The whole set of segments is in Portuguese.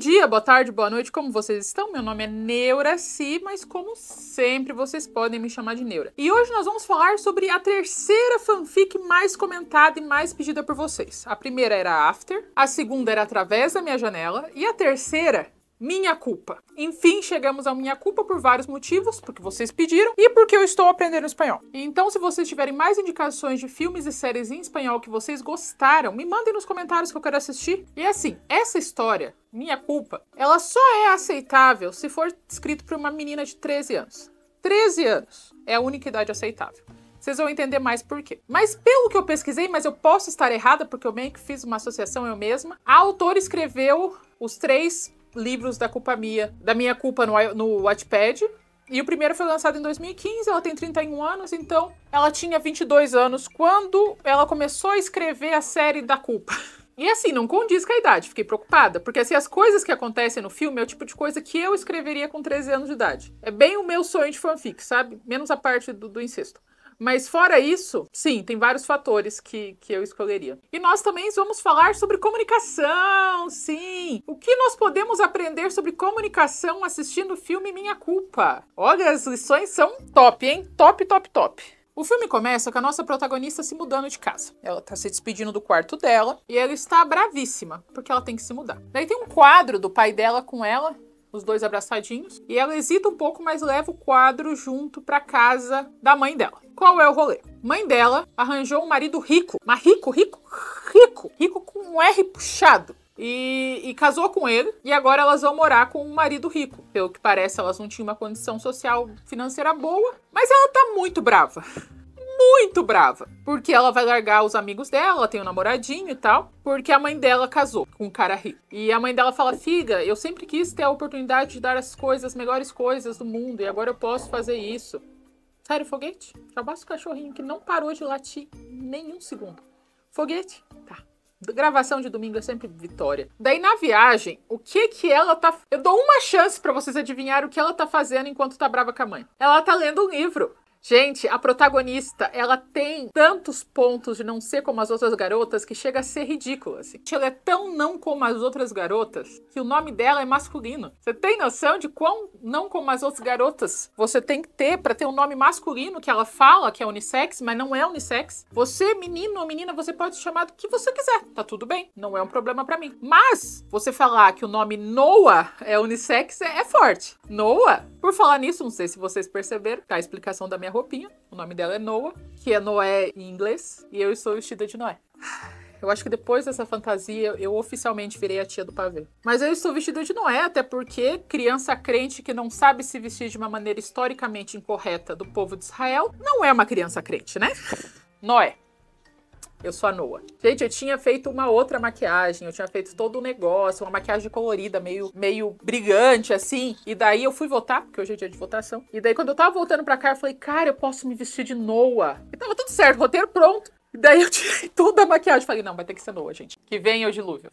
dia, boa tarde, boa noite, como vocês estão? Meu nome é Neuraci, mas como sempre vocês podem me chamar de Neura. E hoje nós vamos falar sobre a terceira fanfic mais comentada e mais pedida por vocês. A primeira era After, a segunda era Através da Minha Janela e a terceira, Minha Culpa. Enfim, chegamos ao Minha Culpa por vários motivos, porque vocês pediram e porque eu estou aprendendo espanhol. Então, se vocês tiverem mais indicações de filmes e séries em espanhol que vocês gostaram, me mandem nos comentários que eu quero assistir. E assim, essa história, Minha Culpa, ela só é aceitável se for escrito por uma menina de 13 anos. 13 anos é a única idade aceitável. Vocês vão entender mais por quê. Mas pelo que eu pesquisei, mas eu posso estar errada, porque eu meio que fiz uma associação eu mesma, a autora escreveu os 3 livros da Minha Culpa no Wattpad. E o primeiro foi lançado em 2015, ela tem 31 anos, então ela tinha 22 anos quando ela começou a escrever a série da culpa. E assim, não condiz com a idade, fiquei preocupada, porque assim, as coisas que acontecem no filme é o tipo de coisa que eu escreveria com 13 anos de idade. É bem o meu sonho de fanfic, sabe? Menos a parte do incesto. Mas fora isso, sim, tem vários fatores que eu escolheria. E nós também vamos falar sobre comunicação, sim! O que nós podemos aprender sobre comunicação assistindo o filme Minha Culpa? Olha, as lições são top, hein? Top, top, top! O filme começa com a nossa protagonista se mudando de casa. Ela tá se despedindo do quarto dela e ela está bravíssima, porque ela tem que se mudar. Daí tem um quadro do pai dela com ela, os dois abraçadinhos, e ela hesita um pouco, mas leva o quadro junto pra casa da mãe dela. Qual é o rolê? Mãe dela arranjou um marido rico, mas rico com um R puxado. E casou com ele, e agora elas vão morar com um marido rico. Pelo que parece, elas não tinham uma condição social financeira boa, mas ela tá muito brava. Muito brava, porque ela vai largar os amigos dela, ela tem um namoradinho e tal, porque a mãe dela casou com um cara rico. E a mãe dela fala, filha, eu sempre quis ter a oportunidade de dar as melhores coisas do mundo, e agora eu posso fazer isso. Sério, foguete? Já basta o cachorrinho que não parou de latir nenhum segundo. Foguete? Tá. Gravação de domingo é sempre vitória. Daí na viagem, o que ela tá... Eu dou uma chance pra vocês adivinhar o que ela tá fazendo enquanto tá brava com a mãe. Ela tá lendo um livro. Gente, a protagonista, ela tem tantos pontos de não ser como as outras garotas que chega a ser ridícula, assim. Ela é tão não como as outras garotas que o nome dela é masculino. Você tem noção de quão não como as outras garotas você tem que ter pra ter um nome masculino que ela fala que é unissex, mas não é unissex? Você, menino ou menina, você pode se chamar do que você quiser. Tá tudo bem, não é um problema pra mim. Mas você falar que o nome Noah é unissex é forte. Noah? Por falar nisso, não sei se vocês perceberam, tá a explicação da minha roupinha. O nome dela é Noah, que é Noé em inglês, e eu estou vestida de Noé. Eu acho que depois dessa fantasia, eu oficialmente virei a tia do pavê. Mas eu estou vestida de Noé, até porque criança crente que não sabe se vestir de uma maneira historicamente incorreta do povo de Israel, não é uma criança crente, né? Noé. Eu sou a Noah. Gente, eu tinha feito uma outra maquiagem, eu tinha feito todo um negócio, uma maquiagem colorida, meio brilhante, assim. E daí eu fui votar, porque hoje é dia de votação. E daí quando eu tava voltando pra cá, eu falei, cara, eu posso me vestir de Noah. E tava tudo certo, roteiro pronto. E daí eu tirei toda a maquiagem. Falei, não, vai ter que ser Noah, gente. Que venha o dilúvio.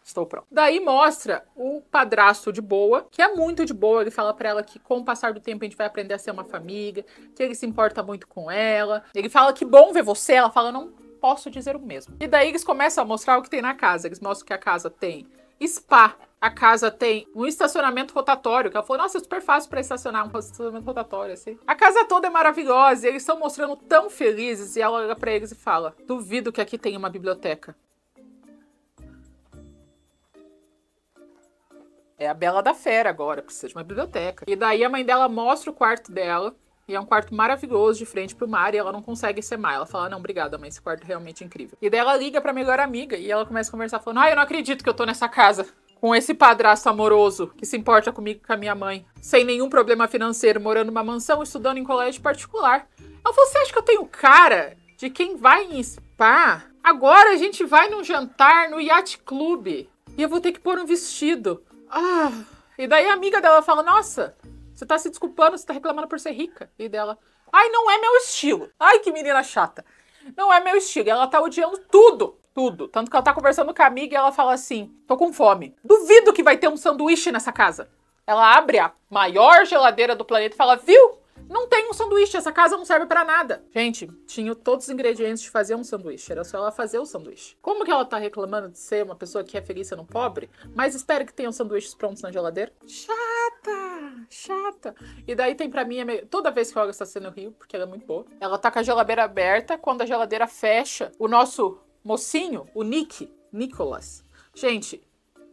Estou pronto. Daí mostra o padrasto de boa, que é muito de boa. Ele fala pra ela que com o passar do tempo a gente vai aprender a ser uma família, que ele se importa muito com ela. Ele fala que bom ver você. Ela fala, não posso dizer o mesmo. E daí eles começam a mostrar o que tem na casa. Eles mostram que a casa tem spa, a casa tem um estacionamento rotatório, que ela falou, nossa, é super fácil pra estacionar um estacionamento rotatório, assim. A casa toda é maravilhosa, e eles estão mostrando tão felizes, e ela olha pra eles e fala, duvido que aqui tenha uma biblioteca. É a Bela da Fera agora, precisa de uma biblioteca. E daí a mãe dela mostra o quarto dela, e é um quarto maravilhoso, de frente pro mar, e ela não consegue ser má. Ela fala, não, obrigada, mãe, esse quarto é realmente incrível. E daí ela liga pra melhor amiga, e ela começa a conversar, falando, eu não acredito que eu tô nessa casa com esse padrasto amoroso que se importa comigo e com a minha mãe, sem nenhum problema financeiro, morando numa mansão, estudando em colégio particular. Ela falou, você acha que eu tenho cara de quem vai em spa? Agora a gente vai num jantar no Yacht Club, e eu vou ter que pôr um vestido. E daí a amiga dela fala, nossa, você tá se desculpando, você tá reclamando por ser rica. E dela, ai, não é meu estilo. Ai, que menina chata. Não é meu estilo. E ela tá odiando tudo. Tudo. Tanto que ela tá conversando com a amiga e ela fala assim, tô com fome. Duvido que vai ter um sanduíche nessa casa. Ela abre a maior geladeira do planeta e fala, viu? Não tem um sanduíche, essa casa não serve pra nada. Gente, tinha todos os ingredientes de fazer um sanduíche, era só ela fazer o sanduíche. Como que ela tá reclamando de ser uma pessoa que é feliz sendo pobre, mas espera que tenham sanduíches prontos na geladeira? Chata. E daí tem pra mim, toda vez que eu olho essa cena eu rio, porque ela é muito boa. Ela tá com a geladeira aberta, quando a geladeira fecha, o nosso mocinho, o Nicholas. Gente,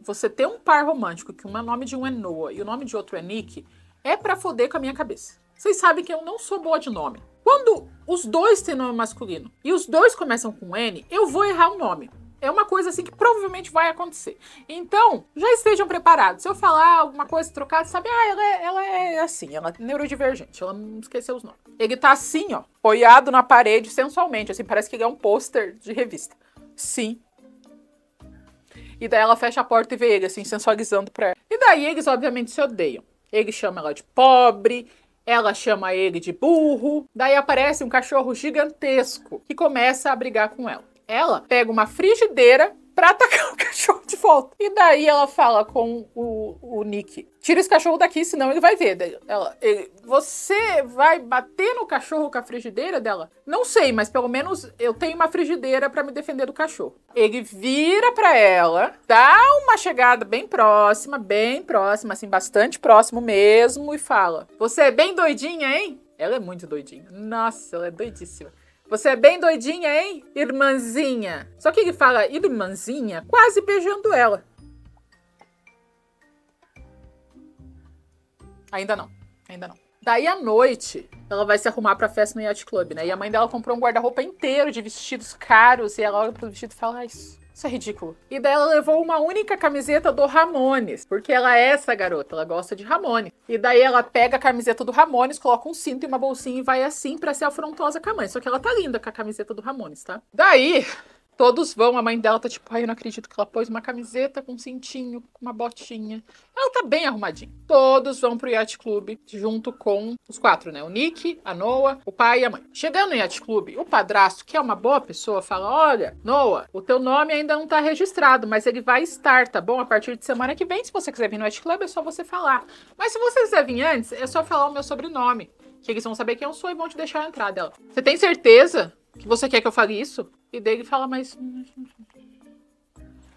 você ter um par romântico que o nome de um é Noah e o nome de outro é Nick, é pra foder com a minha cabeça. Vocês sabem que eu não sou boa de nome. Quando os dois têm nome masculino e os dois começam com N, eu vou errar o nome. É uma coisa assim que provavelmente vai acontecer. Então, já estejam preparados. Se eu falar alguma coisa trocada, sabe? Ela é assim, ela é neurodivergente, ela não esqueceu os nomes. Ele tá assim, ó, apoiado na parede sensualmente, assim, parece que ele é um pôster de revista. Sim. E daí ela fecha a porta e vê ele, assim, sensualizando pra ela. E daí eles, obviamente, se odeiam. Ele chama ela de pobre, ela chama ele de burro. Daí aparece um cachorro gigantesco que começa a brigar com ela. Ela pega uma frigideira pra atacar o cachorro de volta. E daí ela fala com o Nick, tira esse cachorro daqui, senão ele vai ver. Daí você vai bater no cachorro com a frigideira dela? Não sei, mas pelo menos eu tenho uma frigideira pra me defender do cachorro. Ele vira pra ela, dá uma chegada bem próxima, assim, bastante próximo mesmo, e fala, você é bem doidinha, hein? Ela é muito doidinha. Nossa, ela é doidíssima. Você é bem doidinha, hein, irmãzinha? Só que ele fala irmãzinha quase beijando ela. Ainda não. Daí à noite, ela vai se arrumar pra festa no Yacht Club, né? E a mãe dela comprou um guarda-roupa inteiro de vestidos caros. E ela olha pro vestido e fala, isso é ridículo. E daí ela levou uma única camiseta do Ramones, porque ela é essa garota, ela gosta de Ramones. E daí ela pega a camiseta do Ramones, coloca um cinto e uma bolsinha e vai assim pra ser afrontosa com a mãe. Só que ela tá linda com a camiseta do Ramones, tá? Daí, todos vão, a mãe dela tá tipo, ai, eu não acredito que ela pôs uma camiseta com um cintinho, com uma botinha. Ela tá bem arrumadinha. Todos vão pro Yacht Club, junto com os 4, né? O Nick, a Noah, o pai e a mãe. Chegando no Yacht Club, o padrasto, que é uma boa pessoa, fala, olha, Noah, o teu nome ainda não tá registrado, mas ele vai estar, tá bom? A partir de semana que vem, se você quiser vir no Yacht Club, é só você falar. Mas se você quiser vir antes, é só falar o meu sobrenome, que eles vão saber quem eu sou e vão te deixar entrar dela. Você tem certeza que você quer que eu fale isso? E daí ele fala, mas...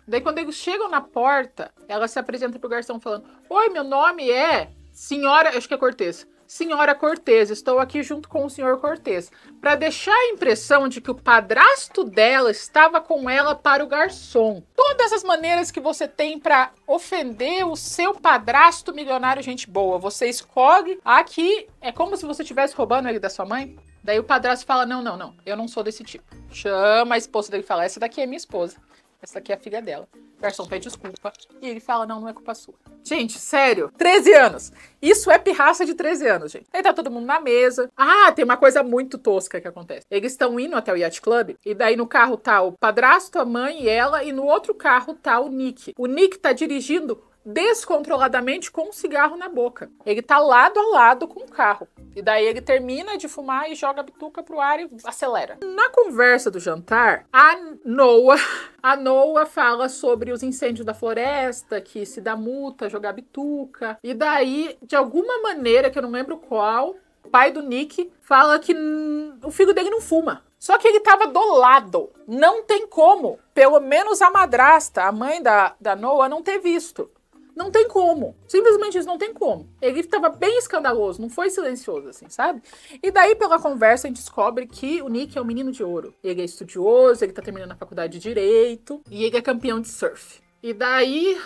Daí quando eles chegam na porta, ela se apresenta pro garçom falando, oi, meu nome é Senhora... Acho que é Cortez. Senhora Cortez, estou aqui junto com o senhor Cortez. Para deixar a impressão de que o padrasto dela estava com ela para o garçom. Todas as maneiras que você tem para ofender o seu padrasto milionário, gente boa. Você escolhe aqui, é como se você estivesse roubando ele da sua mãe. Daí o padrasto fala, não, eu não sou desse tipo. Chama a esposa dele e fala, essa daqui é minha esposa. Essa aqui é a filha dela. O garçom pede desculpa. E ele fala, não é culpa sua. Gente, sério, 13 anos. Isso é pirraça de 13 anos, gente. Aí tá todo mundo na mesa. Ah, tem uma coisa muito tosca que acontece. Eles estão indo até o Yacht Club. E daí no carro tá o padrasto, a mãe e ela. E no outro carro tá o Nick. O Nick tá dirigindo descontroladamente com um cigarro na boca. Ele tá lado a lado com o carro. E daí ele termina de fumar e joga a bituca pro ar e acelera. Na conversa do jantar, a Noah fala sobre os incêndios da floresta, que se dá multa, jogar bituca. E daí, de alguma maneira, que eu não lembro qual, o pai do Nick fala que o filho dele não fuma. Só que ele tava do lado. Não tem como. Pelo menos a madrasta, a mãe da Noah, não ter visto. Não tem como. Simplesmente isso não tem como. Ele estava bem escandaloso, não foi silencioso, assim, sabe? E daí, pela conversa, a gente descobre que o Nick é um menino de ouro. Ele é estudioso, ele tá terminando a faculdade de Direito e ele é campeão de surf. E daí...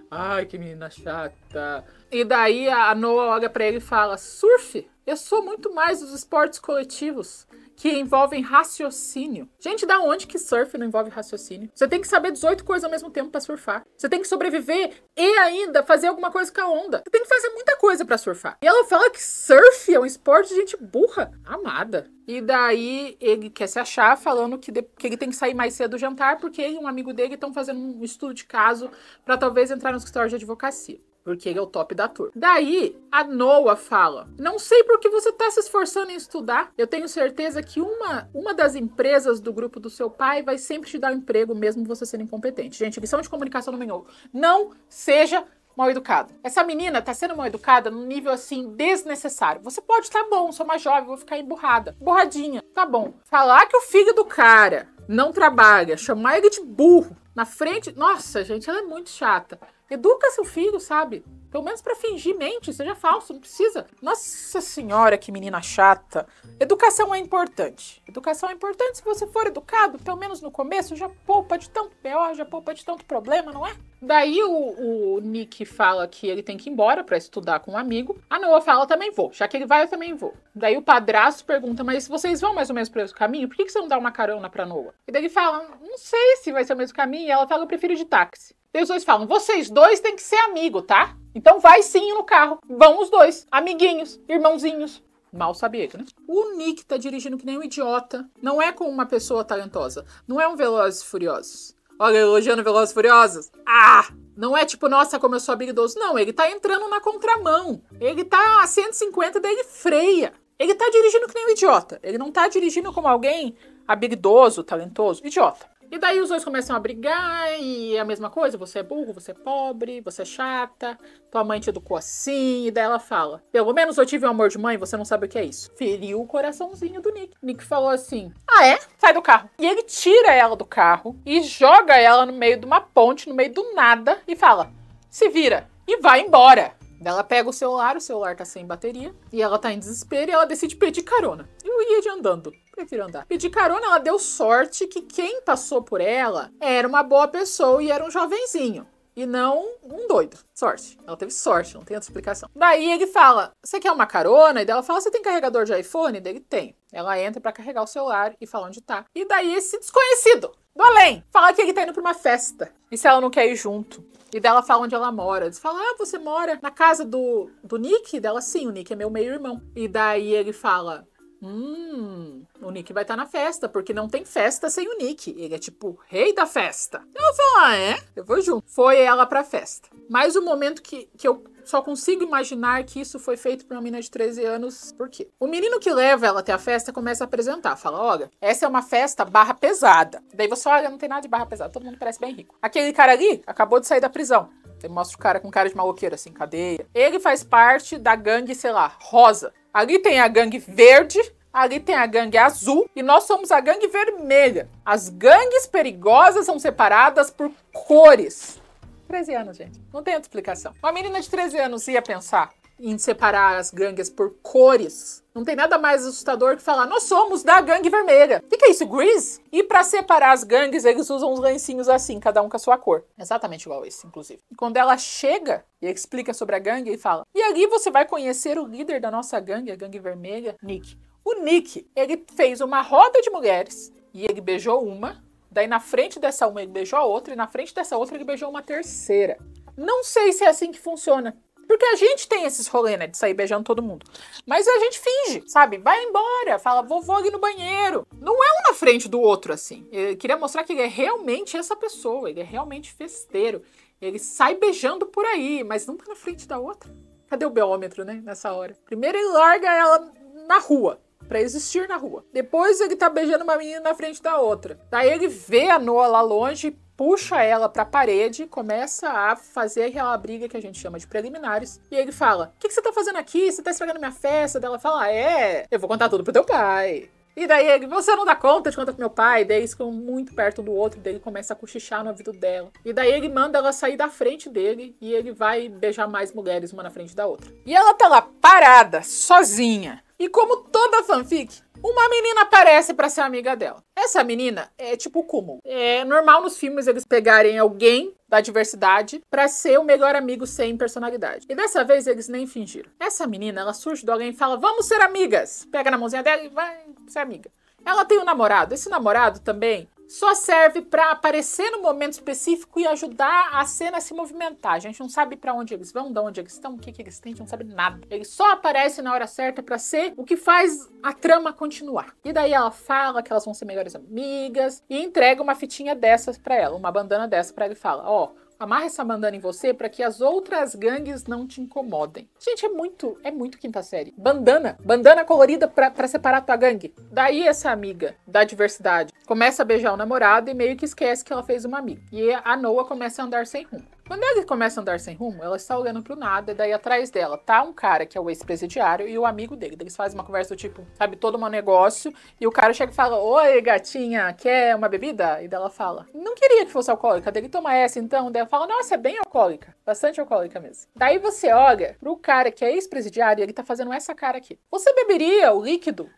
Ai, que menina chata. E daí a Noah olha pra ele e fala, surf? Eu sou muito mais dos esportes coletivos que envolvem raciocínio. Gente, da onde que surf não envolve raciocínio? Você tem que saber 18 coisas ao mesmo tempo pra surfar. Você tem que sobreviver e ainda fazer alguma coisa com a onda. Você tem que fazer muita coisa pra surfar. E ela fala que surf é um esporte de gente burra. Amada. E daí ele quer se achar falando que ele tem que sair mais cedo do jantar porque ele e um amigo dele estão fazendo um estudo de caso pra talvez entrar no escritório de advocacia. Porque ele é o top da turma. Daí, a Noah fala, não sei por que você tá se esforçando em estudar. Eu tenho certeza que uma das empresas do grupo do seu pai vai sempre te dar um emprego, mesmo você sendo incompetente. Gente, lição de comunicação no Minhou. Não seja mal educado. Essa menina tá sendo mal educada num nível, assim, desnecessário. Você pode estar bom, sou mais jovem, vou ficar emburrada. Borradinha, tá bom. Falar que o filho do cara não trabalha, chamar ele de burro na frente... Nossa, gente, ela é muito chata. Educa seu filho, sabe? Pelo menos pra fingir mente, seja falso, não precisa. Nossa senhora, que menina chata. Educação é importante. Educação é importante se você for educado, pelo menos no começo, já poupa de tanto B.O., já poupa de tanto problema, não é? Daí o Nick fala que ele tem que ir embora pra estudar com um amigo. A Noah fala, eu também vou. Já que ele vai, eu também vou. Daí o padrasto pergunta, mas vocês vão mais ou menos pelo mesmo caminho? Por que você não dá uma carona pra Noah? E daí ele fala, não sei se vai ser o mesmo caminho. E ela fala, eu prefiro de táxi. Daí os dois falam, vocês dois têm que ser amigos, tá? Então vai sim no carro. Vão os dois. Amiguinhos, irmãozinhos. Mal sabia que, né? O Nick tá dirigindo que nem um idiota. Não é com uma pessoa talentosa. Não é um Velozes e Furiosos. Olha, elogiando Velozes e Furiosos. Ah! Não é tipo, nossa, como eu sou habilidoso. Não, ele tá entrando na contramão. Ele tá a 150, daí ele freia. Ele tá dirigindo que nem um idiota. Ele não tá dirigindo como alguém habilidoso, talentoso. Idiota. E daí os dois começam a brigar e é a mesma coisa, você é burro, você é pobre, você é chata, tua mãe te educou assim, e daí ela fala, pelo menos eu tive um amor de mãe, você não sabe o que é isso. Feriu o coraçãozinho do Nick. Nick falou assim, ah é? Sai do carro. E ele tira ela do carro e joga ela no meio de uma ponte, no meio do nada, e fala, se vira, e vai embora. Ela pega o celular tá sem bateria, e ela tá em desespero e ela decide pedir carona. Eu ia de andando, prefiro andar. Pedir carona, ela deu sorte que quem passou por ela era uma boa pessoa e era um jovenzinho. E não um doido. Sorte. Ela teve sorte, não tem outra explicação. Daí ele fala, você quer uma carona? E daí ela fala, você tem carregador de iPhone? E daí ele tem. Ela entra pra carregar o celular e fala onde tá. E daí esse desconhecido do além fala que ele tá indo pra uma festa. E se ela não quer ir junto? E dela fala onde ela mora. Eles falam, ah, você mora na casa do Nick? Dela, sim, o Nick é meu meio-irmão. E daí ele fala, o Nick vai estar na festa, porque não tem festa sem o Nick. Ele é tipo o rei da festa. Ela fala, ah, é? Eu vou junto. Foi ela pra festa. Mas o momento que eu só consigo imaginar que isso foi feito por uma menina de 13 anos. Por quê? O menino que leva ela até a festa começa a apresentar. Fala, olha, essa é uma festa barra pesada. Daí você olha, não tem nada de barra pesada. Todo mundo parece bem rico. Aquele cara ali acabou de sair da prisão. Ele mostra o cara com cara de maloqueiro, assim, cadeia. Ele faz parte da gangue, sei lá, rosa. Ali tem a gangue verde, ali tem a gangue azul e nós somos a gangue vermelha. As gangues perigosas são separadas por cores. 13 anos, gente. Não tem outra explicação. Uma menina de 13 anos ia pensar em separar as gangues por cores. Não tem nada mais assustador que falar, nós somos da gangue vermelha. O que é isso, Grease? E pra separar as gangues, eles usam uns lencinhos assim, cada um com a sua cor. Exatamente igual esse, inclusive. E quando ela chega e explica sobre a gangue, ele fala, e ali você vai conhecer o líder da nossa gangue, a gangue vermelha, Nick. O Nick, ele fez uma roda de mulheres e ele beijou uma, daí na frente dessa uma ele beijou a outra e na frente dessa outra ele beijou uma terceira. Não sei se é assim que funciona. Porque a gente tem esses rolê, né, de sair beijando todo mundo. Mas a gente finge, sabe? Vai embora, fala, vou ali no banheiro. Não é um na frente do outro, assim. Eu queria mostrar que ele é realmente essa pessoa, ele é realmente festeiro. Ele sai beijando por aí, mas nunca na frente da outra. Cadê o beômetro, né, nessa hora? Primeiro ele larga ela na rua, pra existir na rua. Depois ele tá beijando uma menina na frente da outra. Daí ele vê a Noah lá longe, puxa ela pra parede, começa a fazer aquela briga que a gente chama de preliminares. E ele fala, o que você tá fazendo aqui? Você tá estragando minha festa? Daí ela fala, eu vou contar tudo pro teu pai. E daí ele, você não dá conta de contar pro meu pai? Daí eles ficam muito perto do outro, daí ele começa a cochichar no ouvido dela. E daí ele manda ela sair da frente dele e ele vai beijar mais mulheres uma na frente da outra. E ela tá lá parada, sozinha. E como toda fanfic, uma menina aparece pra ser amiga dela. Essa menina é tipo o cúmulo. É normal nos filmes eles pegarem alguém da diversidade pra ser o melhor amigo sem personalidade. E dessa vez eles nem fingiram. Essa menina, ela surge de alguém e fala, vamos ser amigas. Pega na mãozinha dela e vai ser amiga. Ela tem um namorado. Esse namorado também só serve pra aparecer no momento específico e ajudar a cena a se movimentar. A gente não sabe pra onde eles vão, de onde eles estão, o que eles têm, a gente não sabe nada. Ele só aparece na hora certa pra ser o que faz a trama continuar. E daí ela fala que elas vão ser melhores amigas e entrega uma fitinha dessas pra ela, uma bandana dessa pra ela e fala, ó, amarra essa bandana em você pra que as outras gangues não te incomodem. Gente, é muito quinta série. Bandana colorida pra separar tua gangue. Daí essa amiga da diversidade começa a beijar o namorado e meio que esquece que ela fez uma amiga. E a Noah começa a andar sem rumo. Quando ele começa a andar sem rumo, ela está olhando pro nada, e daí atrás dela tá um cara que é o ex-presidiário e o amigo dele. Eles fazem uma conversa do tipo, sabe, todo um negócio, e o cara chega e fala, oi, gatinha, quer uma bebida? E daí ela fala, não queria que fosse alcoólica. Daí ele toma essa então, daí ela fala, nossa, é bem alcoólica, bastante alcoólica mesmo. Daí você olha pro cara que é ex-presidiário e ele tá fazendo essa cara aqui. Você beberia o líquido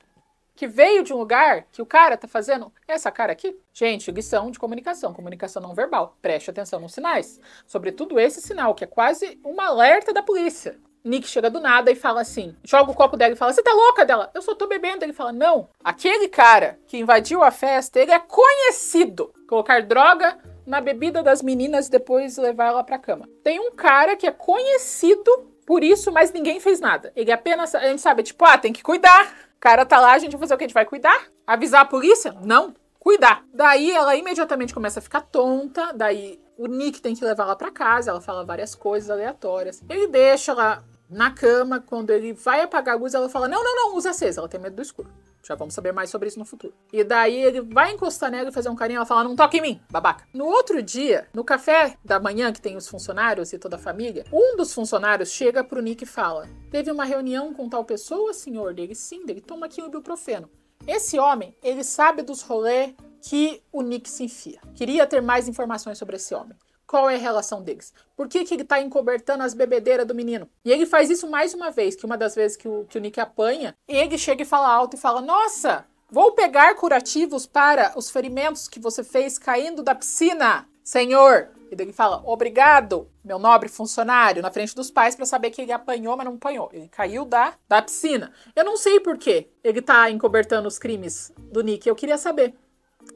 que veio de um lugar que o cara tá fazendo essa cara aqui? Gente, lição de comunicação não verbal. Preste atenção nos sinais. Sobretudo esse sinal, que é quase um alerta da polícia. Nick chega do nada e fala assim, joga o copo dela e fala, você tá louca dela? Eu só tô bebendo. Ele fala, não, aquele cara que invadiu a festa, ele é conhecido. Colocar droga na bebida das meninas e depois levar ela pra cama. Tem um cara que é conhecido por isso, mas ninguém fez nada. Ele apenas, a gente sabe, tipo, tem que cuidar. O cara tá lá, a gente vai fazer o quê? A gente vai cuidar? Avisar a polícia? Não. Cuidar. Daí ela imediatamente começa a ficar tonta, daí o Nick tem que levar ela pra casa, ela fala várias coisas aleatórias. Ele deixa ela na cama, quando ele vai apagar a luz, ela fala, não, luz acesa, ela tem medo do escuro. Já vamos saber mais sobre isso no futuro. E daí ele vai encostar nela e fazer um carinho, ela fala, não toque em mim, babaca. No outro dia, no café da manhã, que tem os funcionários e toda a família, um dos funcionários chega pro Nick e fala, teve uma reunião com tal pessoa, senhor? Dele, sim, dele, toma aqui o ibuprofeno. Esse homem, ele sabe dos rolês que o Nick se enfia. Queria ter mais informações sobre esse homem. Qual é a relação deles? Por que ele tá encobertando as bebedeiras do menino? E ele faz isso mais uma vez, que uma das vezes que o Nick apanha, ele chega e fala alto e fala, nossa, vou pegar curativos para os ferimentos que você fez caindo da piscina, senhor. E ele fala, obrigado, meu nobre funcionário, na frente dos pais para saber que ele apanhou, mas não apanhou. Ele caiu da piscina. Eu não sei por que ele tá encobertando os crimes do Nick, eu queria saber.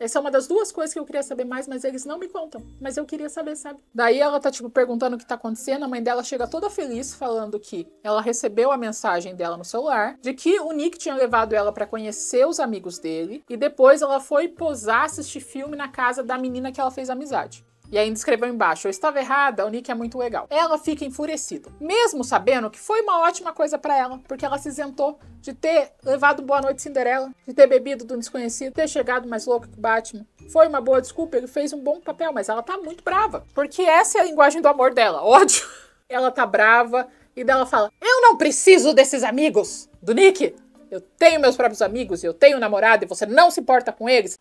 Essa é uma das duas coisas que eu queria saber mais, mas eles não me contam. Mas eu queria saber, sabe? Daí ela tá, tipo, perguntando o que tá acontecendo. A mãe dela chega toda feliz, falando que ela recebeu a mensagem dela no celular, de que o Nick tinha levado ela pra conhecer os amigos dele, e depois ela foi posar, assistir filme na casa da menina que ela fez amizade. E ainda escreveu embaixo, eu estava errada, o Nick é muito legal. Ela fica enfurecida, mesmo sabendo que foi uma ótima coisa pra ela, porque ela se isentou de ter levado Boa Noite Cinderela, de ter bebido do desconhecido, ter chegado mais louca que o Batman. Foi uma boa desculpa, ele fez um bom papel, mas ela tá muito brava, porque essa é a linguagem do amor dela, ódio. Ela tá brava e dela fala, eu não preciso desses amigos do Nick. Eu tenho meus próprios amigos, eu tenho um namorado e você não se importa com eles.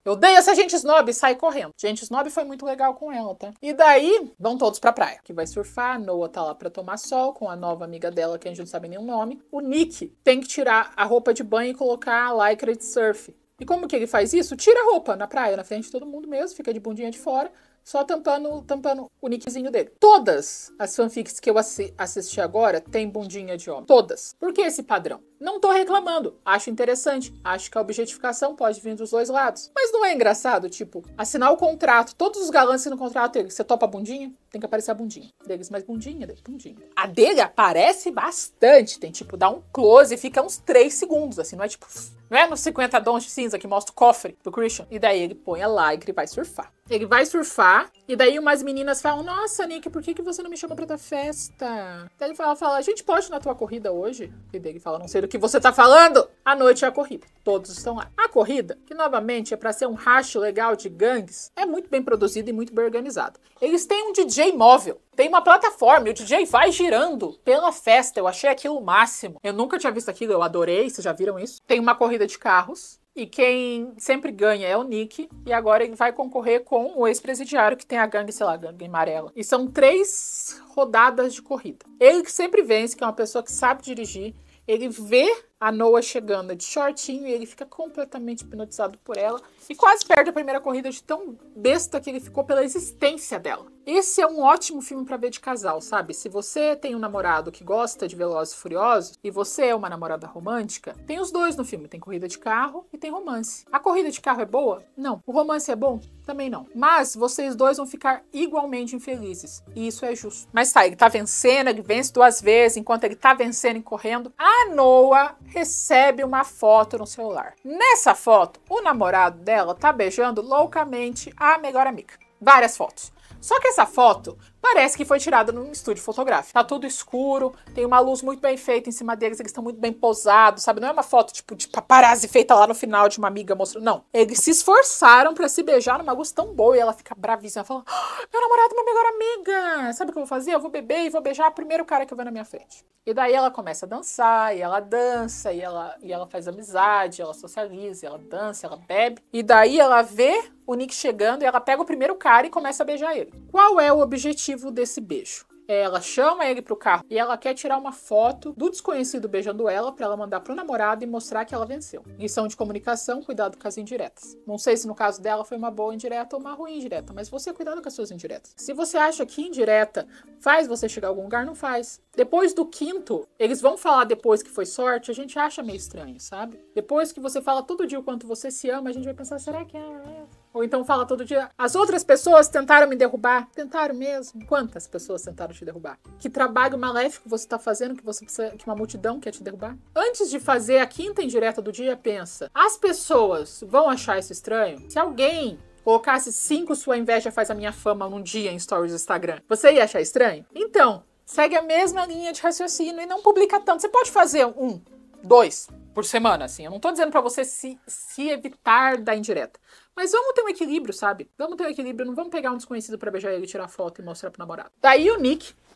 Eu odeio essa gente snob e sai correndo. Gente snob foi muito legal com ela, tá? E daí, vão todos pra praia. Que vai surfar, a Noah tá lá pra tomar sol com a nova amiga dela, que a gente não sabe nem o nome. O Nick tem que tirar a roupa de banho e colocar a lycra de surf. E como que ele faz isso? Tira a roupa na praia, na frente de todo mundo mesmo, fica de bundinha de fora, só tampando o nickzinho dele. Todas as fanfics que eu assisti agora tem bundinha de homem. Todas. Por que esse padrão? Não tô reclamando. Acho interessante. Acho que a objetificação pode vir dos dois lados. Mas não é engraçado, tipo, assinar o contrato, todos os galãs assinam o contrato dele. Você topa a bundinha? Tem que aparecer a bundinha. Deles, mas bundinha, deles, bundinha. A dele aparece bastante. Tem, tipo, dá um close e fica uns 3 segundos, assim. Não é tipo... Não é nos 50 tons de cinza que mostra o cofre do Christian? E daí ele põe a lycra e vai surfar. Ele vai surfar, e daí umas meninas falam, nossa, Nick, por que você não me chamou pra tua festa? Daí ela fala, a gente pode ir na tua corrida hoje? E daí ele fala, não sei do que você tá falando. À noite é a corrida. Todos estão lá. A corrida, que novamente é pra ser um racho legal de gangues, é muito bem produzida e muito bem organizada. Eles têm um DJ móvel. Tem uma plataforma e o DJ vai girando pela festa. Eu achei aquilo o máximo. Eu nunca tinha visto aquilo, eu adorei. Vocês já viram isso? Tem uma corrida de carros. E quem sempre ganha é o Nick. E agora ele vai concorrer com o ex-presidiário, que tem a gangue, sei lá, gangue amarela. E são 3 rodadas de corrida. Ele que sempre vence, que é uma pessoa que sabe dirigir. Ele vê a Noah chegando de shortinho e ele fica completamente hipnotizado por ela. E quase perde a primeira corrida de tão besta que ele ficou pela existência dela. Esse é um ótimo filme pra ver de casal, sabe? Se você tem um namorado que gosta de Velozes e Furiosos e você é uma namorada romântica, tem os dois no filme. Tem corrida de carro e tem romance. A corrida de carro é boa? Não. O romance é bom? Também não. Mas vocês dois vão ficar igualmente infelizes. E isso é justo. Mas tá, ele tá vencendo, ele vence 2 vezes. Enquanto ele tá vencendo e correndo, a Noah recebe uma foto no celular. Nessa foto, o namorado dela tá beijando loucamente a melhor amiga. Várias fotos. Só que essa foto parece que foi tirada num estúdio fotográfico. Tá tudo escuro, tem uma luz muito bem feita em cima deles, eles estão muito bem posados, sabe? Não é uma foto tipo de paparazzi feita lá no final de uma amiga mostrando. Não. Eles se esforçaram pra se beijar numa luz tão boa e ela fica bravíssima. Ela fala, meu namorado, minha melhor amiga. Sabe o que eu vou fazer? Eu vou beber e vou beijar o primeiro cara que eu ver na minha frente. E daí ela começa a dançar, e ela dança, e ela faz amizade, ela socializa, ela dança, ela bebe. E daí ela vê o Nick chegando e ela pega o primeiro cara e começa a beijar ele. Qual é o objetivo desse beijo? Ela chama ele pro carro e ela quer tirar uma foto do desconhecido beijando ela pra ela mandar pro namorado e mostrar que ela venceu. Lição de comunicação, cuidado com as indiretas. Não sei se no caso dela foi uma boa indireta ou uma ruim indireta, mas você cuidado com as suas indiretas. Se você acha que indireta faz você chegar a algum lugar, não faz. Depois do quinto, eles vão falar depois que foi sorte, a gente acha meio estranho, sabe? Depois que você fala todo dia o quanto você se ama, a gente vai pensar, será que é? Ou então fala todo dia, as outras pessoas tentaram me derrubar. Tentaram mesmo? Quantas pessoas tentaram te derrubar? Que trabalho maléfico você tá fazendo que uma multidão quer te derrubar? Antes de fazer a quinta indireta do dia, pensa, as pessoas vão achar isso estranho? Se alguém colocasse 5 sua inveja faz a minha fama num dia em stories do Instagram, você ia achar estranho? Então, segue a mesma linha de raciocínio e não publica tanto. Você pode fazer 1, 2 por semana, assim. Eu não tô dizendo pra você se evitar da indireta. Mas vamos ter um equilíbrio, sabe? Vamos ter um equilíbrio. Não vamos pegar um desconhecido pra beijar ele, tirar foto e mostrar pro namorado. Daí o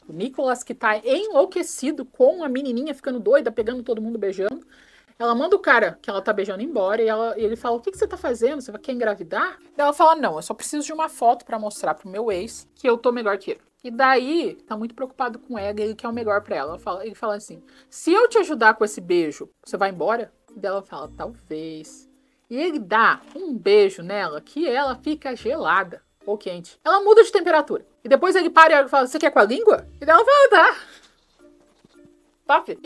Nicholas, que tá enlouquecido com a menininha ficando doida, pegando todo mundo beijando. Ela manda o cara que ela tá beijando embora e ele fala, o que você tá fazendo? Você quer engravidar? Daí ela fala, não, eu só preciso de uma foto pra mostrar pro meu ex que eu tô melhor que ele. E daí, tá muito preocupado com ela, ele quer o melhor pra ela. Ele fala assim, se eu te ajudar com esse beijo, você vai embora? E daí ela fala, talvez. E ele dá um beijo nela que ela fica gelada ou quente. Ela muda de temperatura. E depois ele para e fala, você quer com a língua? E daí ela fala, tá. Top.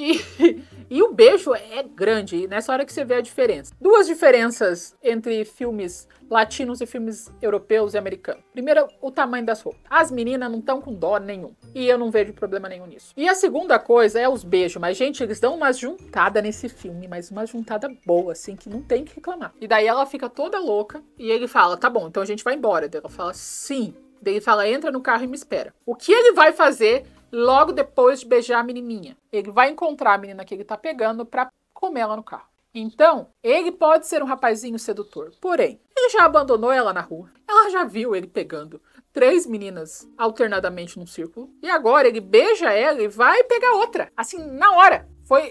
E o beijo é grande, e nessa hora que você vê a diferença. Duas diferenças entre filmes latinos e filmes europeus e americanos. Primeiro, o tamanho das roupas. As meninas não estão com dó nenhum. E eu não vejo problema nenhum nisso. E a segunda coisa é os beijos. Mas, gente, eles dão uma juntada nesse filme, mas uma juntada boa, assim, que não tem que reclamar. E daí ela fica toda louca e ele fala, tá bom, então a gente vai embora. Daí ela fala, sim. Daí ele fala, entra no carro e me espera. O que ele vai fazer logo depois de beijar a menininha? Ele vai encontrar a menina que ele tá pegando pra comer ela no carro. Então, ele pode ser um rapazinho sedutor. Porém, ele já abandonou ela na rua. Ela já viu ele pegando 3 meninas alternadamente num círculo. E agora ele beija ela e vai pegar outra. Assim, na hora.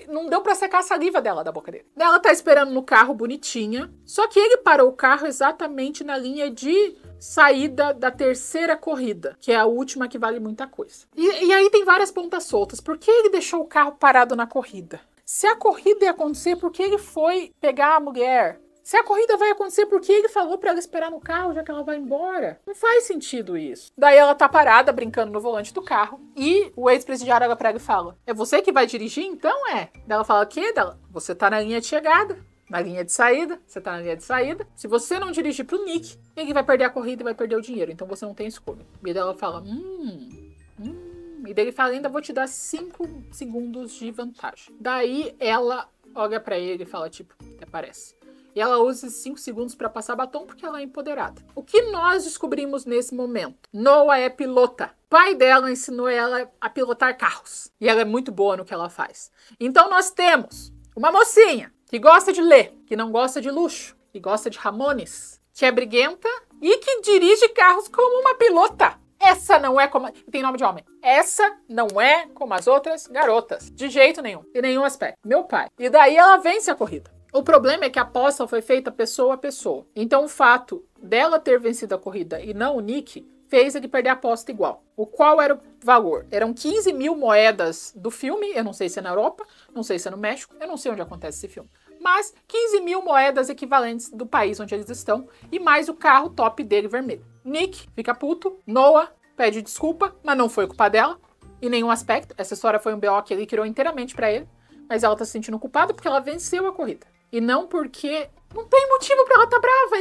Não deu pra secar a saliva dela da boca dele. Ela tá esperando no carro bonitinha. Só que ele parou o carro exatamente na linha de saída da terceira corrida, que é a última que vale muita coisa. E aí tem várias pontas soltas. Por que ele deixou o carro parado na corrida? Se a corrida ia acontecer, por que ele foi pegar a mulher? Se a corrida vai acontecer, por que ele falou pra ela esperar no carro, já que ela vai embora? Não faz sentido isso. Daí ela tá parada, brincando no volante do carro, e o ex-presidiário olha pra ela e fala, é você que vai dirigir? Então é. Daí ela fala, o quê? Você tá na linha de chegada. Na linha de saída, você tá na linha de saída. Se você não dirigir pro Nick, ele vai perder a corrida e vai perder o dinheiro. Então você não tem escolha. E daí ela fala, E daí ele fala, ainda vou te dar 5 segundos de vantagem. Daí ela olha pra ele e fala, tipo, até parece. E ela usa esses 5 segundos pra passar batom porque ela é empoderada. O que nós descobrimos nesse momento? Noah é pilota. O pai dela ensinou ela a pilotar carros. E ela é muito boa no que ela faz. Então nós temos uma mocinha que gosta de ler, que não gosta de luxo, que gosta de Ramones, que é briguenta e que dirige carros como uma pilota. Essa não é como... Tem nome de homem. Essa não é como as outras garotas. De jeito nenhum. Em nenhum aspecto. Meu pai. E daí ela vence a corrida. O problema é que a aposta foi feita pessoa a pessoa. Então o fato dela ter vencido a corrida e não o Nick fez ele perder a aposta igual. O qual era o valor? Eram 15 mil moedas do filme. Eu não sei se é na Europa, não sei se é no México. Eu não sei onde acontece esse filme. Mas 15 mil moedas equivalentes do país onde eles estão. E mais o carro top dele vermelho. Nick fica puto. Noah pede desculpa, mas não foi culpa dela. Em nenhum aspecto. Essa história foi um BO que ele criou inteiramente pra ele. Mas ela tá se sentindo culpada porque ela venceu a corrida. E não porque... Não tem motivo pra ela tá brava.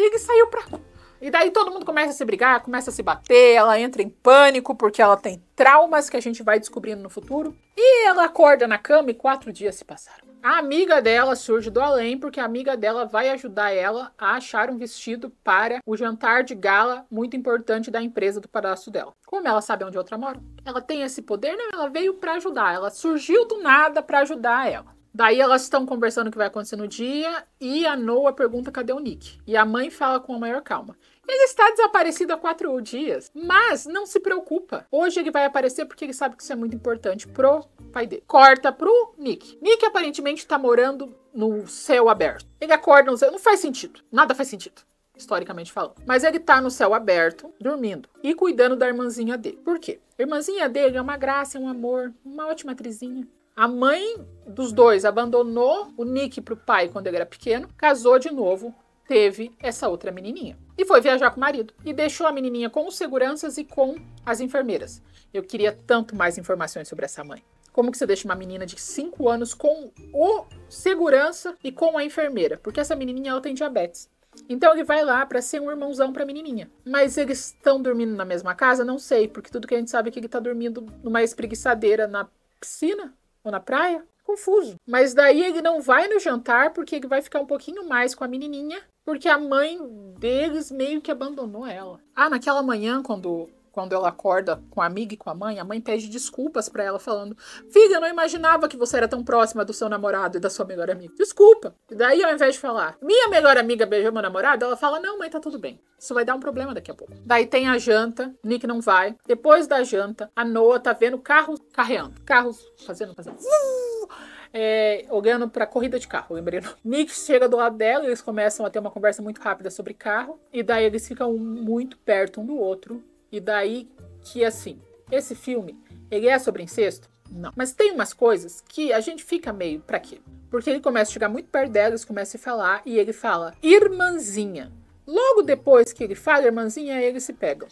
E daí todo mundo começa a se brigar, começa a se bater, ela entra em pânico porque ela tem traumas que a gente vai descobrindo no futuro. E ela acorda na cama e 4 dias se passaram. A amiga dela surge do além porque a amiga dela vai ajudar ela a achar um vestido para o jantar de gala muito importante da empresa do padrasto dela. Como ela sabe onde a outra mora? Ela tem esse poder? Não, ela veio para ajudar. Ela surgiu do nada para ajudar ela. Daí elas estão conversando o que vai acontecer no dia e a Noah pergunta cadê o Nick. E a mãe fala com a maior calma. Ele está desaparecido há 4 dias, mas não se preocupa. Hoje ele vai aparecer porque ele sabe que isso é muito importante pro pai dele. Corta pro Nick. Nick aparentemente está morando no céu aberto. Ele acorda no céu, não faz sentido. Nada faz sentido, historicamente falando. Mas ele tá no céu aberto, dormindo e cuidando da irmãzinha dele. Por quê? A irmãzinha dele é uma graça, é um amor, uma ótima atrizinha. A mãe dos dois abandonou o Nick pro pai quando ele era pequeno, casou de novo, teve essa outra menininha. E foi viajar com o marido. E deixou a menininha com os seguranças e com as enfermeiras. Eu queria tanto mais informações sobre essa mãe. Como que você deixa uma menina de 5 anos com o segurança e com a enfermeira? Porque essa menininha ela tem diabetes. Então ele vai lá pra ser um irmãozão pra menininha. Mas eles estão dormindo na mesma casa? Não sei, porque tudo que a gente sabe é que ele tá dormindo numa espreguiçadeira na piscina ou na praia. Confuso. Mas daí ele não vai no jantar porque ele vai ficar um pouquinho mais com a menininha, porque a mãe deles meio que abandonou ela. Ah, naquela manhã, quando ela acorda com a amiga e com a mãe pede desculpas pra ela, falando: filha, eu não imaginava que você era tão próxima do seu namorado e da sua melhor amiga. Desculpa. E daí, ao invés de falar, minha melhor amiga beijou meu namorado, ela fala: não, mãe, tá tudo bem. Isso vai dar um problema daqui a pouco. Daí tem a janta, Nick não vai. Depois da janta, a Noah tá vendo carros carreando. Carros fazendo. Olhando pra corrida de carro, lembrei. Nick chega do lado dela, eles começam a ter uma conversa muito rápida sobre carro. E daí eles ficam muito perto um do outro. E daí que, assim, esse filme, ele é sobre incesto? Não. Mas tem umas coisas que a gente fica meio, pra quê? Porque ele começa a chegar muito perto dela, eles começam a falar, e ele fala, irmãzinha. Logo depois que ele fala irmãzinha, eles se pegam.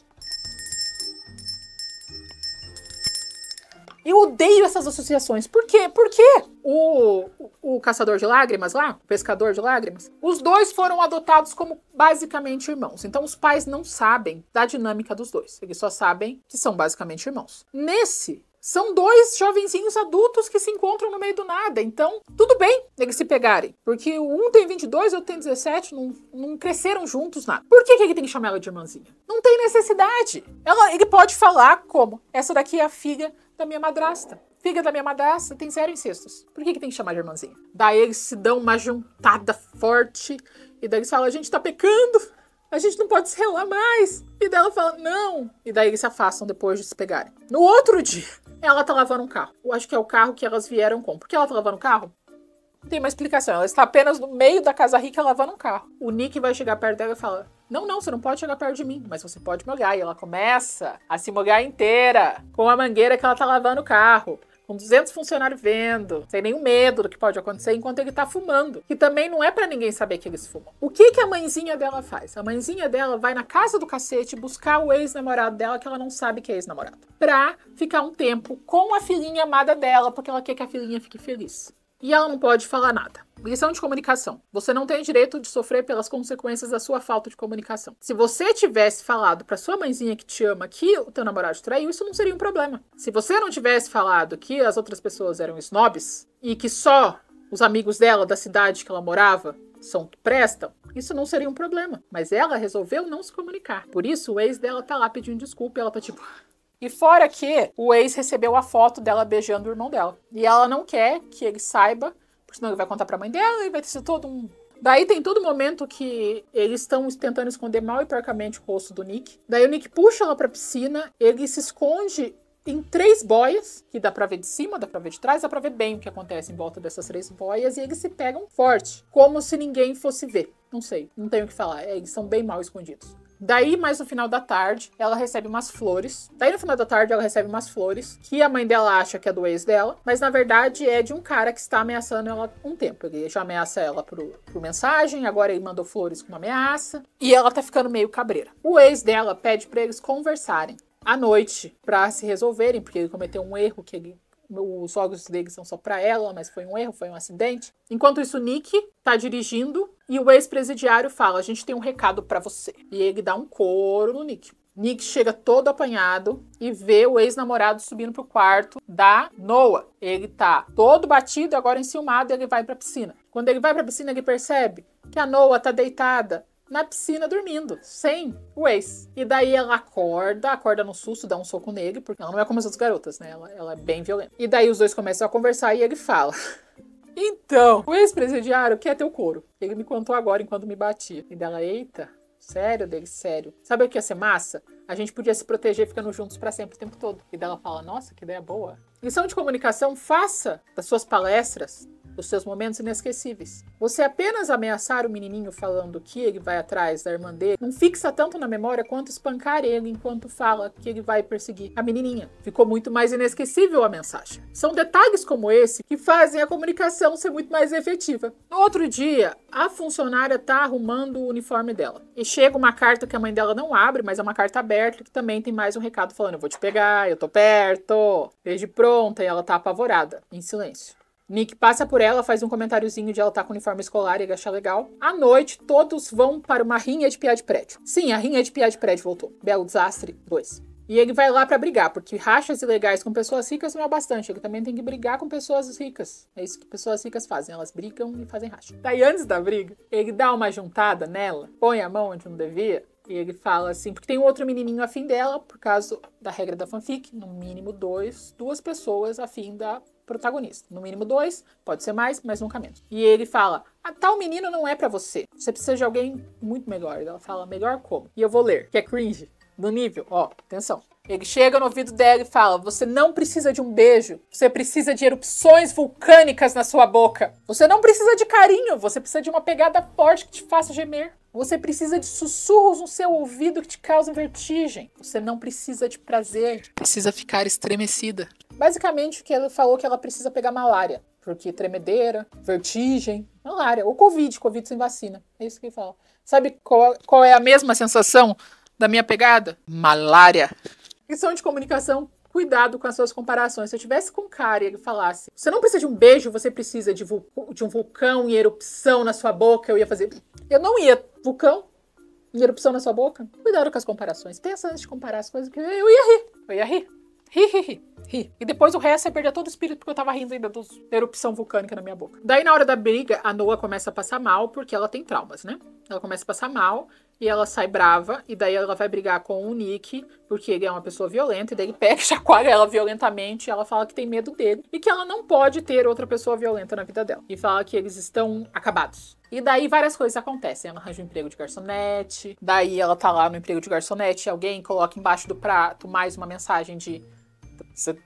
Eu odeio essas associações. Por quê? Porque o caçador de lágrimas lá, o pescador de lágrimas, os dois foram adotados como basicamente irmãos. Então os pais não sabem da dinâmica dos dois. Eles só sabem que são basicamente irmãos. Nesse, são 2 jovenzinhos adultos que se encontram no meio do nada. Então, tudo bem eles se pegarem. Porque um tem 22, outro tem 17, não cresceram juntos, nada. Por que ele tem que chamar ela de irmãzinha? Não tem necessidade. Ele pode falar como, essa daqui é a filha da minha madrasta. Filha da minha madrasta tem 0 incestos. Por que tem que chamar de irmãzinha? Daí eles se dão uma juntada forte. E daí eles falam, a gente tá pecando. A gente não pode se relar mais. E daí ela fala, não. E daí eles se afastam depois de se pegarem. No outro dia, ela tá lavando um carro. Eu acho que é o carro que elas vieram com. Por que ela tá lavando o carro? Não tem uma explicação. Ela está apenas no meio da casa rica lavando um carro. O Nick vai chegar perto dela e fala, não, você não pode chegar perto de mim, mas você pode molhar. E ela começa a se molhar inteira com a mangueira que ela tá lavando o carro. Com 200 funcionários vendo, sem nenhum medo do que pode acontecer enquanto ele tá fumando. Que também não é pra ninguém saber que eles fumam. O que a mãezinha dela faz? A mãezinha dela vai na casa do cacete buscar o ex-namorado dela, que ela não sabe que é ex-namorado. Pra ficar um tempo com a filhinha amada dela, porque ela quer que a filhinha fique feliz. E ela não pode falar nada. Lição de comunicação. Você não tem direito de sofrer pelas consequências da sua falta de comunicação. Se você tivesse falado pra sua mãezinha que te ama que o teu namorado te traiu, isso não seria um problema. Se você não tivesse falado que as outras pessoas eram snobs e que só os amigos dela da cidade que ela morava são que prestam, isso não seria um problema. Mas ela resolveu não se comunicar. Por isso o ex dela tá lá pedindo desculpa e ela tá tipo... E fora que o ex recebeu a foto dela beijando o irmão dela. E ela não quer que ele saiba, porque senão ele vai contar pra mãe dela e vai ter todo um... Daí tem todo momento que eles estão tentando esconder mal e porcamente o rosto do Nick. Daí o Nick puxa ela pra piscina, ele se esconde em 3 boias, que dá pra ver de cima, dá pra ver de trás, dá pra ver bem o que acontece em volta dessas 3 boias, e eles se pegam forte, como se ninguém fosse ver. Não sei, não tenho o que falar, eles são bem mal escondidos. Daí, mais no final da tarde, ela recebe umas flores. Daí, no final da tarde, ela recebe umas flores que a mãe dela acha que é do ex dela, mas, na verdade, é de um cara que está ameaçando ela há um tempo. Ele já ameaça ela por mensagem, agora ele mandou flores com uma ameaça, e ela tá ficando meio cabreira. O ex dela pede pra eles conversarem à noite pra se resolverem, porque ele cometeu um erro que ele os olhos dele são só pra ela, mas foi um erro, foi um acidente. Enquanto isso, o Nick tá dirigindo e o ex-presidiário fala, a gente tem um recado pra você. E ele dá um couro no Nick. Nick chega todo apanhado e vê o ex-namorado subindo pro quarto da Noah. Ele tá todo batido, agora enciumado, e ele vai pra piscina. Quando ele vai pra piscina, ele percebe que a Noah tá deitada na piscina dormindo, sem o ex. E daí ela acorda no susto, dá um soco nele, porque ela não é como as outras garotas, né? Ela é bem violenta. E daí os dois começam a conversar e ele fala... Então, o ex-presidiário quer teu couro. Ele me contou agora enquanto me batia. E dela, eita... Sério, dele, sério. Sabe o que ia ser massa? A gente podia se proteger ficando juntos pra sempre o tempo todo. E dela fala, nossa, que ideia boa. Lição de comunicação, faça das suas palestras, dos seus momentos inesquecíveis. Você apenas ameaçar o menininho falando que ele vai atrás da irmã dele, não fixa tanto na memória quanto espancar ele enquanto fala que ele vai perseguir a menininha. Ficou muito mais inesquecível a mensagem. São detalhes como esse que fazem a comunicação ser muito mais efetiva. No outro dia, a funcionária tá arrumando o uniforme dela. E chega uma carta que a mãe dela não abre, mas é uma carta aberta que também tem mais um recado falando, eu vou te pegar, eu tô perto, esteja pronta, e ela tá apavorada, em silêncio. Nick passa por ela, faz um comentáriozinho de ela estar com o uniforme escolar e ele acha legal. À noite, todos vão para uma rinha de piar de prédio. Sim, a rinha de piar de prédio voltou. Belo Desastre 2. E ele vai lá pra brigar, porque rachas ilegais com pessoas ricas não é bastante. Ele também tem que brigar com pessoas ricas. É isso que pessoas ricas fazem. Elas brigam e fazem racha. Daí, antes da briga, ele dá uma juntada nela, põe a mão onde não devia, e ele fala assim, porque tem um outro menininho afim dela, por causa da regra da fanfic, no mínimo duas pessoas afim da protagonista. No mínimo 2, pode ser mais, mas nunca menos. E ele fala, tal menino não é pra você. Você precisa de alguém muito melhor. E ela fala, melhor como? E eu vou ler, que é cringe. No nível, ó, atenção. Ele chega no ouvido dela e fala, você não precisa de um beijo. Você precisa de erupções vulcânicas na sua boca. Você não precisa de carinho. Você precisa de uma pegada forte que te faça gemer. Você precisa de sussurros no seu ouvido que te causam vertigem. Você não precisa de prazer. Precisa ficar estremecida. Basicamente, o que ela falou que ela precisa pegar malária. Porque tremedeira, vertigem, malária. Ou Covid sem vacina. É isso que ele fala. Sabe qual é a mesma sensação da minha pegada? Malária. Lição de comunicação, cuidado com as suas comparações. Se eu tivesse com um cara e ele falasse, você não precisa de um beijo, você precisa de um vulcão em erupção na sua boca, eu ia fazer... Eu não ia. Vulcão em erupção na sua boca? Cuidado com as comparações. Pensa antes de comparar as coisas, que eu ia rir. Eu ia rir. Ri. E depois o resto ia perder todo o espírito, porque eu tava rindo ainda da erupção vulcânica na minha boca. Daí, na hora da briga, a Noah começa a passar mal, porque ela tem traumas, né? Ela começa a passar mal, e ela sai brava, e daí ela vai brigar com o Nick, porque ele é uma pessoa violenta, e daí ele pega e chacoalha ela violentamente, e ela fala que tem medo dele, e que ela não pode ter outra pessoa violenta na vida dela. E fala que eles estão acabados. E daí várias coisas acontecem. Ela arranja um emprego de garçonete, daí ela tá lá no emprego de garçonete, alguém coloca embaixo do prato mais uma mensagem de... Você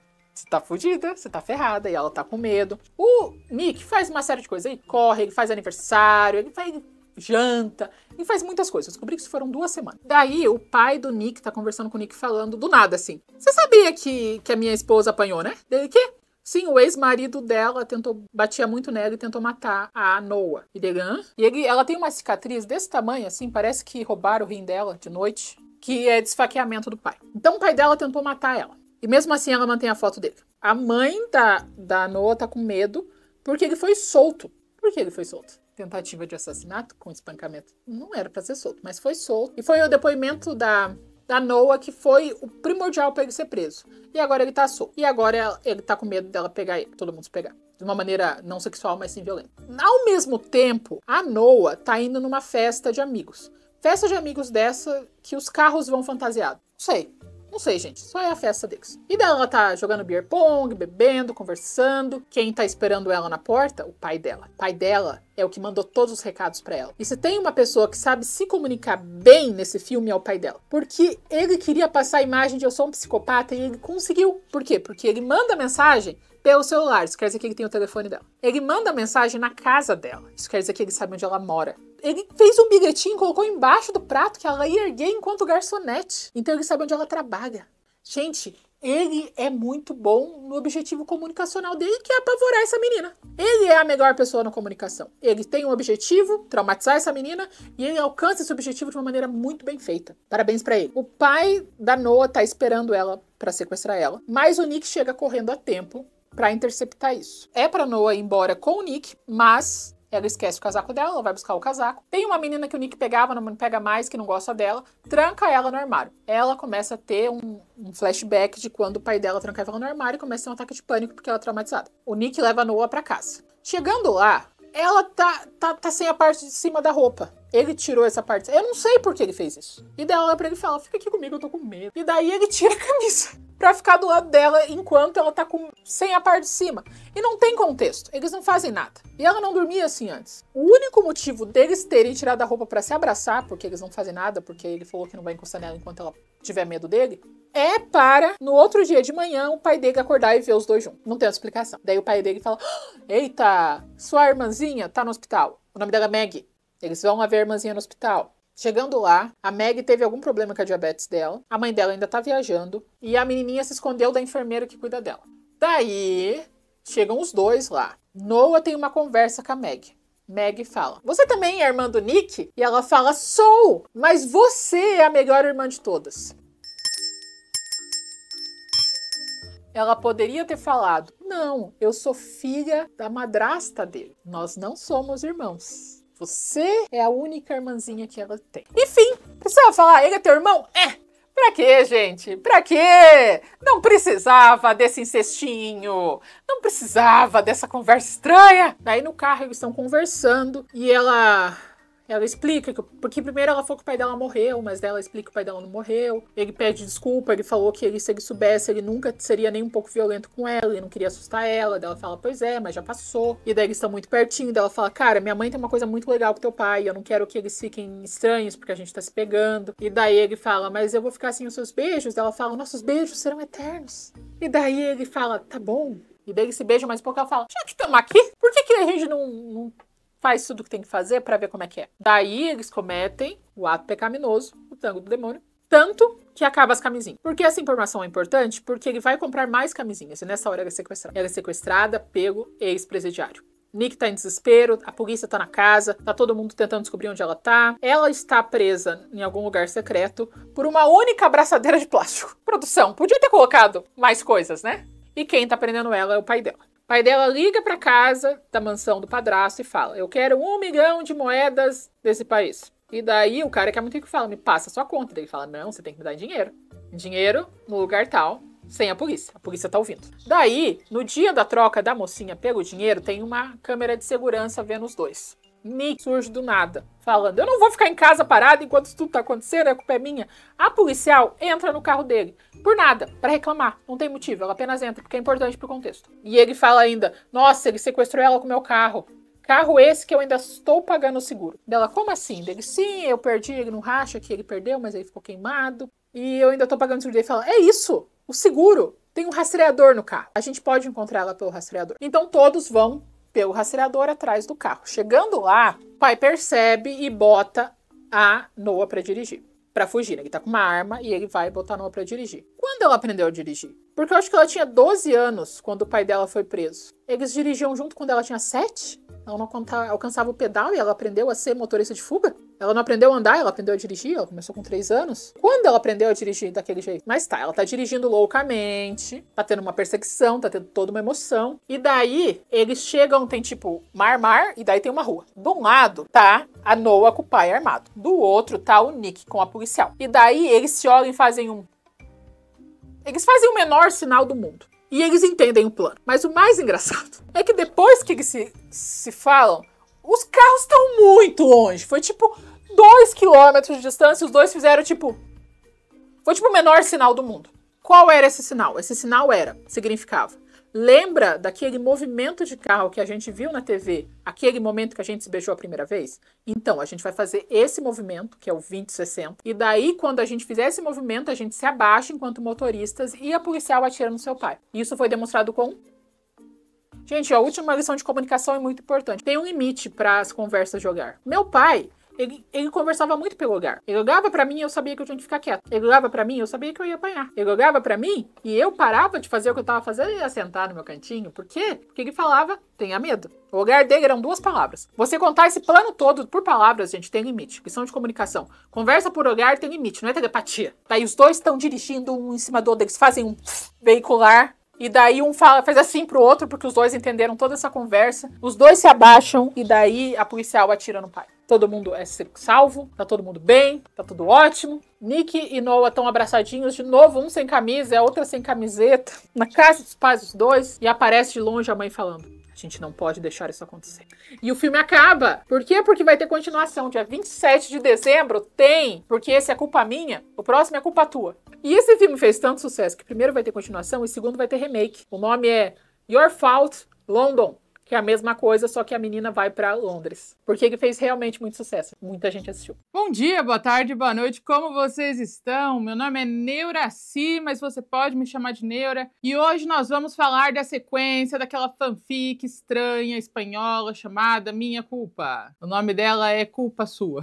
tá fudida, você tá ferrada, e ela tá com medo. O Nick faz uma série de coisas. Ele corre, ele faz aniversário, ele faz janta, ele faz muitas coisas. Eu descobri que isso foram 2 semanas. Daí, o pai do Nick tá conversando com o Nick falando do nada, assim. Você sabia que a minha esposa apanhou, né? Dele, quê? Sim, o ex-marido dela batia muito nela e tentou matar a Noah. E dele, hã? E ela tem uma cicatriz desse tamanho, assim, parece que roubaram o rim dela de noite, que é desfaqueamento do pai. Então, o pai dela tentou matar ela. E mesmo assim ela mantém a foto dele. A mãe da Noah tá com medo porque ele foi solto. Por que ele foi solto? Tentativa de assassinato com espancamento. Não era pra ser solto, mas foi solto. E foi o depoimento da Noah que foi o primordial pra ele ser preso. E agora ele tá solto. E agora ele tá com medo dela pegar ele. Todo mundo se pegar. De uma maneira não sexual, mas sim violenta. Ao mesmo tempo, a Noah tá indo numa festa de amigos. Festa de amigos dessa que os carros vão fantasiados. Não sei, gente. Só é a festa deles. E daí ela tá jogando beer pong, bebendo, conversando. Quem tá esperando ela na porta? O pai dela. O pai dela é o que mandou todos os recados pra ela. E se tem uma pessoa que sabe se comunicar bem nesse filme, é o pai dela. Porque ele queria passar a imagem de eu sou um psicopata e ele conseguiu. Por quê? Porque ele manda mensagem pelo celular. Isso quer dizer que ele tem o telefone dela. Ele manda mensagem na casa dela. Isso quer dizer que ele sabe onde ela mora. Ele fez um bilhetinho e colocou embaixo do prato que ela ia erguer enquanto garçonete. Então ele sabe onde ela trabalha. Gente, ele é muito bom no objetivo comunicacional dele, que é apavorar essa menina. Ele é a melhor pessoa na comunicação. Ele tem um objetivo, traumatizar essa menina, e ele alcança esse objetivo de uma maneira muito bem feita. Parabéns pra ele. O pai da Noah tá esperando ela pra sequestrar ela, mas o Nick chega correndo a tempo pra interceptar isso. É pra Noah ir embora com o Nick, mas ela esquece o casaco dela, ela vai buscar o casaco. Tem uma menina que o Nick pegava, não pega mais, que não gosta dela, tranca ela no armário. Ela começa a ter um flashback de quando o pai dela trancava ela no armário e começa a ter um ataque de pânico porque ela é traumatizada. O Nick leva a Noah pra casa. Chegando lá, ela tá sem a parte de cima da roupa. Ele tirou essa parte. Eu não sei por que ele fez isso. E daí ela olha pra ele e fala, fica aqui comigo, eu tô com medo. E daí ele tira a camisa pra ficar do lado dela enquanto ela tá sem a parte de cima. E não tem contexto. Eles não fazem nada. E ela não dormia assim antes. O único motivo deles terem tirado a roupa pra se abraçar, porque eles não fazem nada, porque ele falou que não vai encostar nela enquanto ela tiver medo dele, é para, no outro dia de manhã, o pai dele acordar e ver os dois juntos. Não tem outra explicação. Daí o pai dele fala, eita, sua irmãzinha tá no hospital. O nome dela é Maggie. Eles vão lá ver a irmãzinha no hospital. Chegando lá, a Maggie teve algum problema com a diabetes dela. A mãe dela ainda tá viajando. E a menininha se escondeu da enfermeira que cuida dela. Daí, chegam os dois lá. Noah tem uma conversa com a Maggie. Maggie fala, você também é irmã do Nick? E ela fala, sou, mas você é a melhor irmã de todas. Ela poderia ter falado, não, eu sou filha da madrasta dele. Nós não somos irmãos. Você é a única irmãzinha que ela tem. Enfim, precisava falar, ele é teu irmão? Pra quê, gente? Pra quê? Não precisava desse incestinho. Não precisava dessa conversa estranha. Daí no carro eles estão conversando e ela explica, porque primeiro ela falou que o pai dela morreu, mas daí ela explica que o pai dela não morreu. Ele pede desculpa, ele falou que se ele soubesse, ele nunca seria nem um pouco violento com ela, ele não queria assustar ela. Daí ela fala, pois é, mas já passou. E daí eles estão muito pertinho, daí ela fala, cara, minha mãe tem uma coisa muito legal com teu pai, eu não quero que eles fiquem estranhos, porque a gente tá se pegando. E daí ele fala, mas eu vou ficar sem os seus beijos. Daí ela fala, nossos beijos serão eternos. E daí ele fala, tá bom. E daí eles se beijam mais um pouco, ela fala, já que estamos aqui, por que a gente não faz tudo o que tem que fazer pra ver como é que é? Daí eles cometem o ato pecaminoso, o tango do demônio, tanto que acaba as camisinhas. Por que essa informação é importante? Porque ele vai comprar mais camisinhas e nessa hora ela é sequestrada. Ela é sequestrada pelo ex-presidiário. Nick tá em desespero, a polícia tá na casa, tá todo mundo tentando descobrir onde ela tá. Ela está presa em algum lugar secreto por uma única abraçadeira de plástico. Produção, podia ter colocado mais coisas, né? E quem tá prendendo ela é o pai dela. O pai dela liga pra casa da mansão do padrasto e fala, eu quero 1 milhão de moedas desse país. E daí o cara que é muito rico fala, me passa a sua conta. Daí ele fala, não, você tem que me dar dinheiro. Dinheiro no lugar tal, sem a polícia tá ouvindo. Daí, no dia da troca da mocinha pelo dinheiro, tem uma câmera de segurança vendo os dois. Nick surge do nada, falando, eu não vou ficar em casa parado enquanto isso tudo tá acontecendo, a culpa é minha. A policial entra no carro dele, por nada, pra reclamar, não tem motivo, ela apenas entra, porque é importante pro contexto. E ele fala ainda, nossa, ele sequestrou ela com o meu carro. Carro esse que eu ainda estou pagando o seguro. Dela, como assim? Dele, sim, eu perdi ele no racha que ele perdeu, mas ele ficou queimado. E eu ainda tô pagando o seguro. Ele fala, é isso, o seguro. Tem um rastreador no carro. A gente pode encontrar ela pelo rastreador. Então todos vão pelo rastreador atrás do carro. Chegando lá, o pai percebe e bota a Noah pra dirigir. Pra fugir. Ele tá com uma arma e ele vai botar a Noah pra dirigir. Quando ela aprendeu a dirigir? Porque eu acho que ela tinha 12 anos quando o pai dela foi preso. Eles dirigiam junto quando ela tinha 7? Ela não alcançava o pedal e ela aprendeu a ser motorista de fuga? Ela não aprendeu a andar, ela aprendeu a dirigir, ela começou com 3 anos. Quando ela aprendeu a dirigir daquele jeito? Mas tá, ela tá dirigindo loucamente, tá tendo uma perseguição, tá tendo toda uma emoção. E daí, eles chegam, tem tipo mar, e daí tem uma rua. De um lado tá a Noah com o pai armado. Do outro tá o Nick com a policial. E daí, eles se olham e fazem o menor sinal do mundo. E eles entendem o plano. Mas o mais engraçado é que depois que eles se falam, os carros estão muito longe. Foi tipo 2 quilômetros de distância. Os dois fizeram tipo... Foi tipo o menor sinal do mundo. Qual era esse sinal? Esse sinal significava... Lembra daquele movimento de carro que a gente viu na TV? Aquele momento que a gente se beijou a primeira vez? Então, a gente vai fazer esse movimento, que é o 20-60. E daí, quando a gente fizer esse movimento, a gente se abaixa enquanto motoristas e a policial atira no seu pai. Isso foi demonstrado com... Gente, a última lição de comunicação é muito importante. Tem um limite para as conversas de olhar. Meu pai... Ele conversava muito pelo olhar. Ele olhava pra mim e eu sabia que eu tinha que ficar quieto. Ele olhava pra mim e eu sabia que eu ia apanhar. Ele olhava pra mim e eu parava de fazer o que eu tava fazendo e ia sentar no meu cantinho. Por quê? Porque ele falava, tenha medo. O olhar dele eram 2 palavras. Você contar esse plano todo por palavras, gente, tem limite. Lição de comunicação. Conversa por olhar tem limite, não é telepatia. Daí os dois estão dirigindo um em cima do outro, eles fazem um veicular. E daí um faz assim pro outro, porque os dois entenderam toda essa conversa. Os dois se abaixam e daí a policial atira no pai. Todo mundo é salvo, tá todo mundo bem, tá tudo ótimo. Nick e Noah estão abraçadinhos de novo, um sem camisa, a outra sem camiseta. Na casa dos pais dos dois. E aparece de longe a mãe falando: a gente não pode deixar isso acontecer. E o filme acaba. Por quê? Porque vai ter continuação. Dia 27 de dezembro tem, porque esse é culpa minha, o próximo é culpa tua. E esse filme fez tanto sucesso que primeiro vai ter continuação e segundo vai ter remake. O nome é Your Fault, London. Que é a mesma coisa, só que a menina vai pra Londres. Porque ele fez realmente muito sucesso. Muita gente assistiu. Bom dia, boa tarde, boa noite. Como vocês estão? Meu nome é Neuraci, mas você pode me chamar de Neura. E hoje nós vamos falar da sequência daquela fanfic estranha espanhola chamada Minha Culpa. O nome dela é Culpa Sua.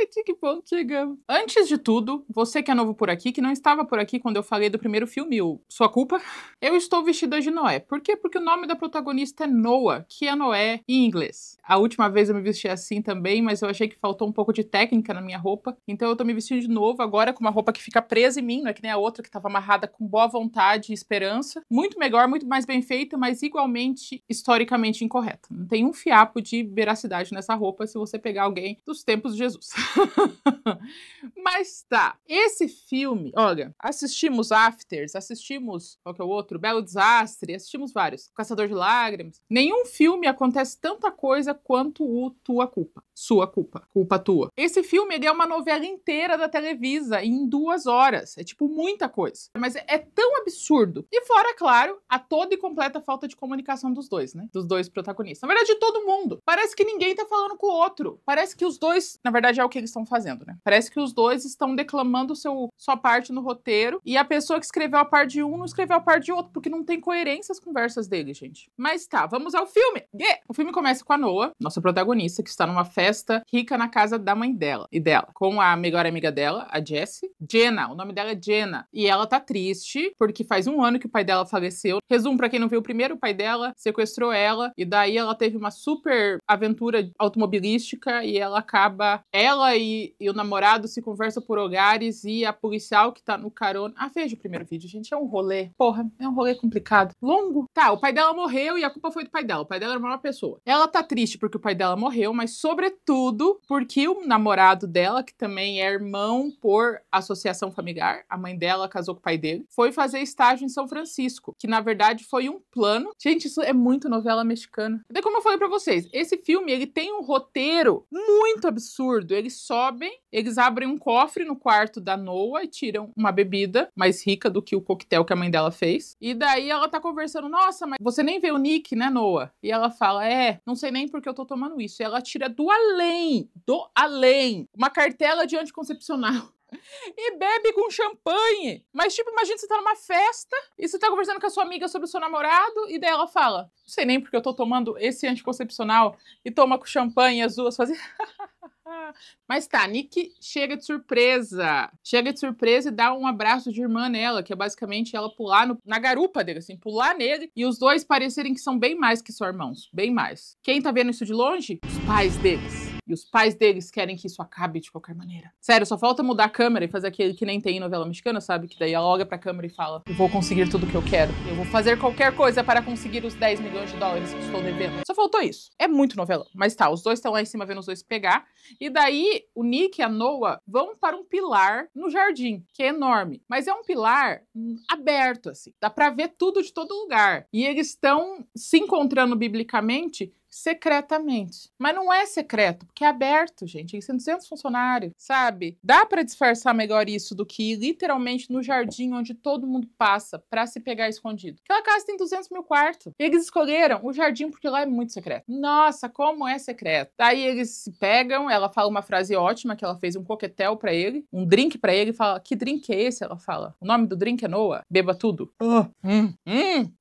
Gente, que ponto chegamos. Antes de tudo, você que é novo por aqui, que não estava por aqui quando eu falei do primeiro filme, o Sua Culpa, eu estou vestida de Noé. Por quê? Porque o nome da protagonista é Noah, que é Noé em inglês. A última vez eu me vesti assim também, mas eu achei que faltou um pouco de técnica na minha roupa. Então eu tô me vestindo de novo agora com uma roupa que fica presa em mim, não é que nem a outra que estava amarrada com boa vontade e esperança. Muito melhor, muito mais bem feita, mas igualmente historicamente incorreta. Não tem um fiapo de veracidade nessa roupa se você pegar alguém dos tempos de Jesus. Mas tá, esse filme, olha, assistimos Afters, assistimos, qual que é o outro? Belo Desastre, assistimos vários, Caçador de Lágrimas. Nenhum filme acontece tanta coisa quanto o Tua Culpa, Sua Culpa, Culpa Tua. Esse filme, ele é uma novela inteira da Televisa, em 2 horas, é tipo muita coisa, mas é tão absurdo. E fora, claro, a toda e completa falta de comunicação dos dois, né? Dos dois protagonistas. Na verdade, de todo mundo. Parece que ninguém tá falando com o outro. Parece que os dois, na verdade, é o que eles estão fazendo, né? Parece que os dois estão declamando sua parte no roteiro e a pessoa que escreveu a parte de um não escreveu a parte de outro, porque não tem coerência as conversas dele, gente. Mas tá, vamos ao filme! Yeah! O filme começa com a Noah, nossa protagonista, que está numa festa rica na casa da mãe dela e dela, com a melhor amiga dela, a Jessie. Jenna, o nome dela é Jenna. E ela tá triste, porque faz 1 ano que o pai dela faleceu. Resumo pra quem não viu, o primeiro pai dela sequestrou ela, e daí ela teve uma super aventura automobilística, e ela acaba... Ela e o namorado se conversam por hogares, e a policial que tá no carona... Ah, veja o primeiro vídeo, gente, é um rolê. Porra, é um rolê complicado. Longo. Tá, o pai dela morreu e a culpa foi do pai dela. O pai dela era uma pessoa. Ela tá triste porque o pai dela morreu, mas sobretudo porque o namorado dela, que também é irmão por associação familiar, a mãe dela casou com o pai dele, foi fazer estágio em São Francisco, que na verdade foi um plano. Gente, isso é muito novela mexicana. Daí, como eu falei pra vocês, esse filme, ele tem um roteiro muito absurdo. Eles sobem, eles abrem um cofre no quarto da Noah e tiram uma bebida mais rica do que o coquetel que a mãe dela fez. E daí ela tá conversando: nossa, mas você nem vê o Nick, né, Noah? E ela fala: não sei nem porque eu tô tomando isso. E ela tira do além, uma cartela de anticoncepcional. E bebe com champanhe. Mas, tipo, imagina você tá numa festa e você tá conversando com a sua amiga sobre o seu namorado, e daí ela fala: não sei nem porque eu tô tomando esse anticoncepcional, e toma com champanhe, e as duas fazem... Mas tá, Nick chega de surpresa. Chega de surpresa e dá um abraço de irmã nela, que é basicamente ela pular na garupa dele, assim, pular nele, e os dois parecerem que são bem mais que só irmãos. Bem mais. Quem tá vendo isso de longe? Os pais deles. E os pais deles querem que isso acabe de qualquer maneira. Sério, só falta mudar a câmera e fazer aquele que nem tem em novela mexicana, sabe? Que daí ela olha pra câmera e fala: eu vou conseguir tudo que eu quero. Eu vou fazer qualquer coisa para conseguir os 10 milhões de dólares que estou devendo. Só faltou isso. É muito novela. Mas tá, os dois estão lá em cima vendo os dois pegar. E daí, o Nick e a Noah vão para um pilar no jardim, que é enorme. Mas é um pilar aberto, assim. Dá pra ver tudo de todo lugar. E eles estão se encontrando biblicamente secretamente. Mas não é secreto, porque é aberto, gente. Tem 200 funcionários, sabe? Dá pra disfarçar melhor isso do que ir literalmente no jardim onde todo mundo passa pra se pegar escondido. Aquela casa tem 200 mil quartos. E eles escolheram o jardim porque lá é muito secreto. Nossa, como é secreto. Daí eles se pegam, ela fala uma frase ótima, que ela fez um coquetel pra ele, um drink pra ele, e fala: que drink é esse? Ela fala: o nome do drink é Noah, beba tudo.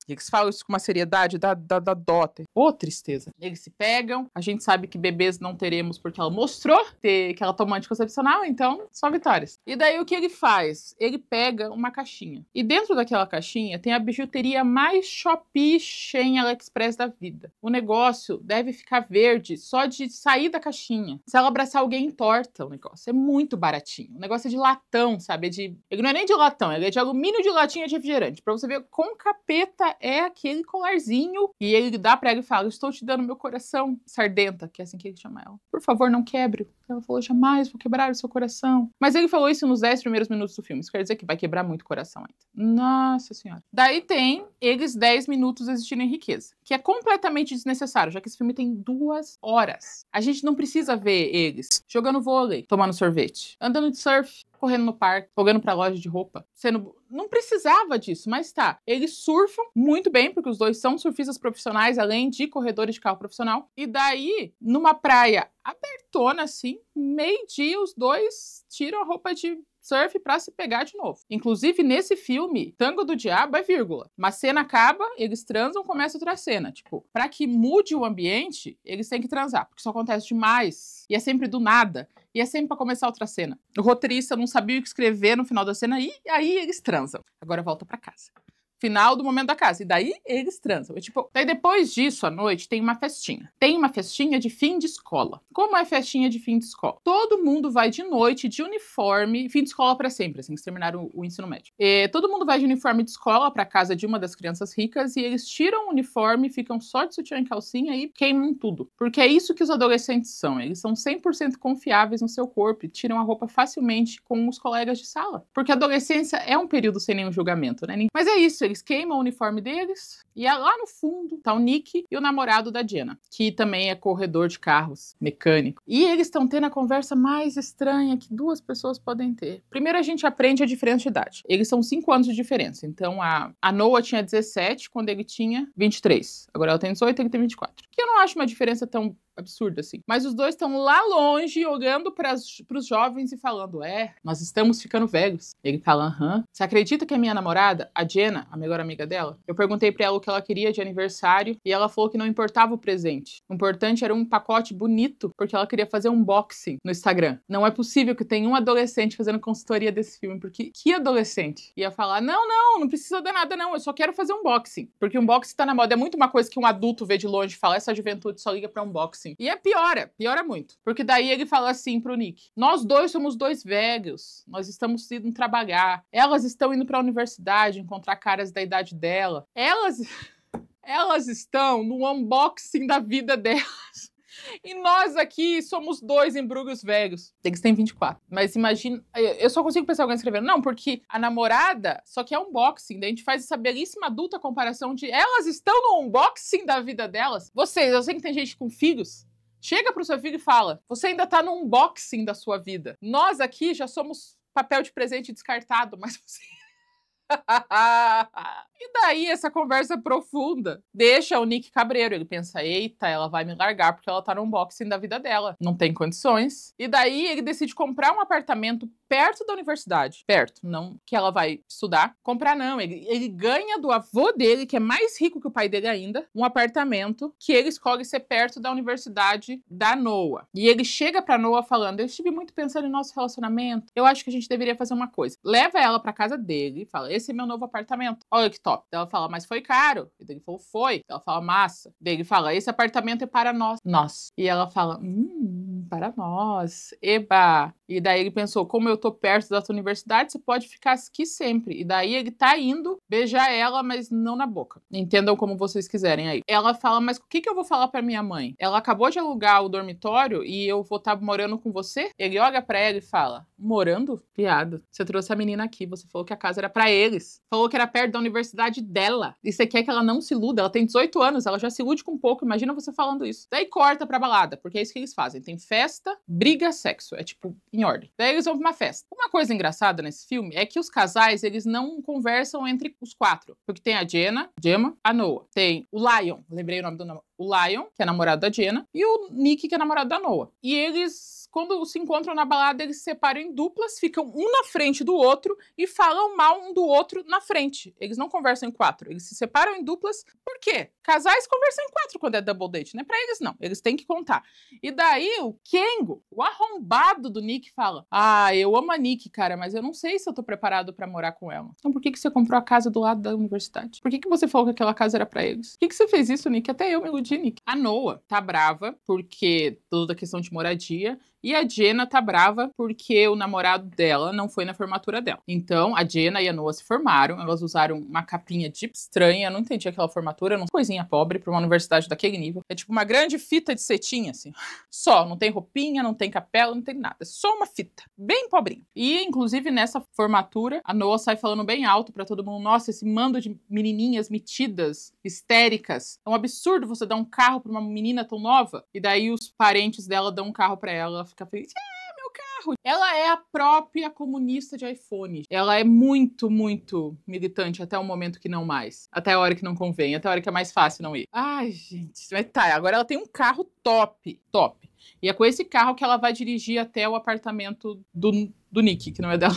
Eles falam isso com uma seriedade da dó. Ô, tristeza. eles se pegam. A gente sabe que bebês não teremos porque ela mostrou que ela toma anticoncepcional, então só vitórias. E daí o que ele faz? Ele pega uma caixinha. E dentro daquela caixinha tem a bijuteria mais Shopee, Shein, AliExpress da vida. O negócio deve ficar verde só de sair da caixinha. Se ela abraçar alguém, entorta o negócio. É muito baratinho. O negócio é de latão, sabe? Ele não é nem de latão, ele é de alumínio de latinha de refrigerante. Pra você ver quão capeta é aquele colarzinho. E ele dá pra ela e fala: estou te dando meu coração, sardenta, que é assim que ele chama ela. Por favor, não quebre. Ela falou: jamais vou quebrar o seu coração. Mas ele falou isso nos 10 primeiros minutos do filme. Isso quer dizer que vai quebrar muito o coração ainda. Nossa senhora. Daí tem eles 10 minutos existindo em riqueza, que é completamente desnecessário, já que esse filme tem 2 horas. A gente não precisa ver eles jogando vôlei, tomando sorvete, andando de surf, correndo no parque, jogando pra loja de roupa, não precisava disso, mas tá. Eles surfam muito bem, porque os dois são surfistas profissionais, além de corredores de carro profissional. E daí, numa praia abertona, assim, meio-dia, os dois tiram a roupa de surf pra se pegar de novo. Inclusive, nesse filme, Tango do Diabo é vírgula. Uma cena acaba, eles transam, começa outra cena. Tipo, pra que mude o ambiente, eles têm que transar, porque isso acontece demais. E é sempre do nada. E é sempre pra começar outra cena. O roteirista não sabia o que escrever no final da cena e aí eles transam. Agora volta pra casa. Final do momento da casa. E daí eles transam. Daí depois disso, à noite, tem uma festinha. Tem uma festinha de fim de escola. Como é festinha de fim de escola? Todo mundo vai de noite, de uniforme, fim de escola pra sempre, assim, que terminaram o ensino médio. Todo mundo vai de uniforme de escola pra casa de uma das crianças ricas e eles tiram o uniforme, ficam só de sutiã e calcinha e queimam tudo. Porque é isso que os adolescentes são. Eles são 100% confiáveis no seu corpo e tiram a roupa facilmente com os colegas de sala. Porque a adolescência é um período sem nenhum julgamento, né? Mas é isso, eles queimam o uniforme deles e lá no fundo tá o Nick e o namorado da Jenna, que também é corredor de carros, mecânico. E eles estão tendo a conversa mais estranha que 2 pessoas podem ter. Primeiro a gente aprende a diferença de idade. Eles são 5 anos de diferença. Então a Noah tinha 17 quando ele tinha 23. Agora ela tem 18 e ele tem 24. Que eu não acho uma diferença tão absurda assim. Mas os dois estão lá longe, olhando pros jovens e falando: nós estamos ficando velhos. Ele fala: aham. Você acredita que a minha namorada, a Jenna, a melhor amiga dela, eu perguntei pra ela o que ela queria de aniversário e ela falou que não importava o presente. O importante era um pacote bonito, porque ela queria fazer um unboxing no Instagram. Não é possível que tenha um adolescente fazendo consultoria desse filme, porque que adolescente ia falar: não precisa dar nada não, eu só quero fazer um unboxing. Porque o unboxing tá na moda. É muito uma coisa que um adulto vê de longe e fala: essa juventude só liga pra unboxing. E piora muito. Porque daí ele fala assim pro Nick: nós dois somos 2 velhos, nós estamos indo trabalhar, elas estão indo pra universidade encontrar caras da idade dela, elas estão no unboxing da vida delas. E nós aqui somos 2 embrulhos velhos. Eles têm 24. Mas imagina, eu só consigo pensar alguém escrevendo: não, porque a namorada só quer unboxing. Daí a gente faz essa belíssima adulta comparação de elas estão no unboxing da vida delas. Vocês, eu sei que tem gente com filhos. Chega pro seu filho e fala: você ainda tá no unboxing da sua vida. Nós aqui já somos papel de presente descartado, mas você... E daí essa conversa profunda deixa o Nick cabreiro. Ele pensa: eita, ela vai me largar porque ela tá no unboxing da vida dela. Não tem condições. E daí ele decide comprar um apartamento perto da universidade. Perto, não que ela vai estudar. Comprar não, ele ganha do avô dele, que é mais rico que o pai dele ainda, um apartamento que ele escolhe ser perto da universidade da Noah. E ele chega pra Noah falando: eu estive muito pensando em nosso relacionamento, eu acho que a gente deveria fazer uma coisa. Leva ela pra casa dele e fala: esse é meu novo apartamento. Olha que top. Ela fala: mas foi caro. E ele falou: foi. Ela fala: massa. Daí ele fala: esse apartamento é para nós. E ela fala: para nós. Eba. E daí ele pensou: como eu tô perto da tua universidade, você pode ficar aqui sempre. E daí ele tá indo beijar ela, mas não na boca. Entendam como vocês quiserem aí. Ela fala: mas o que eu vou falar pra minha mãe? Ela acabou de alugar o dormitório e eu vou estar morando com você? Ele olha pra ela e fala: morando? Piada. Você trouxe a menina aqui, você falou que a casa era pra eles. Falou que era perto da universidade dela. E você quer que ela não se iluda? Ela tem 18 anos, ela já se ilude com pouco. Imagina você falando isso. Daí corta pra balada, porque é isso que eles fazem. Tem festa, briga, sexo. É tipo, em ordem. Daí eles vão pra uma festa. Uma coisa engraçada nesse filme é que os casais, eles não conversam entre os 4. Porque tem a Gemma, a Noah. Tem o Lion, lembrei o nome do nome. o Lion, que é namorado da Jenna, e o Nick, que é namorado da Noah. E eles, quando se encontram na balada, eles se separam em duplas, ficam um na frente do outro e falam mal um do outro na frente. Eles não conversam em 4, eles se separam em duplas. Por quê? Casais conversam em 4 quando é double date, né? Pra eles não, eles têm que contar. E daí o Kengo, o arrombado do Nick, fala: ah, eu amo a Nick, cara, mas eu não sei se eu tô preparado pra morar com ela. Então por que você comprou a casa do lado da universidade? Por que você falou que aquela casa era pra eles? Por que você fez isso, Nick? Até eu me iludi, Nick. A Noah tá brava porque toda a questão de moradia. E a Jenna tá brava porque o namorado dela não foi na formatura dela. Então, a Jenna e a Noah se formaram. Elas usaram uma capinha de estranha. Eu não entendi aquela formatura. Uma coisinha pobre pra uma universidade daquele nível. É tipo uma grande fita de cetim, assim. Só. Não tem roupinha, não tem capela, não tem nada. É só uma fita. Bem pobrinha. E, inclusive, nessa formatura, a Noah sai falando bem alto pra todo mundo. Nossa, esse mando de menininhas metidas, histéricas. É um absurdo você dar um carro pra uma menina tão nova. E daí os parentes dela dão um carro pra ela. Fica feliz, meu carro. Ela é a própria comunista de iPhone. Ela é muito, muito militante até o momento que não mais. Até a hora que não convém, até a hora que é mais fácil não ir. Ai, gente. Mas tá, agora ela tem um carro top. E é com esse carro que ela vai dirigir até o apartamento do Nick, que não é dela.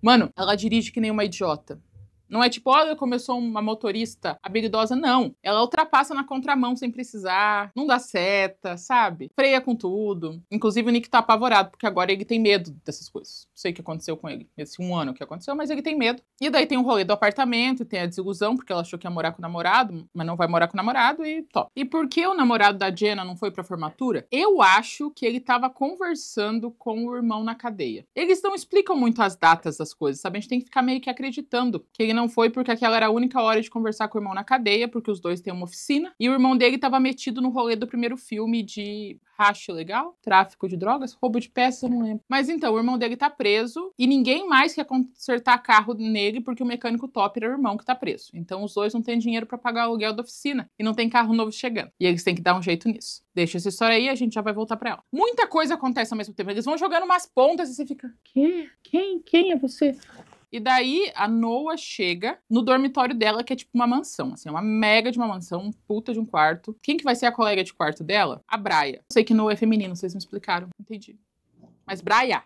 Mano, ela dirige que nem uma idiota. Não é tipo, olha, começou uma motorista habilidosa, não. Ela ultrapassa na contramão sem precisar, não dá seta, sabe? Freia com tudo. Inclusive o Nick tá apavorado, porque agora ele tem medo dessas coisas. Não sei o que aconteceu com ele, esse 1 ano que aconteceu, mas ele tem medo. E daí tem o rolê do apartamento, e tem a desilusão, porque ela achou que ia morar com o namorado, mas não vai morar com o namorado e top. E por que o namorado da Jenna não foi pra formatura? Eu acho que ele tava conversando com o irmão na cadeia. Eles não explicam muito as datas das coisas, sabe? A gente tem que ficar meio que acreditando que ele não foi porque aquela era a única hora de conversar com o irmão na cadeia, porque os dois têm uma oficina, e o irmão dele tava metido no rolê do primeiro filme de racha legal, tráfico de drogas, roubo de peças, eu não lembro. Mas então, o irmão dele tá preso, e ninguém mais quer consertar carro nele, porque o mecânico top era o irmão que tá preso. Então os dois não têm dinheiro pra pagar o aluguel da oficina, e não tem carro novo chegando. E eles têm que dar um jeito nisso. Deixa essa história aí, a gente já vai voltar pra ela. Muita coisa acontece ao mesmo tempo. Eles vão jogando umas pontas e você fica... Quem é você? E daí a Noah chega no dormitório dela, que é tipo uma mansão, assim, uma mega de uma mansão, um puta de um quarto. Quem que vai ser a colega de quarto dela? A Braia. Eu sei que Noah é feminino, vocês me explicaram. Entendi. Mas Braia,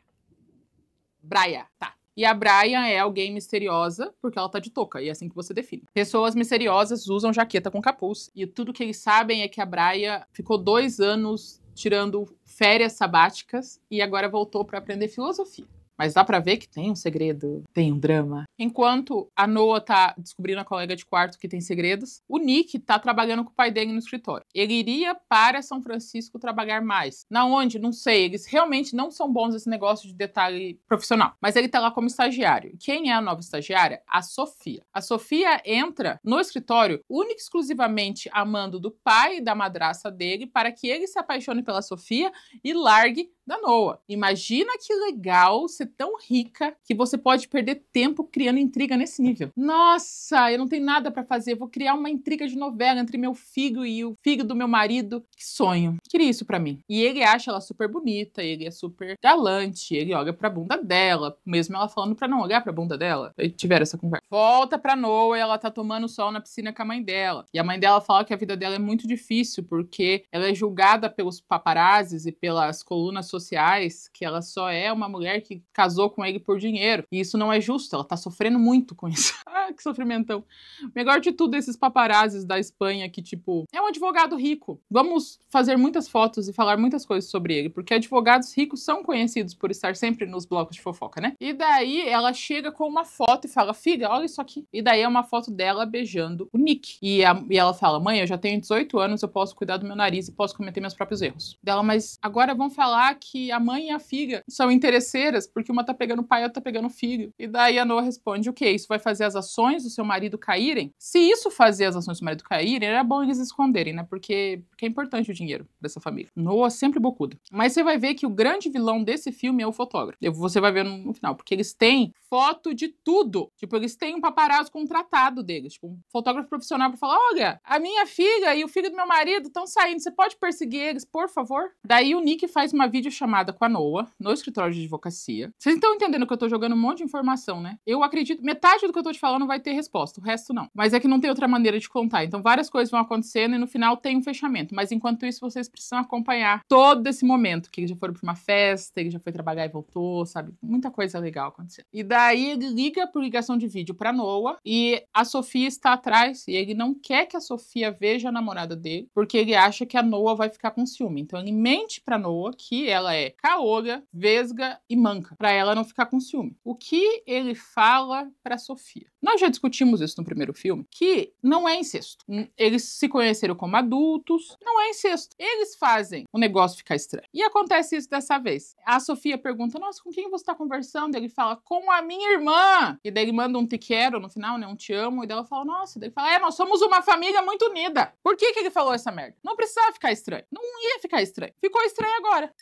tá. E a Braia é alguém misteriosa, porque ela tá de touca, e é assim que você define. Pessoas misteriosas usam jaqueta com capuz, e tudo que eles sabem é que a Braia ficou 2 anos tirando férias sabáticas, e agora voltou pra aprender filosofia. Mas dá pra ver que tem um segredo, tem um drama. Enquanto a Noah tá descobrindo a colega de quarto que tem segredos, o Nick tá trabalhando com o pai dele no escritório. Ele iria para São Francisco trabalhar mais. Na onde? Não sei. Eles realmente não são bons nesse negócio de detalhe profissional. Mas ele tá lá como estagiário. Quem é a nova estagiária? A Sofia. A Sofia entra no escritório única e exclusivamente amando do pai e da madraça dele para que ele se apaixone pela Sofia e largue da Noah. Imagina que legal ser tão rica que você pode perder tempo criando intriga nesse nível. Nossa, eu não tenho nada pra fazer, vou criar uma intriga de novela entre meu filho e o filho do meu marido. Que sonho. Queria isso pra mim. E ele acha ela super bonita, ele é super galante, ele olha pra bunda dela, mesmo ela falando pra não olhar pra bunda dela. Aí tiveram essa conversa. Volta pra Noah e ela tá tomando sol na piscina com a mãe dela. E a mãe dela fala que a vida dela é muito difícil porque ela é julgada pelos paparazzis e pelas colunas sociais, que ela só é uma mulher que casou com ele por dinheiro. E isso não é justo, ela tá sofrendo muito com isso. Ah, que sofrimentão. Melhor de tudo, esses paparazzis da Espanha que, tipo, é um advogado rico. Vamos fazer muitas fotos e falar muitas coisas sobre ele, porque advogados ricos são conhecidos por estar sempre nos blocos de fofoca, né? E daí ela chega com uma foto e fala, filha, olha isso aqui. E daí é uma foto dela beijando o Nick. E ela fala, mãe, eu já tenho 18 anos, eu posso cuidar do meu nariz e posso cometer meus próprios erros. Dela, mas agora vão falar que a mãe e a filha são interesseiras, porque uma tá pegando o pai e outra tá pegando o filho. E daí a Noah responde, o quê? Isso vai fazer as ações do seu marido caírem? Se isso fazer as ações do seu marido caírem, era bom eles esconderem, né? Porque é importante o dinheiro dessa família. Noah sempre bocuda. Mas você vai ver que o grande vilão desse filme é o fotógrafo. Você vai ver no final, porque eles têm foto de tudo. Tipo, eles têm um paparazzo contratado deles. Tipo, um fotógrafo profissional pra falar, olha, a minha filha e o filho do meu marido estão saindo, você pode perseguir eles, por favor? Daí o Nick faz uma videochamada com a Noah, no escritório de advocacia. Vocês estão entendendo que eu tô jogando um monte de informação, né? Eu acredito, metade do que eu tô te falando vai ter resposta, o resto não. Mas é que não tem outra maneira de contar. Então várias coisas vão acontecendo e no final tem um fechamento. Mas enquanto isso, vocês precisam acompanhar todo esse momento, que eles já foram pra uma festa, ele já foi trabalhar e voltou, sabe? Muita coisa legal acontecendo. E daí ele liga por ligação de vídeo pra Noah e a Sofia está atrás e ele não quer que a Sofia veja a namorada dele, porque ele acha que a Noah vai ficar com ciúme. Então ele mente pra Noah que ela é caolha, vesga e manca, pra ela não ficar com ciúme. O que ele fala pra Sofia? Nós já discutimos isso no primeiro filme, que não é incesto. Eles se conheceram como adultos, não é incesto. Eles fazem o negócio ficar estranho. E acontece isso dessa vez. A Sofia pergunta, nossa, com quem você tá conversando? Ele fala, com a minha irmã. E daí ele manda um te quero no final, né, um te amo. E daí ela fala, nossa. E daí ele fala, nós somos uma família muito unida. Por que ele falou essa merda? Não precisava ficar estranho. Não ia ficar estranho. Ficou estranho agora.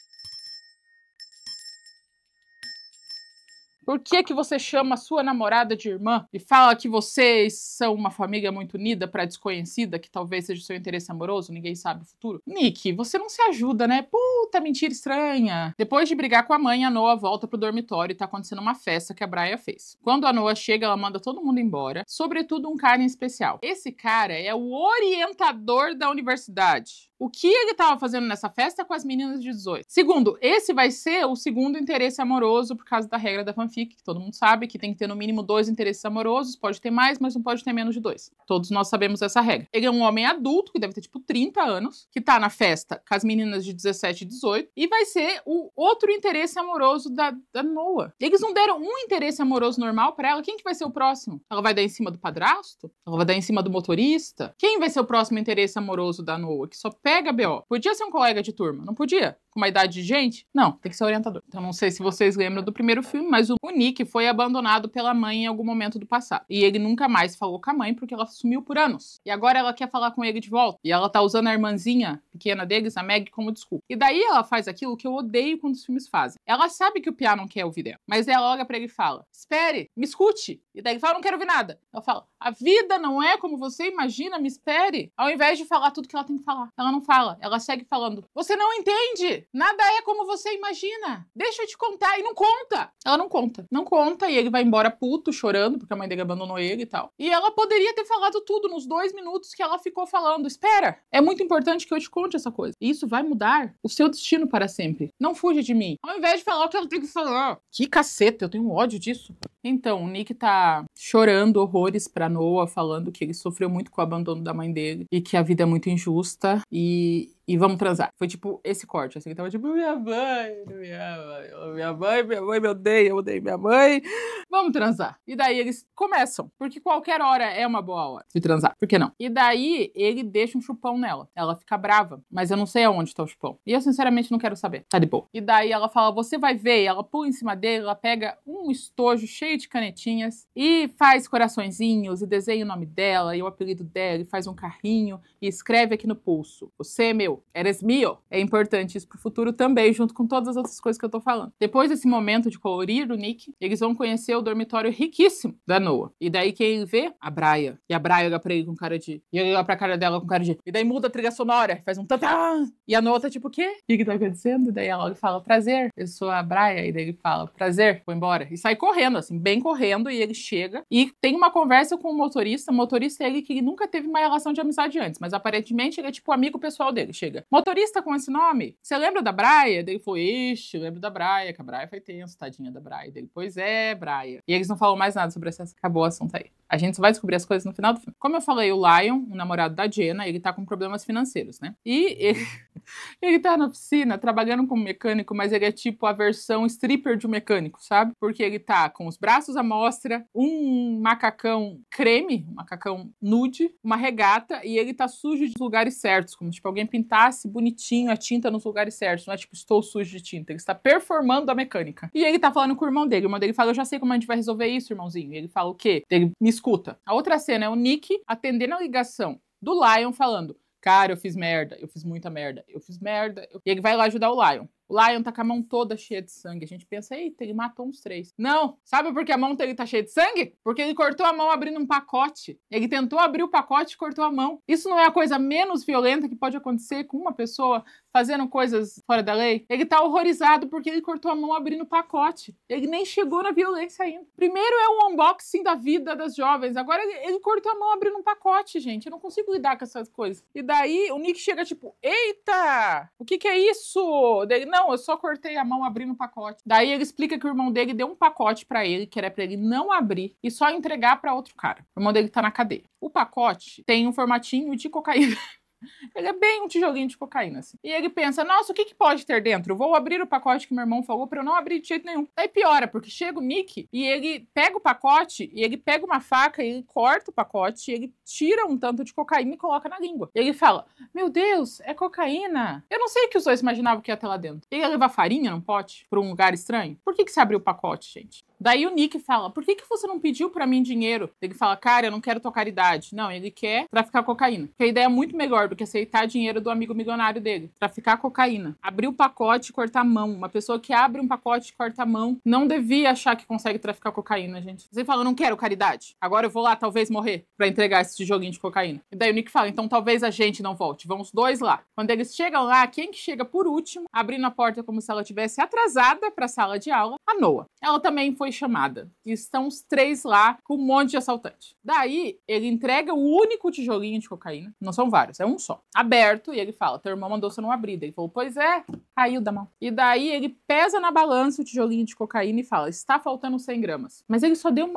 Por que você chama a sua namorada de irmã e fala que vocês são uma família muito unida pra desconhecida, que talvez seja o seu interesse amoroso, ninguém sabe o futuro? Nick, você não se ajuda, né? Puta mentira estranha. Depois de brigar com a mãe, a Noah volta pro dormitório e tá acontecendo uma festa que a Braia fez. Quando a Noah chega, ela manda todo mundo embora, sobretudo um cara em especial. Esse cara é o orientador da universidade. O que ele tava fazendo nessa festa com as meninas de 18? Segundo, esse vai ser o segundo interesse amoroso por causa da regra da fanfic, que todo mundo sabe que tem que ter no mínimo 2 interesses amorosos, pode ter mais, mas não pode ter menos de 2. Todos nós sabemos essa regra. Ele é um homem adulto, que deve ter tipo 30 anos, que tá na festa com as meninas de 17 e 18, e vai ser o outro interesse amoroso da Noah. Eles não deram um interesse amoroso normal pra ela, quem que vai ser o próximo? Ela vai dar em cima do padrasto? Ela vai dar em cima do motorista? Quem vai ser o próximo interesse amoroso da Noah? Que só pega BO. Podia ser um colega de turma, não podia? Com uma idade de gente? Não, tem que ser orientador. Então não sei se vocês lembram do primeiro filme, mas o Nick foi abandonado pela mãe em algum momento do passado. E ele nunca mais falou com a mãe porque ela sumiu por anos. E agora ela quer falar com ele de volta. E ela tá usando a irmãzinha pequena deles, a Meg, como desculpa. E daí ela faz aquilo que eu odeio quando os filmes fazem. Ela sabe que o Pia não quer ouvir dela, mas ela olha pra ele e fala, espere, me escute. E daí ele fala, não quero ouvir nada. Ela fala, a vida não é como você imagina, me espere. Ao invés de falar tudo que ela tem que falar. Ela não fala, ela segue falando, você não entende. Nada é como você imagina. Deixa eu te contar. E não conta. Ela não conta. Não conta e ele vai embora puto, chorando, porque a mãe dele abandonou ele e tal. E ela poderia ter falado tudo nos 2 minutos que ela ficou falando. Espera, é muito importante que eu te conte essa coisa. E isso vai mudar o seu destino para sempre. Não fuja de mim. Ao invés de falar o que ela tem que falar. Que caceta, eu tenho ódio disso. Então, o Nick tá chorando horrores pra Noah, falando que ele sofreu muito com o abandono da mãe dele e que a vida é muito injusta e vamos transar. Foi tipo esse corte, assim, que tava tipo, minha mãe não me ama, minha mãe me odeia, eu odeio minha mãe. Vamos transar. E daí eles começam, porque qualquer hora é uma boa hora de transar, por que não? E daí ele deixa um chupão nela, ela fica brava, mas eu não sei aonde tá o chupão. E eu sinceramente não quero saber, tá de boa. E daí ela fala, você vai ver, e ela pula em cima dele, ela pega um estojo cheio de canetinhas e faz coraçõezinhos e desenha o nome dela e o apelido dela e faz um carrinho e escreve aqui no pulso, você, meu, eres mio. É importante isso pro futuro também, junto com todas as outras coisas que eu tô falando. Depois desse momento de colorir o Nick, eles vão conhecer o dormitório riquíssimo da Noah. E daí quem ele vê? A Braia. E a Braia olha pra ele com cara de... E ele olha pra cara dela com cara de... E daí muda a trilha sonora, faz um tantã. E a Noah tá tipo, o quê? O que tá acontecendo? E daí ela olha e fala, prazer, eu sou a Braia. E daí ele fala, prazer, vou embora. E sai correndo, assim, bem correndo. E ele chega e tem uma conversa com o motorista. O motorista é ele que nunca teve uma relação de amizade antes, mas aparentemente ele é tipo amigo pessoal dele. Chega, motorista com esse nome? Você lembra da Braia? Daí ele falou, ixi, eu lembro da Braia, que a Braia foi tenso, tadinha da Braia. Dele, pois é, Braia. E eles não falam mais nada sobre essa, acabou o assunto aí. A gente só vai descobrir as coisas no final do filme. Como eu falei, o Lion, o namorado da Jenna, ele tá com problemas financeiros, né? E ele tá na oficina trabalhando como mecânico, mas ele é tipo a versão stripper de um mecânico, sabe? Porque ele tá com os braços à mostra, um macacão creme, um macacão nude, uma regata, e ele tá sujo de lugares certos, como tipo alguém pintasse bonitinho a tinta nos lugares certos, não é tipo, estou sujo de tinta, ele está performando a mecânica. E ele tá falando com o irmão dele fala, eu já sei como a gente vai resolver isso, irmãozinho. E ele fala o quê? Ele me escuta. A outra cena é o Nick atendendo a ligação do Lion falando, cara, eu fiz merda, eu fiz muita merda, eu fiz merda. E ele vai lá ajudar o Lion. O Lion tá com a mão toda cheia de sangue. A gente pensa, eita, ele matou uns 3. Não! Sabe por que a mão dele tá cheia de sangue? Porque ele cortou a mão abrindo um pacote. Ele tentou abrir o pacote e cortou a mão. Isso não é a coisa menos violenta que pode acontecer com uma pessoa fazendo coisas fora da lei? Ele tá horrorizado porque ele cortou a mão abrindo o pacote. Ele nem chegou na violência ainda. Primeiro é o unboxing da vida das jovens. Agora ele cortou a mão abrindo um pacote, gente. Eu não consigo lidar com essas coisas. E daí o Nick chega tipo, eita! O que é isso? Daí, não, eu só cortei a mão abrindo um pacote. Daí ele explica que o irmão dele deu um pacote pra ele, que era pra ele não abrir e só entregar pra outro cara. O irmão dele tá na cadeia. O pacote tem um formatinho de cocaína. Ele é bem um tijolinho de cocaína, assim. E ele pensa, nossa, o que pode ter dentro? Eu vou abrir o pacote que meu irmão falou pra eu não abrir de jeito nenhum. Daí piora, porque chega o Nick e ele pega o pacote, e ele pega uma faca, e ele corta o pacote, e ele tira um tanto de cocaína e coloca na língua. E ele fala, meu Deus, é cocaína. Eu não sei o que os dois imaginavam que ia ter lá dentro. Ele ia levar farinha num pote pra um lugar estranho? Por que você abriu o pacote, gente? Daí o Nick fala, por que você não pediu pra mim dinheiro? Ele fala, cara, eu não quero tua caridade. Não, ele quer traficar cocaína. Porque a ideia é muito melhor do que aceitar dinheiro do amigo milionário dele. Traficar cocaína. Abrir o pacote e cortar a mão. Uma pessoa que abre um pacote e corta a mão não devia achar que consegue traficar cocaína, gente. Você fala, eu não quero caridade. Agora eu vou lá, talvez, morrer pra entregar esse tijolinho de cocaína. E daí o Nick fala, então talvez a gente não volte. Vão os dois lá. Quando eles chegam lá, quem que chega por último, abrindo a porta como se ela tivesse atrasada pra sala de aula? A Noah. Ela também foi chamada. E estão os 3 lá com um monte de assaltante. Daí, ele entrega o único tijolinho de cocaína. Não são vários, é um só. Aberto, e ele fala, teu irmão mandou você não abrir. Daí ele falou, pois é, caiu da mão. E daí, ele pesa na balança o tijolinho de cocaína e fala, está faltando 100 gramas. Mas ele só deu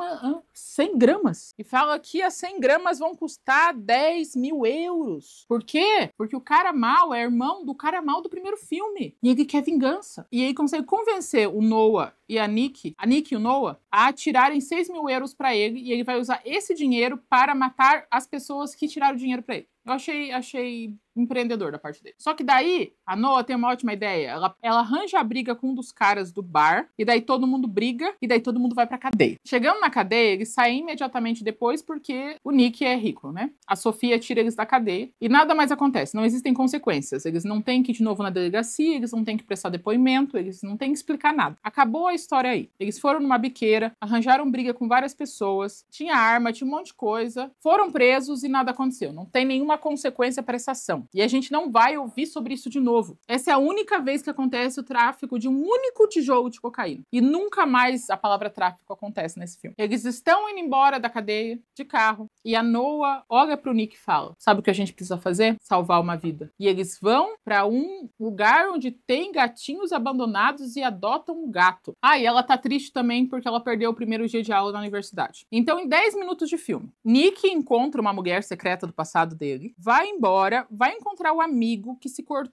100 gramas. E fala que as 100 gramas vão custar 10 mil euros. Por quê? Porque o cara mal é irmão do cara mal do primeiro filme. E ele quer vingança. E ele consegue convencer o Noah e a Nick e o Noah, a tirarem 6 mil euros pra ele, e ele vai usar esse dinheiro para matar as pessoas que tiraram o dinheiro pra ele. Eu achei empreendedor da parte dele. Só que daí, a Noah tem uma ótima ideia. Ela arranja a briga com um dos caras do bar, e daí todo mundo briga, e daí todo mundo vai pra cadeia. Chegando na cadeia, eles saem imediatamente depois, porque o Nick é rico, né? A Sofia tira eles da cadeia, e nada mais acontece. Não existem consequências. Eles não têm que ir de novo na delegacia, eles não têm que prestar depoimento, eles não têm que explicar nada. Acabou a história aí. Eles foram numa biqueira, arranjaram briga com várias pessoas, tinha arma, tinha um monte de coisa, foram presos e nada aconteceu. Não tem nenhuma consequência para essa ação. E a gente não vai ouvir sobre isso de novo. Essa é a única vez que acontece o tráfico de um único tijolo de cocaína. E nunca mais a palavra tráfico acontece nesse filme. Eles estão indo embora da cadeia, de carro, e a Noah olha pro Nick e fala, sabe o que a gente precisa fazer? Salvar uma vida. E eles vão para um lugar onde tem gatinhos abandonados e adotam um gato. Ah, e ela tá triste também porque ela perdeu o primeiro dia de aula na universidade. Então, em 10 minutos de filme, Nick encontra uma mulher secreta do passado dele, vai embora, vai encontrar o amigo que se cortou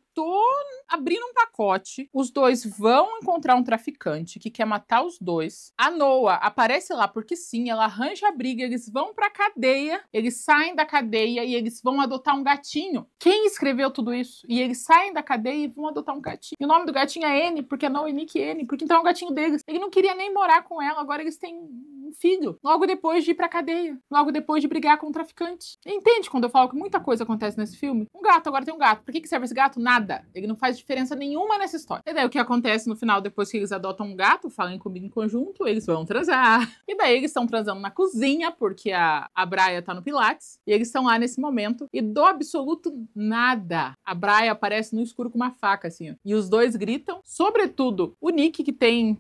abrindo um pacote. Os dois vão encontrar um traficante que quer matar os dois. A Noah aparece lá porque sim, ela arranja a briga, eles vão pra cadeia, eles saem da cadeia e eles vão adotar um gatinho. Quem escreveu tudo isso? E eles saem da cadeia e vão adotar um gatinho. E o nome do gatinho é N, porque é Noah e Nick N, porque então é um gatinho deles. Ele não queria nem morar com ela, agora eles têm um filho. Logo depois de ir pra cadeia. Logo depois de brigar com um traficante. Entende quando eu falo que muita coisa acontece nesse filme? Um gato, agora tem um gato. Por que serve esse gato? Nada. Ele não faz diferença nenhuma nessa história. E daí o que acontece no final, depois que eles adotam um gato, falem comigo em conjunto, eles vão transar. E daí eles estão transando na cozinha, porque a Braia tá no Pilates. E eles estão lá nesse momento. E do absoluto nada. A Braia aparece no escuro com uma faca, assim, ó. E os dois gritam. Sobretudo, o Nick, que tem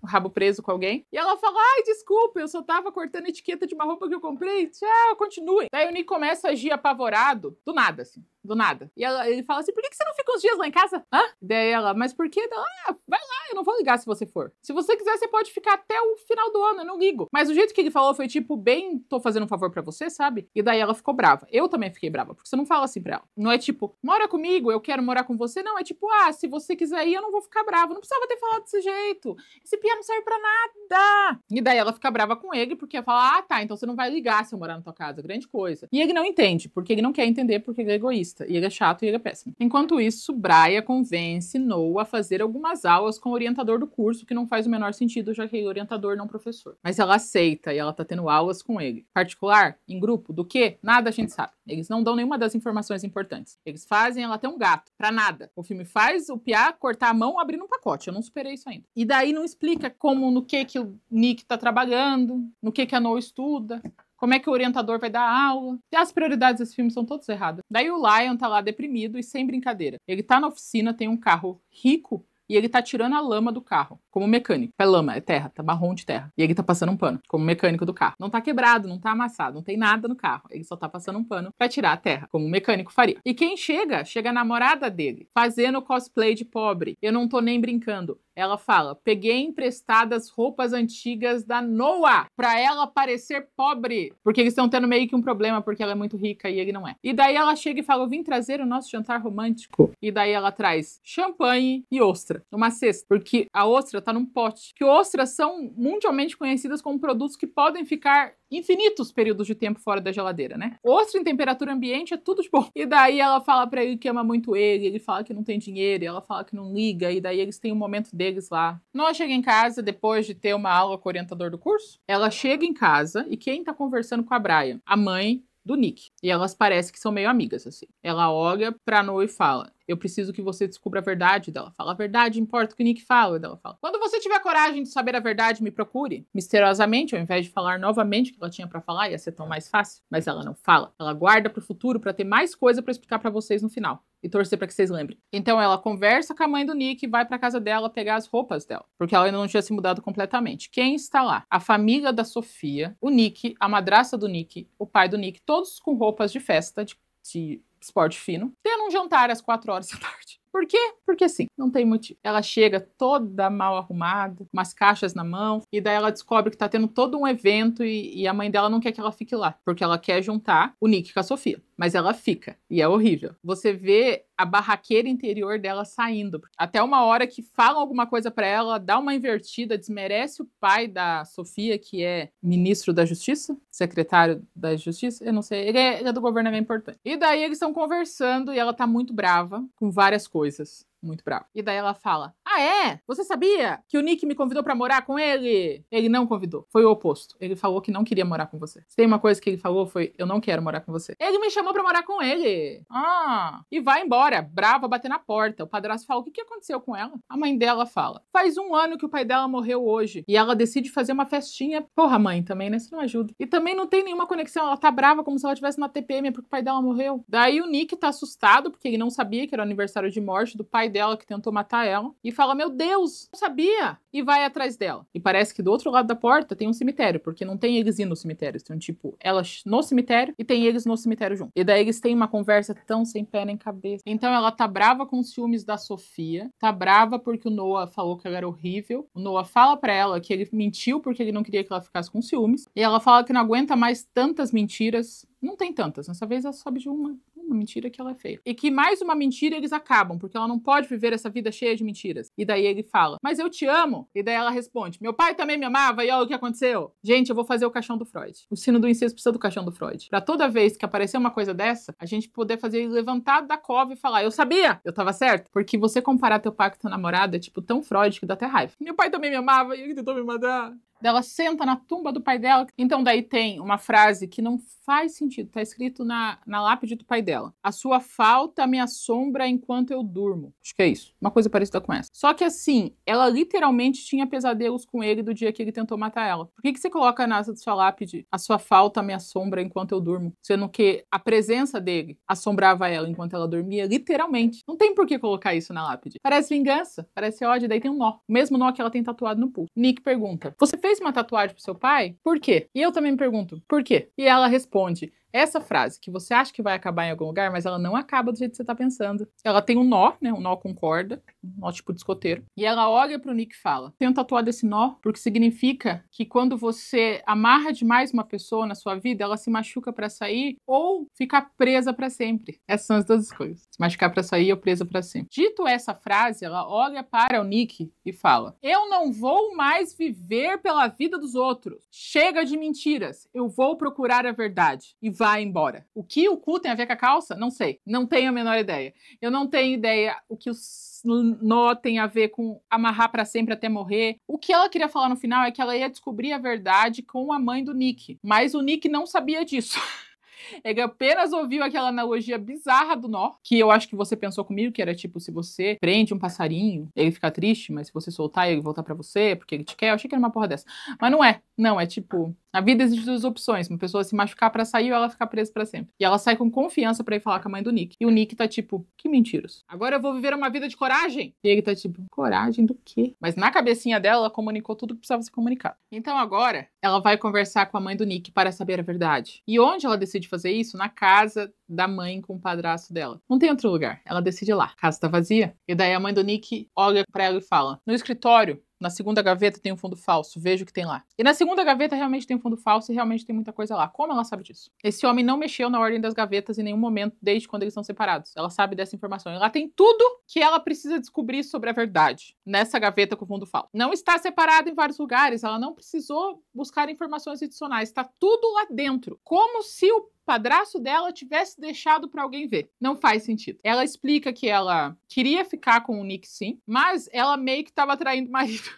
o rabo preso com alguém. E ela fala, ai, desculpa, eu só tava cortando a etiqueta de uma roupa que eu comprei. Tchau, continue. Daí o Nick começa a agir apavorado. Do nada, assim. Do nada. E ele fala assim, por que você não fica uns dias lá em casa? Hã? Daí ela, mas por quê? Vai lá, eu não vou ligar se você for. Se você quiser, você pode ficar até o final do ano, eu não ligo. Mas o jeito que ele falou foi tipo, bem, tô fazendo um favor pra você, sabe? E daí ela ficou brava. Eu também fiquei brava, porque você não fala assim pra ela. Não é tipo, mora comigo, eu quero morar com você. Não, é tipo, se você quiser ir, eu não vou ficar brava. Não precisava ter falado desse jeito. Esse pia não serve pra nada. E daí ela fica brava com ele, porque ela fala, tá, então você não vai ligar se eu morar na tua casa, grande coisa. E ele não entende, porque ele não quer entender, porque ele é egoísta, e ele é chato e ele é péssimo. Enquanto isso, Braia convence Noah a fazer algumas aulas com o orientador do curso, que não faz o menor sentido, já que ele é orientador, não professor. Mas ela aceita, e ela tá tendo aulas com ele. Particular? Em grupo? Do quê? Nada a gente sabe. Eles não dão nenhuma das informações importantes. Eles fazem ela ter um gato, pra nada. O filme faz o Piá cortar a mão abrindo um pacote. Eu não superei isso ainda. E daí não explica como, no que o Nick tá trabalhando, no que a Noah estuda, como é que o orientador vai dar aula. E as prioridades desse filme são todas erradas. Daí o Lion tá lá deprimido e sem brincadeira. Ele tá na oficina, tem um carro rico, e ele tá tirando a lama do carro, como mecânico. É lama, é terra, tá marrom de terra. E ele tá passando um pano, como mecânico do carro. Não tá quebrado, não tá amassado, não tem nada no carro. Ele só tá passando um pano pra tirar a terra, como o mecânico faria. E quem chega? Chega a namorada dele, fazendo cosplay de pobre. Eu não tô nem brincando. Ela fala, peguei emprestadas roupas antigas da Noah pra ela parecer pobre. Porque eles estão tendo meio que um problema, porque ela é muito rica e ele não é. E daí ela chega e fala, eu vim trazer o nosso jantar romântico. E daí ela traz champanhe e ostra. Uma cesta. Porque a ostra tá num pote. Que ostras são mundialmente conhecidas como produtos que podem ficar infinitos períodos de tempo fora da geladeira, né? Ostra em temperatura ambiente é tudo de bom. E daí ela fala pra ele que ama muito ele fala que não tem dinheiro, e ela fala que não liga, e daí eles têm um momento deles lá. Noah chega em casa depois de ter uma aula com o orientador do curso. Ela chega em casa e quem tá conversando com a Brian? A mãe do Nick. E elas parecem que são meio amigas, assim. Ela olha pra Noah e fala, eu preciso que você descubra a verdade. Dela fala, a verdade importa o que o Nick fala. Dela fala, quando você tiver coragem de saber a verdade, me procure. Misteriosamente, ao invés de falar novamente o que ela tinha pra falar, ia ser tão mais fácil. Mas ela não fala. Ela guarda pro futuro pra ter mais coisa pra explicar pra vocês no final. E torcer pra que vocês lembrem. Então ela conversa com a mãe do Nick e vai pra casa dela pegar as roupas dela. Porque ela ainda não tinha se mudado completamente. Quem está lá? A família da Sofia, o Nick, a madrasta do Nick, o pai do Nick, todos com roupas de festa, de esporte fino, tendo um jantar às 4 horas da tarde. Por quê? Porque sim, não tem motivo. Ela chega toda mal arrumada, com umas caixas na mão, e daí ela descobre que tá tendo todo um evento e a mãe dela não quer que ela fique lá, porque ela quer juntar o Nick com a Sofia. Mas ela fica, e é horrível. Você vê a barraqueira interior dela saindo. Até uma hora que falam alguma coisa pra ela, dá uma invertida, desmerece o pai da Sofia, que é ministro da Justiça, secretário da Justiça, eu não sei, ele é do governo, é importante. E daí eles estão conversando e ela tá muito brava com várias coisas. Muito bravo. E daí ela fala, ah é? Você sabia que o Nick me convidou pra morar com ele? Ele não convidou. Foi o oposto. Ele falou que não queria morar com você. Se tem uma coisa que ele falou foi, eu não quero morar com você. Ele me chamou pra morar com ele. E vai embora. Brava, bater na porta. O padrasto fala, o que aconteceu com ela? A mãe dela fala, faz 1 ano que o pai dela morreu hoje. E ela decide fazer uma festinha. Porra, mãe, também, né? Isso não ajuda. E também não tem nenhuma conexão. Ela tá brava como se ela estivesse na TPM porque o pai dela morreu. Daí o Nick tá assustado porque ele não sabia que era o aniversário de morte do pai dela que tentou matar ela, e fala, meu Deus, não sabia, e vai atrás dela. E parece que do outro lado da porta tem um cemitério, porque não tem eles indo no cemitério, então tipo, ela no cemitério e tem eles no cemitério junto. E daí eles têm uma conversa tão sem pé nem cabeça. Então ela tá brava com os ciúmes da Sofia, tá brava porque o Noah falou que ela era horrível, o Noah fala pra ela que ele mentiu porque ele não queria que ela ficasse com ciúmes, e ela fala que não aguenta mais tantas mentiras. Não tem tantas, dessa vez ela sobe de uma mentira que ela é feia. E que mais uma mentira eles acabam, porque ela não pode viver essa vida cheia de mentiras. E daí ele fala, mas eu te amo. E daí ela responde, meu pai também me amava e olha o que aconteceu. Gente, eu vou fazer o caixão do Freud. O sino do incesto precisa do caixão do Freud. Pra toda vez que aparecer uma coisa dessa, a gente poder fazer ele levantar da cova e falar, eu sabia, eu tava certo. Porque você comparar teu pai com teu namorado é tipo tão Freud que dá até raiva. Meu pai também me amava e ele tentou me matar. Ela senta na tumba do pai dela. Então daí tem uma frase que não faz sentido. Tá escrito na lápide do pai dela. A sua falta me assombra enquanto eu durmo. Acho que é isso. Uma coisa parecida com essa. Só que assim, ela literalmente tinha pesadelos com ele do dia que ele tentou matar ela. Por que você coloca na sua lápide a sua falta me assombra enquanto eu durmo? Sendo que a presença dele assombrava ela enquanto ela dormia, literalmente. Não tem por que colocar isso na lápide. Parece vingança, parece ódio, daí tem um nó. O mesmo nó que ela tem tatuado no pulso. Nick pergunta, você fez uma tatuagem pro seu pai? Por quê? E eu também me pergunto, por quê? E ela responde, Essa frase, que você acha que vai acabar em algum lugar, mas ela não acaba do jeito que você tá pensando. Ela tem um nó, né? Um nó com corda, um nó tipo de escoteiro. E ela olha pro Nick e fala: tenho tatuado esse nó porque significa que quando você amarra demais uma pessoa na sua vida, ela se machuca pra sair ou ficar presa pra sempre. Essas são as duas escolhas. Se machucar pra sair ou presa pra sempre. Dito essa frase, ela olha para o Nick e fala: eu não vou mais viver pela vida dos outros. Chega de mentiras. Eu vou procurar a verdade. E vai embora. O que o cu tem a ver com a calça? Não sei. Não tenho a menor ideia. Eu não tenho ideia o que o nó tem a ver com amarrar pra sempre até morrer. O que ela queria falar no final é que ela ia descobrir a verdade com a mãe do Nick. Mas o Nick não sabia disso. Ele apenas ouviu aquela analogia bizarra do nó, que eu acho que você pensou comigo, que era tipo, se você prende um passarinho, ele fica triste, mas se você soltar, ele voltar pra você, porque ele te quer. Eu achei que era uma porra dessa. Mas não é. Não, é tipo, na vida existem duas opções. Uma pessoa se machucar pra sair ou ela ficar presa pra sempre. E ela sai com confiança pra ir falar com a mãe do Nick. E o Nick tá tipo, que mentiras. Agora eu vou viver uma vida de coragem. E ele tá tipo, coragem do quê? Mas na cabecinha dela, ela comunicou tudo que precisava ser comunicado. Então agora, ela vai conversar com a mãe do Nick para saber a verdade. E onde ela decide fazer isso? Na casa da mãe com o padrasto dela. Não tem outro lugar. Ela decide ir lá. A casa tá vazia. E daí a mãe do Nick olha pra ela e fala: no escritório, na segunda gaveta tem um fundo falso, veja o que tem lá. E na segunda gaveta realmente tem um fundo falso e realmente tem muita coisa lá. Como ela sabe disso? Esse homem não mexeu na ordem das gavetas em nenhum momento desde quando eles são separados. Ela sabe dessa informação. Ela tem tudo que ela precisa descobrir sobre a verdade nessa gaveta com fundo falso. Não está separado em vários lugares, ela não precisou buscar informações adicionais. Está tudo lá dentro. Como se o padrasto dela tivesse deixado pra alguém ver. Não faz sentido. Ela explica que ela queria ficar com o Nick, sim, mas ela meio que tava traindo o marido.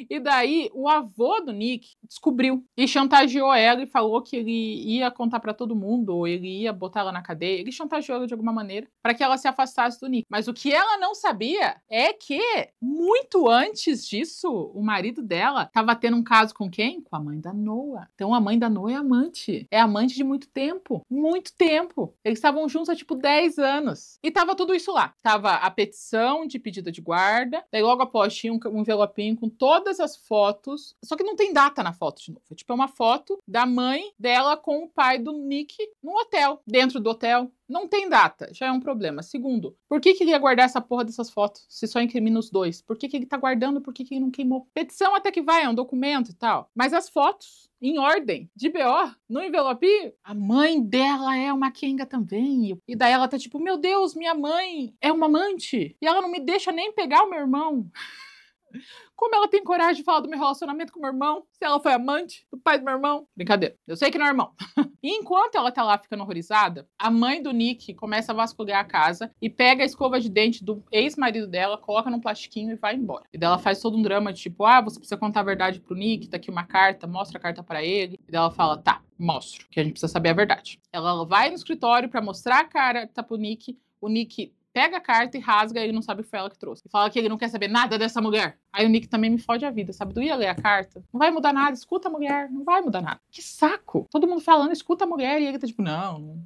E daí, o avô do Nick descobriu e chantageou ela e falou que ele ia contar pra todo mundo, ou ele ia botar ela na cadeia. Ele chantageou ela de alguma maneira pra que ela se afastasse do Nick. Mas o que ela não sabia é que, muito antes disso, o marido dela tava tendo um caso com quem? Com a mãe da Noah. Então, a mãe da Noah é amante. É amante de muito tempo. Muito tempo. Eles estavam juntos há, tipo, 10 anos. E tava tudo isso lá. Tava a petição de pedido de guarda. Daí, logo após, tinha um envelopinho com todas as fotos, só que não tem data na foto de novo. É tipo uma foto da mãe dela com o pai do Nick num hotel, dentro do hotel. Não tem data, já é um problema. Segundo, por que ele ia guardar essa porra dessas fotos, se só incrimina os dois? Por que ele tá guardando, por que ele não queimou? Petição até que vai, é um documento e tal. Mas as fotos, em ordem, de BO, no envelope, a mãe dela é uma Kenga também. E daí ela tá tipo, meu Deus, minha mãe é uma amante. E ela não me deixa nem pegar o meu irmão. Como ela tem coragem de falar do meu relacionamento com o meu irmão? Se ela foi amante do pai do meu irmão? Brincadeira. Eu sei que não é irmão. E enquanto ela tá lá ficando horrorizada, a mãe do Nick começa a vasculhar a casa e pega a escova de dente do ex-marido dela, coloca num plastiquinho e vai embora. E daí ela faz todo um drama de tipo, você precisa contar a verdade pro Nick, tá aqui uma carta, mostra a carta pra ele. E daí ela fala, tá, mostro, que a gente precisa saber a verdade. Ela vai no escritório pra mostrar a carta pro Nick, o Nick pega a carta e rasga, e ele não sabe que foi ela que trouxe. E fala que ele não quer saber nada dessa mulher. Aí o Nick também me fode a vida, sabe? Tu ia ler a carta, não vai mudar nada, escuta a mulher, não vai mudar nada. Que saco! Todo mundo falando, escuta a mulher, e ele tá tipo, não.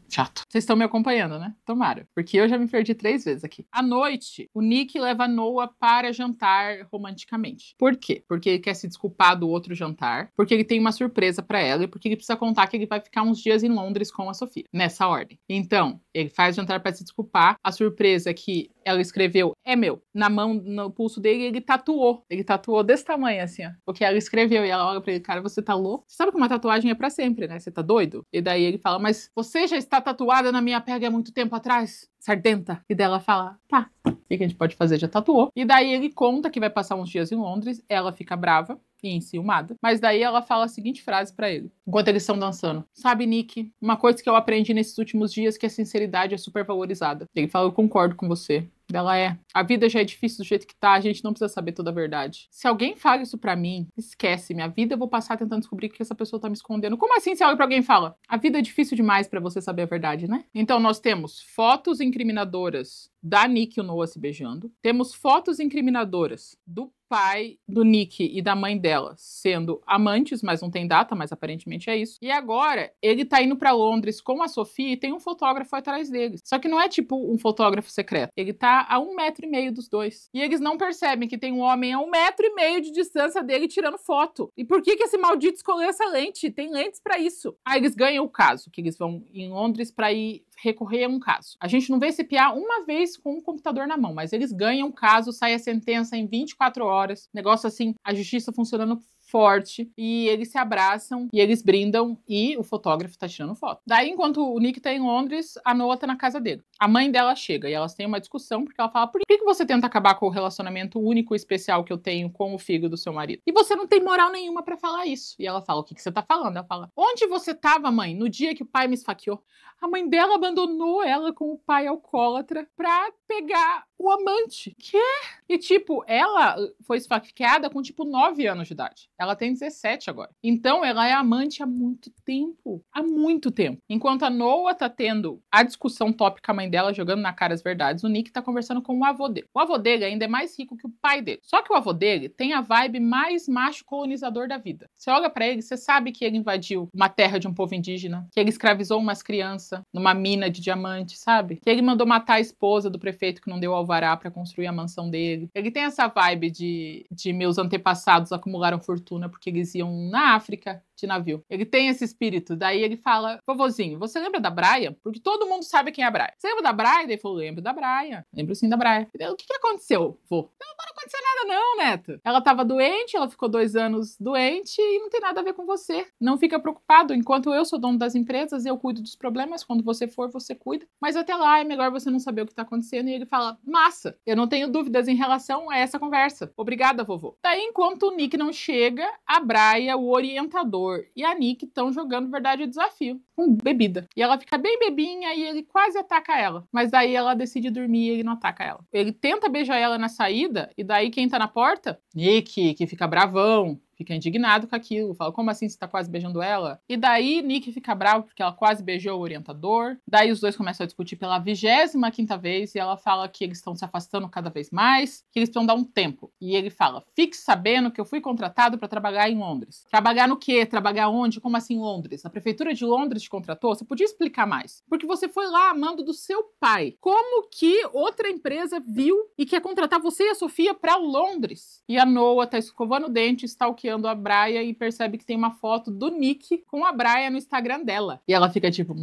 Chato. Vocês estão me acompanhando, né? Tomara. Porque eu já me perdi 3 vezes aqui. À noite, o Nick leva a Noah para jantar romanticamente. Por quê? Porque ele quer se desculpar do outro jantar, porque ele tem uma surpresa pra ela e porque ele precisa contar que ele vai ficar uns dias em Londres com a Sofia. Nessa ordem. Então, ele faz jantar pra se desculpar. A surpresa que ela escreveu é meu. Na mão, no pulso dele, ele tatuou. Ele tatuou desse tamanho, assim, ó. O que ela escreveu. E ela olha pra ele, cara, você tá louco? Você sabe que uma tatuagem é pra sempre, né? Você tá doido? E daí ele fala, mas você já está tatuada na minha pele há muito tempo atrás? Sardenta. E daí ela fala, tá. O que a gente pode fazer? Já tatuou. E daí ele conta que vai passar uns dias em Londres. Ela fica brava e enciumada. Mas daí ela fala a seguinte frase pra ele, enquanto eles estão dançando. Sabe, Nick, uma coisa que eu aprendi nesses últimos dias é que a sinceridade é super valorizada. Ele fala, eu concordo com você. Ela é. A vida já é difícil do jeito que tá, a gente não precisa saber toda a verdade. Se alguém fala isso pra mim, esquece, minha vida eu vou passar tentando descobrir o que essa pessoa tá me escondendo. Como assim, se olha pra alguém e fala? A vida é difícil demais pra você saber a verdade, né? Então nós temos fotos incriminadoras da Nick e o Noah se beijando. Temos fotos incriminadoras do pai do Nick e da mãe dela sendo amantes, mas não tem data, mas aparentemente é isso. E agora ele tá indo pra Londres com a Sofia e tem um fotógrafo atrás deles. Só que não é tipo um fotógrafo secreto. Ele tá a 1,5 metro dos dois. E eles não percebem que tem um homem a 1,5 metro de distância dele tirando foto. E por que esse maldito escolheu essa lente? Tem lentes pra isso. Aí eles ganham o caso, que eles vão em Londres pra ir recorrer a um caso. A gente não vê esse piá uma vez com um computador na mão, mas eles ganham o caso, sai a sentença em 24 horas. Negócio assim, a justiça funcionando forte, e eles se abraçam e eles brindam e o fotógrafo tá tirando foto. Daí, enquanto o Nick tá em Londres, a Noah tá na casa dele. A mãe dela chega e elas têm uma discussão porque ela fala: por que você tenta acabar com o relacionamento único e especial que eu tenho com o filho do seu marido? E você não tem moral nenhuma pra falar isso. E ela fala: o que você tá falando? Ela fala: onde você tava, mãe, no dia que o pai me esfaqueou? A mãe dela abandonou ela com o pai alcoólatra pra pegar o amante. Quê? E tipo, ela foi esfaqueada com tipo 9 anos de idade. Ela tem 17 agora. Então ela é amante há muito tempo. Há muito tempo. Enquanto a Noah tá tendo a discussão top com a mãe dela, jogando na cara as verdades, o Nick tá conversando com o avô dele. O avô dele ainda é mais rico que o pai dele. Só que o avô dele tem a vibe mais macho colonizador da vida. Você olha pra ele, você sabe que ele invadiu uma terra de um povo indígena, que ele escravizou umas crianças numa mina de diamante, sabe? Que ele mandou matar a esposa do prefeito que não deu alvará pra construir a mansão dele. Ele tem essa vibe de meus antepassados acumularam fortuna porque eles iam na África de navio. Ele tem esse espírito. Daí ele fala: vovozinho, você lembra da Brian? Porque todo mundo sabe quem é a Brian. Você lembra da Brian? Ele falou: lembro da Brian. Lembro sim da Brian. O que aconteceu, vô? Não aconteceu nada não, Neto. Ela tava doente, ela ficou 2 anos doente e não tem nada a ver com você. Não fica preocupado. Enquanto eu sou dono das empresas, eu cuido dos problemas. Quando você for, você cuida. Mas até lá é melhor você não saber o que tá acontecendo. E ele fala: massa, eu não tenho dúvidas em relação a essa conversa. Obrigada, vovô. Daí, enquanto o Nick não chega, a Brian, o orientador, e a Nick estão jogando verdade ou desafio com bebida. E ela fica bem bebinha e ele quase ataca ela. Mas daí ela decide dormir e ele não ataca ela. Ele tenta beijar ela na saída e daí quem tá na porta? Nick, que fica bravão. Fica indignado com aquilo, fala: como assim você tá quase beijando ela? E daí Nick fica bravo porque ela quase beijou o orientador. Daí os dois começam a discutir pela 25ª vez e ela fala que eles estão se afastando cada vez mais, que eles precisam dar um tempo. E ele fala: fique sabendo que eu fui contratado para trabalhar em Londres. Trabalhar no quê? Trabalhar onde? Como assim Londres? A prefeitura de Londres te contratou? Você podia explicar mais? Porque você foi lá a mando do seu pai. Como que outra empresa viu e quer contratar você e a Sofia para Londres? E a Noah tá escovando o dente, stalkeando a Brian e percebe que tem uma foto do Nick com a Brian no Instagram dela. E ela fica tipo: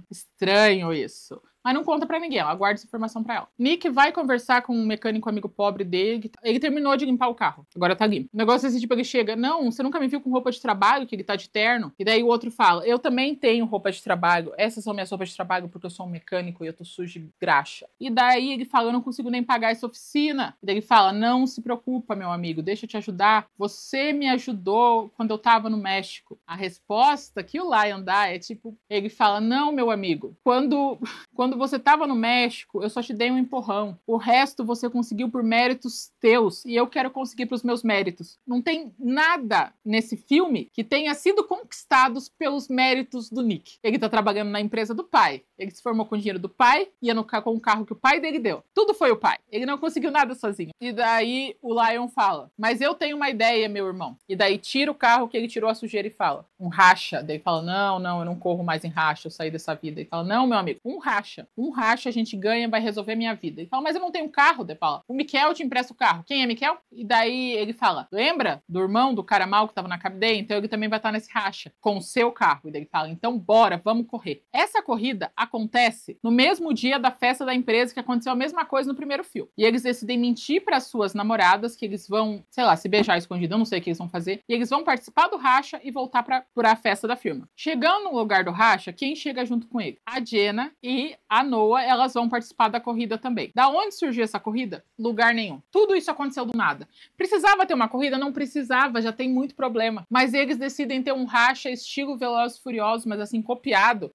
estranho isso. Mas não conta pra ninguém, ela guarda essa informação pra ela. Nick vai conversar com um mecânico amigo pobre dele. Ele terminou de limpar o carro, agora tá limpo. O negócio é assim, tipo, ele chega: não, você nunca me viu com roupa de trabalho, que ele tá de terno? E daí o outro fala: eu também tenho roupa de trabalho. Essas são minhas roupas de trabalho porque eu sou um mecânico e eu tô sujo de graxa. E daí ele fala: eu não consigo nem pagar essa oficina. E daí ele fala: não se preocupa, meu amigo, deixa eu te ajudar. Você me ajudou quando eu tava no México. A resposta que o Lion dá é tipo, ele fala: não, meu amigo, quando você tava no México, eu só te dei um empurrão. O resto você conseguiu por méritos teus e eu quero conseguir pros meus méritos. Não tem nada nesse filme que tenha sido conquistados pelos méritos do Nick. Ele tá trabalhando na empresa do pai. Ele se formou com o dinheiro do pai, ia com o carro que o pai dele deu. Tudo foi o pai. Ele não conseguiu nada sozinho. E daí o Lion fala: mas eu tenho uma ideia, meu irmão. E daí tira o carro que ele tirou a sujeira e fala: um racha. Daí fala: não, eu não corro mais em racha, eu saí dessa vida. E fala: não, meu amigo, um racha a gente ganha, vai resolver minha vida. Ele fala: mas eu não tenho carro. Daí fala: o Miquel te empresta o carro. Quem é Miquel? E daí ele fala: lembra do irmão do cara mal que tava na cadeia? Então ele também vai estar nesse racha com o seu carro. E daí ele fala: então bora, vamos correr. Essa corrida acontece no mesmo dia da festa da empresa, que aconteceu a mesma coisa no primeiro filme. E eles decidem mentir para suas namoradas que eles vão, sei lá, se beijar escondido, eu não sei o que eles vão fazer. E eles vão participar do racha e voltar pra festa da firma. Chegando no lugar do racha, quem chega junto com ele? A Jenna e a Noah, elas vão participar da corrida também. Da onde surgiu essa corrida? Lugar nenhum. Tudo isso aconteceu do nada. Precisava ter uma corrida? Não precisava, já tem muito problema. Mas eles decidem ter um racha estilo Velozes e Furiosos, mas assim, copiado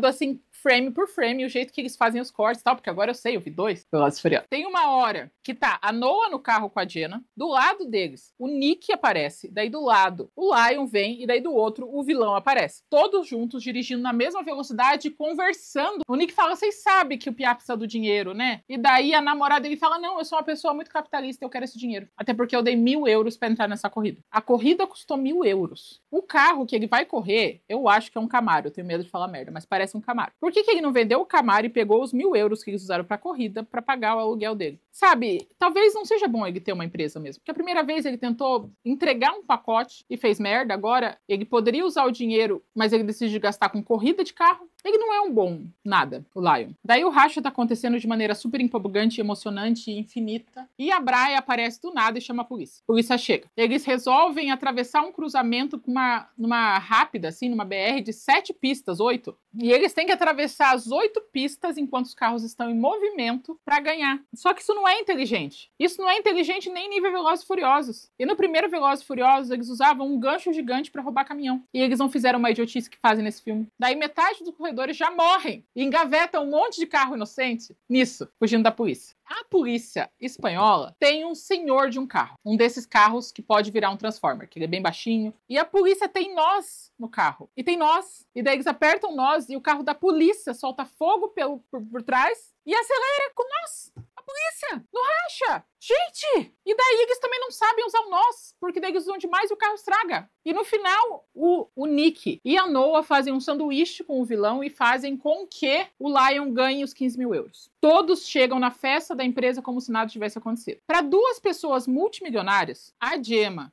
assim, frame por frame, o jeito que eles fazem os cortes e tal, porque agora eu sei, eu vi 2 Velozes e Furiosos. Tem uma hora que tá a Noah no carro com a Jenna, do lado deles, o Nick aparece, daí do lado o Lion vem, e daí do outro o vilão aparece. Todos juntos, dirigindo na mesma velocidade, conversando. O Nick fala, vocês sabem que o Pia precisa do dinheiro, né? E daí a namorada dele fala, não, eu sou uma pessoa muito capitalista, eu quero esse dinheiro. Até porque eu dei 1.000 euros pra entrar nessa corrida. A corrida custou 1.000 euros. O carro que ele vai correr, eu acho que é um Camaro, eu tenho medo de falar merda, mas parece um Camaro. Por que ele não vendeu o Camaro e pegou os 1.000 euros que eles usaram pra corrida pra pagar o aluguel dele? Sabe, talvez não seja bom ele ter uma empresa mesmo. Porque a primeira vez ele tentou entregar um pacote e fez merda, agora ele poderia usar o dinheiro, mas ele decide gastar com corrida de carro. Ele não é um bom nada, o Lion. Daí o racha tá acontecendo de maneira super empolgante, emocionante e infinita. E a Brian aparece do nada e chama a polícia. A polícia chega. Eles resolvem atravessar um cruzamento com numa rápida, assim, numa BR de 7 pistas, 8. E eles têm que atravessar as 8 pistas enquanto os carros estão em movimento pra ganhar. Só que isso não é inteligente. Isso não é inteligente nem nível Velozes e Furiosos. E no primeiro Velozes e Furiosos, eles usavam um gancho gigante pra roubar caminhão. E eles não fizeram uma idiotice que fazem nesse filme. Daí metade dos corredores já morrem e engavetam um monte de carro inocente nisso, fugindo da polícia. A polícia espanhola tem um senhor de um carro. Um desses carros que pode virar um Transformer, que ele é bem baixinho. E a polícia tem nós no carro. E tem nós. E daí eles apertam nós e o carro da polícia solta fogo por trás e acelera com nós. A polícia! No racha! Gente! E daí eles também não sabem usar o nós, porque daí eles usam demais e o carro estraga. E no final, o Nick e a Noah fazem um sanduíche com o vilão e fazem com que o Lion ganhe os 15.000 euros. Todos chegam na festa da empresa como se nada tivesse acontecido. Para 2 pessoas multimilionárias, a Jenna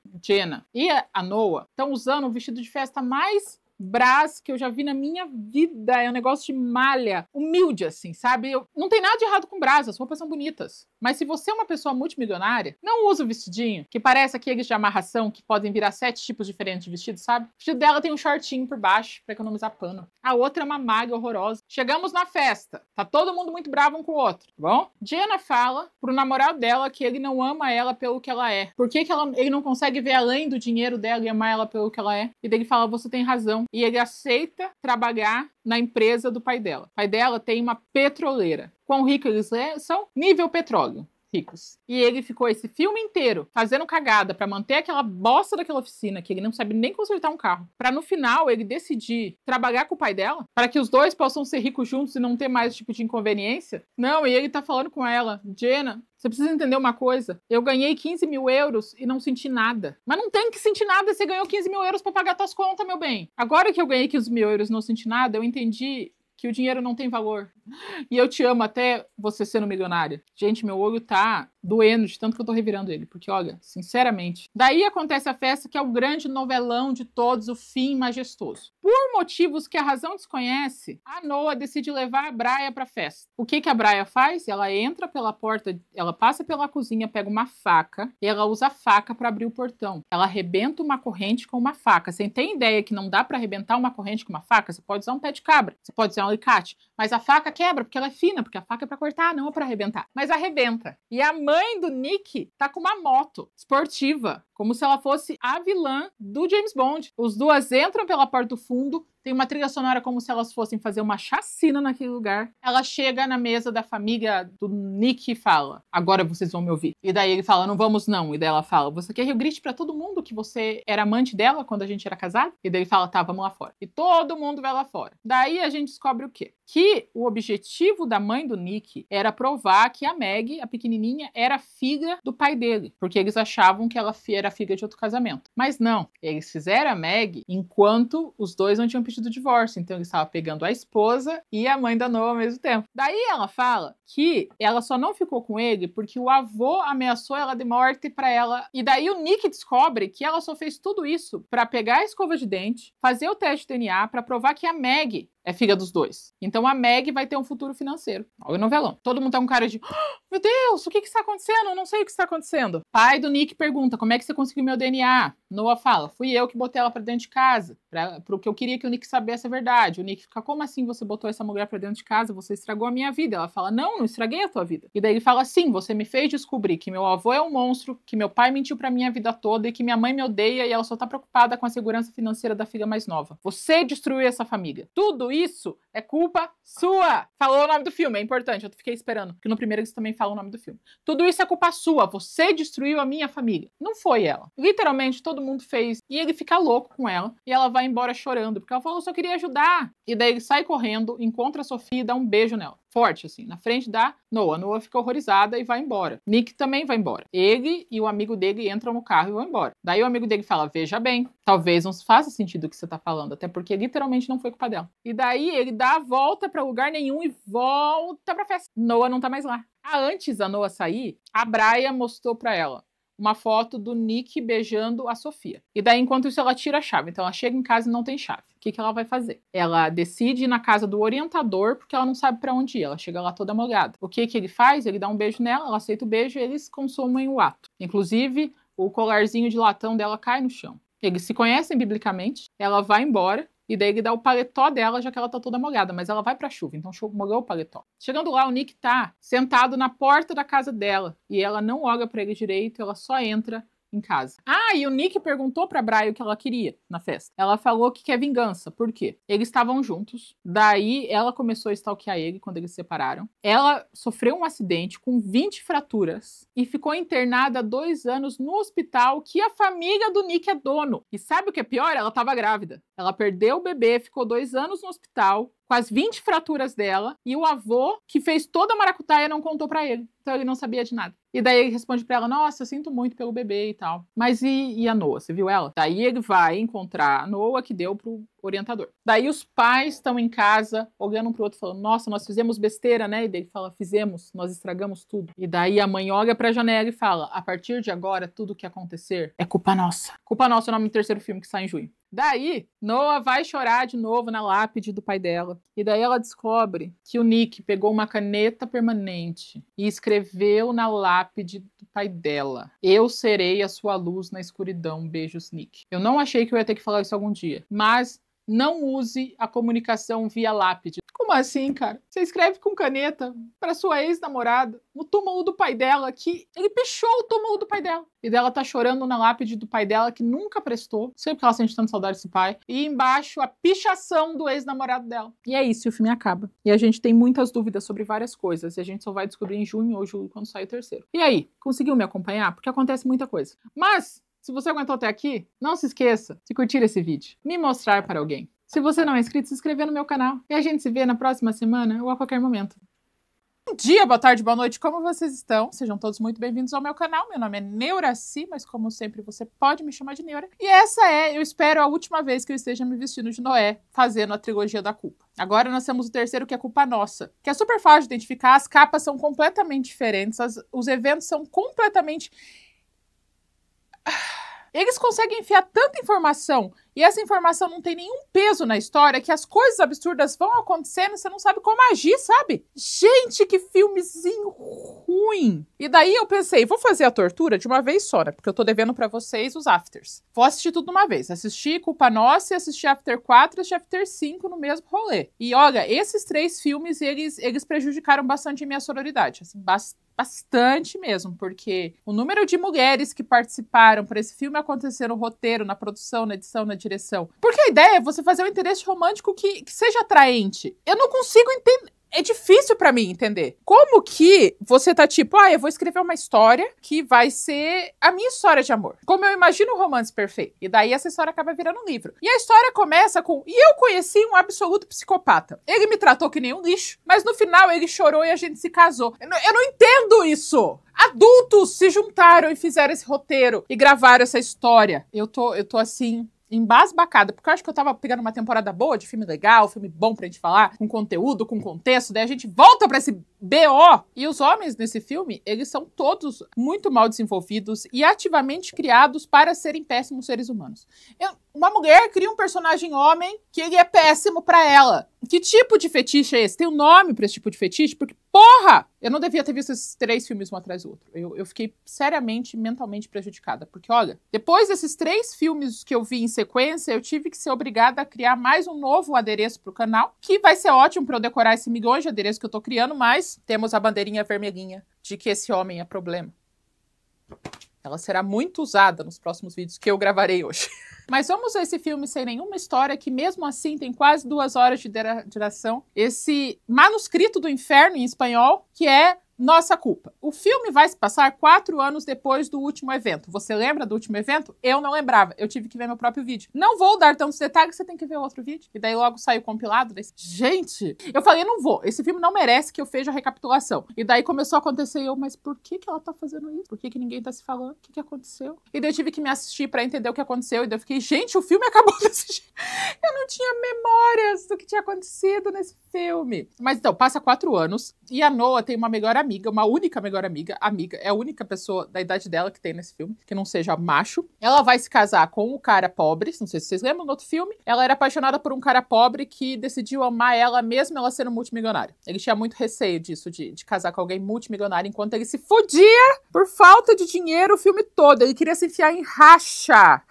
e a Noah estão usando o vestido de festa mais brás que eu já vi na minha vida. É um negócio de malha, humilde assim, sabe? Não tem nada de errado com brás, as roupas são bonitas. Mas se você é uma pessoa multimilionária, não usa o vestidinho, que parece aqueles de amarração, que podem virar 7 tipos diferentes de vestido, sabe? O vestido dela tem um shortinho por baixo, pra economizar pano. A outra é uma malha horrorosa. Chegamos na festa, tá todo mundo muito bravo um com o outro, tá bom? Jenna fala pro namorado dela que ele não ama ela pelo que ela é. Por que ele não consegue ver além do dinheiro dela e amar ela pelo que ela é? E daí ele fala, você tem razão. E ele aceita trabalhar na empresa do pai dela. O pai dela tem uma petroleira. Quão rico eles são? Nível petróleo. Ricos. E ele ficou esse filme inteiro fazendo cagada pra manter aquela bosta daquela oficina, que ele não sabe nem consertar um carro, pra no final ele decidir trabalhar com o pai dela, para que os dois possam ser ricos juntos e não ter mais tipo de inconveniência. Não, e ele tá falando com ela, Jenna, você precisa entender uma coisa. Eu ganhei 15.000 euros e não senti nada. Mas não tem que sentir nada, você ganhou 15.000 euros pra pagar tuas contas, meu bem. Agora que eu ganhei 15.000 euros e não senti nada, eu entendi que o dinheiro não tem valor. E eu te amo até você sendo milionária. Gente, meu olho tá doendo de tanto que eu tô revirando ele. Porque, olha, sinceramente. Daí acontece a festa, que é o grande novelão de todos, o fim majestoso. Por motivos que a razão desconhece, a Noah decide levar a Brian pra festa. O que a Brian faz? Ela entra pela porta, ela passa pela cozinha, pega uma faca, e ela usa a faca pra abrir o portão. Ela arrebenta uma corrente com uma faca. Você tem ideia que não dá pra arrebentar uma corrente com uma faca? Você pode usar um pé de cabra, você pode usar um alicate, mas a faca quebra, porque ela é fina, porque a faca é pra cortar, não é pra arrebentar. Mas arrebenta. E a mãe do Nick tá com uma moto esportiva, como se ela fosse a vilã do James Bond. Os duas entram pela porta do fundo, tem uma trilha sonora como se elas fossem fazer uma chacina naquele lugar. Ela chega na mesa da família do Nick e fala, agora vocês vão me ouvir. E daí ele fala, não vamos não. E daí ela fala, você quer que eu grite pra todo mundo que você era amante dela quando a gente era casado? E daí ele fala, tá, vamos lá fora. E todo mundo vai lá fora. Daí a gente descobre o quê? Que o objetivo da mãe do Nick era provar que a Meg, a pequenininha, era filha do pai dele. Porque eles achavam que ela era filha de outro casamento. Mas não. Eles fizeram a Meg enquanto os dois não tinham pedido divórcio. Então ele estava pegando a esposa e a mãe da Noah ao mesmo tempo. Daí ela fala que ela só não ficou com ele porque o avô ameaçou ela de morte pra ela. E daí o Nick descobre que ela só fez tudo isso pra pegar a escova de dente, fazer o teste de DNA pra provar que a Meg é filha dos dois. Então a Meg vai ter um futuro financeiro. Olha o novelão. Todo mundo tá com cara de, meu Deus, o que está acontecendo? Eu não sei o que está acontecendo. Pai do Nick pergunta, como é que você conseguiu meu DNA? Noah fala, fui eu que botei ela pra dentro de casa, porque eu queria que o Nick soubesse a verdade. O Nick fica, como assim você botou essa mulher pra dentro de casa? Você estragou a minha vida. Ela fala, não estraguei a tua vida. E daí ele fala, sim, você me fez descobrir que meu avô é um monstro, que meu pai mentiu pra minha vida toda e que minha mãe me odeia e ela só tá preocupada com a segurança financeira da filha mais nova. Você destruiu essa família. Tudo isso é culpa sua. Falou o nome do filme, é importante, eu fiquei esperando, porque no primeiro eles também falam o nome do filme. Tudo isso é culpa sua, você destruiu a minha família. Não foi ela. Literalmente, todo mundo fez. E ele fica louco com ela, e ela vai embora chorando, porque ela falou, eu só queria ajudar. E daí ele sai correndo, encontra a Sofia e dá um beijo nela. Forte, assim, na frente da Noah. Noah fica horrorizada e vai embora. Nick também vai embora. Ele e o amigo dele entram no carro e vão embora. Daí o amigo dele fala, veja bem, talvez não faça sentido o que você tá falando, até porque literalmente não foi culpa dela. E daí ele dá a volta pra lugar nenhum e volta pra festa. Noah não tá mais lá. Antes da Noah sair, a Brian mostrou pra ela uma foto do Nick beijando a Sofia. E daí, enquanto isso, ela tira a chave. Então, ela chega em casa e não tem chave. O que ela vai fazer? Ela decide ir na casa do orientador, porque ela não sabe pra onde ir. Ela chega lá toda molhada. O que ele faz? Ele dá um beijo nela, ela aceita o beijo e eles consomem o ato. Inclusive, o colarzinho de latão dela cai no chão. Eles se conhecem biblicamente, ela vai embora, e daí ele dá o paletó dela, já que ela tá toda molhada. Mas ela vai pra chuva, então molhou o paletó. Chegando lá, o Nick tá sentado na porta da casa dela. E ela não olha pra ele direito, ela só entra em casa. E o Nick perguntou pra Brian o que ela queria na festa. Ela falou que quer vingança. Por quê? Eles estavam juntos. Daí, ela começou a stalkear ele quando eles se separaram. Ela sofreu um acidente com 20 fraturas e ficou internada 2 anos no hospital que a família do Nick é dono. E sabe o que é pior? Ela tava grávida. Ela perdeu o bebê, ficou 2 anos no hospital com as 20 fraturas dela, e o avô, que fez toda a maracutaia, não contou pra ele. Então ele não sabia de nada. E daí ele responde pra ela, nossa, eu sinto muito pelo bebê e tal. Mas e a Noah, você viu ela? Daí ele vai encontrar a Noah, que deu pro orientador. Daí os pais estão em casa, olhando um pro outro, falando, nossa, nós fizemos besteira, né? E daí ele fala, fizemos, nós estragamos tudo. E daí a mãe olha pra janela e fala, a partir de agora, tudo que acontecer é culpa nossa. Culpa nossa é o nome do terceiro filme que sai em junho. Daí, Noah vai chorar de novo na lápide do pai dela. E daí ela descobre que o Nick pegou uma caneta permanente e escreveu na lápide do pai dela. Eu serei a sua luz na escuridão. Beijos, Nick. Eu não achei que eu ia ter que falar isso algum dia. Mas não use a comunicação via lápide. Como assim, cara? Você escreve com caneta pra sua ex-namorada no túmulo do pai dela, que ele pichou o túmulo do pai dela. E dela tá chorando na lápide do pai dela, que nunca prestou. Sei porque ela sente tanto saudade desse pai. E embaixo, a pichação do ex-namorado dela. E é isso, e o filme acaba. E a gente tem muitas dúvidas sobre várias coisas. E a gente só vai descobrir em junho ou julho, quando sair o terceiro. E aí, conseguiu me acompanhar? Porque acontece muita coisa. Mas, se você aguentou até aqui, não se esqueça de curtir esse vídeo. Me mostrar para alguém. Se você não é inscrito, se inscreva no meu canal. E a gente se vê na próxima semana ou a qualquer momento. Bom dia, boa tarde, boa noite, como vocês estão? Sejam todos muito bem-vindos ao meu canal. Meu nome é Neuraci, mas como sempre você pode me chamar de Neura. E essa é, eu espero, a última vez que eu esteja me vestindo de Noé, fazendo a trilogia da culpa. Agora nós temos o terceiro, que é Culpa Nossa, que é super fácil de identificar, as capas são completamente diferentes, os eventos são completamente... Eles conseguem enfiar tanta informação e essa informação não tem nenhum peso na história que as coisas absurdas vão acontecendo e você não sabe como agir, sabe? Gente, que filmezinho ruim! E daí eu pensei, vou fazer a tortura de uma vez só, né? Porque eu tô devendo pra vocês os afters. Vou assistir tudo de uma vez. Assisti Culpa Nossa e assisti After 4 e assisti After 5 no mesmo rolê. E olha, esses 3 filmes, eles prejudicaram bastante a minha sororidade. Assim, bastante mesmo, porque o número de mulheres que participaram para esse filme acontecer no roteiro, na produção, na edição, na direção. Porque a ideia é você fazer um interesse romântico que seja atraente. Eu não consigo entender. É difícil pra mim entender. Como que você tá tipo, eu vou escrever uma história que vai ser a minha história de amor. Como eu imagino o romance perfeito. E daí essa história acaba virando um livro. E a história começa com, e eu conheci um absoluto psicopata. Ele me tratou que nem um lixo, mas no final ele chorou e a gente se casou. Eu não entendo isso! Adultos se juntaram e fizeram esse roteiro e gravaram essa história. Eu tô assim... embasbacada, porque eu acho que eu tava pegando uma temporada boa, de filme legal, filme bom pra gente falar, com conteúdo, com contexto, daí a gente volta pra esse BO. E os homens nesse filme, eles são todos muito mal desenvolvidos e ativamente criados para serem péssimos seres humanos. Uma mulher cria um personagem homem que ele é péssimo pra ela. Que tipo de fetiche é esse? Tem um nome pra esse tipo de fetiche? Porque, porra! Eu não devia ter visto esses 3 filmes um atrás do outro. Eu fiquei seriamente, mentalmente prejudicada. Porque, olha, depois desses 3 filmes que eu vi em sequência, eu tive que ser obrigada a criar mais um novo adereço pro canal, que vai ser ótimo pra eu decorar esse milhões de adereços que eu tô criando, mas temos a bandeirinha vermelhinha de que esse homem é problema. Ela será muito usada nos próximos vídeos que eu gravarei hoje. Mas vamos a esse filme sem nenhuma história, que mesmo assim tem quase 2 horas de duração. Esse manuscrito do inferno em espanhol, que é Nossa Culpa. O filme vai se passar 4 anos depois do último evento. Você lembra do último evento? Eu não lembrava. Eu tive que ver meu próprio vídeo. Não vou dar tantos detalhes, você tem que ver o outro vídeo. E daí logo saiu o compilado. Daí... Gente, eu falei, não vou. Esse filme não merece que eu veja a recapitulação. E daí começou a acontecer mas por que ela tá fazendo isso? Por que ninguém tá se falando? O que aconteceu? E daí eu tive que me assistir pra entender o que aconteceu. E daí eu fiquei, gente, o filme acabou desse jeito. Eu não tinha memórias do que tinha acontecido nesse filme. Mas então, passa 4 anos e a Noah tem uma melhor amiga, uma única melhor amiga, é a única pessoa da idade dela que tem nesse filme, que não seja macho. Ela vai se casar com um cara pobre, não sei se vocês lembram, no outro filme, ela era apaixonada por um cara pobre que decidiu amar ela mesmo ela sendo multimilionária. Ele tinha muito receio disso, de casar com alguém multimilionário, enquanto ele se fudia por falta de dinheiro o filme todo. Ele queria se enfiar em racha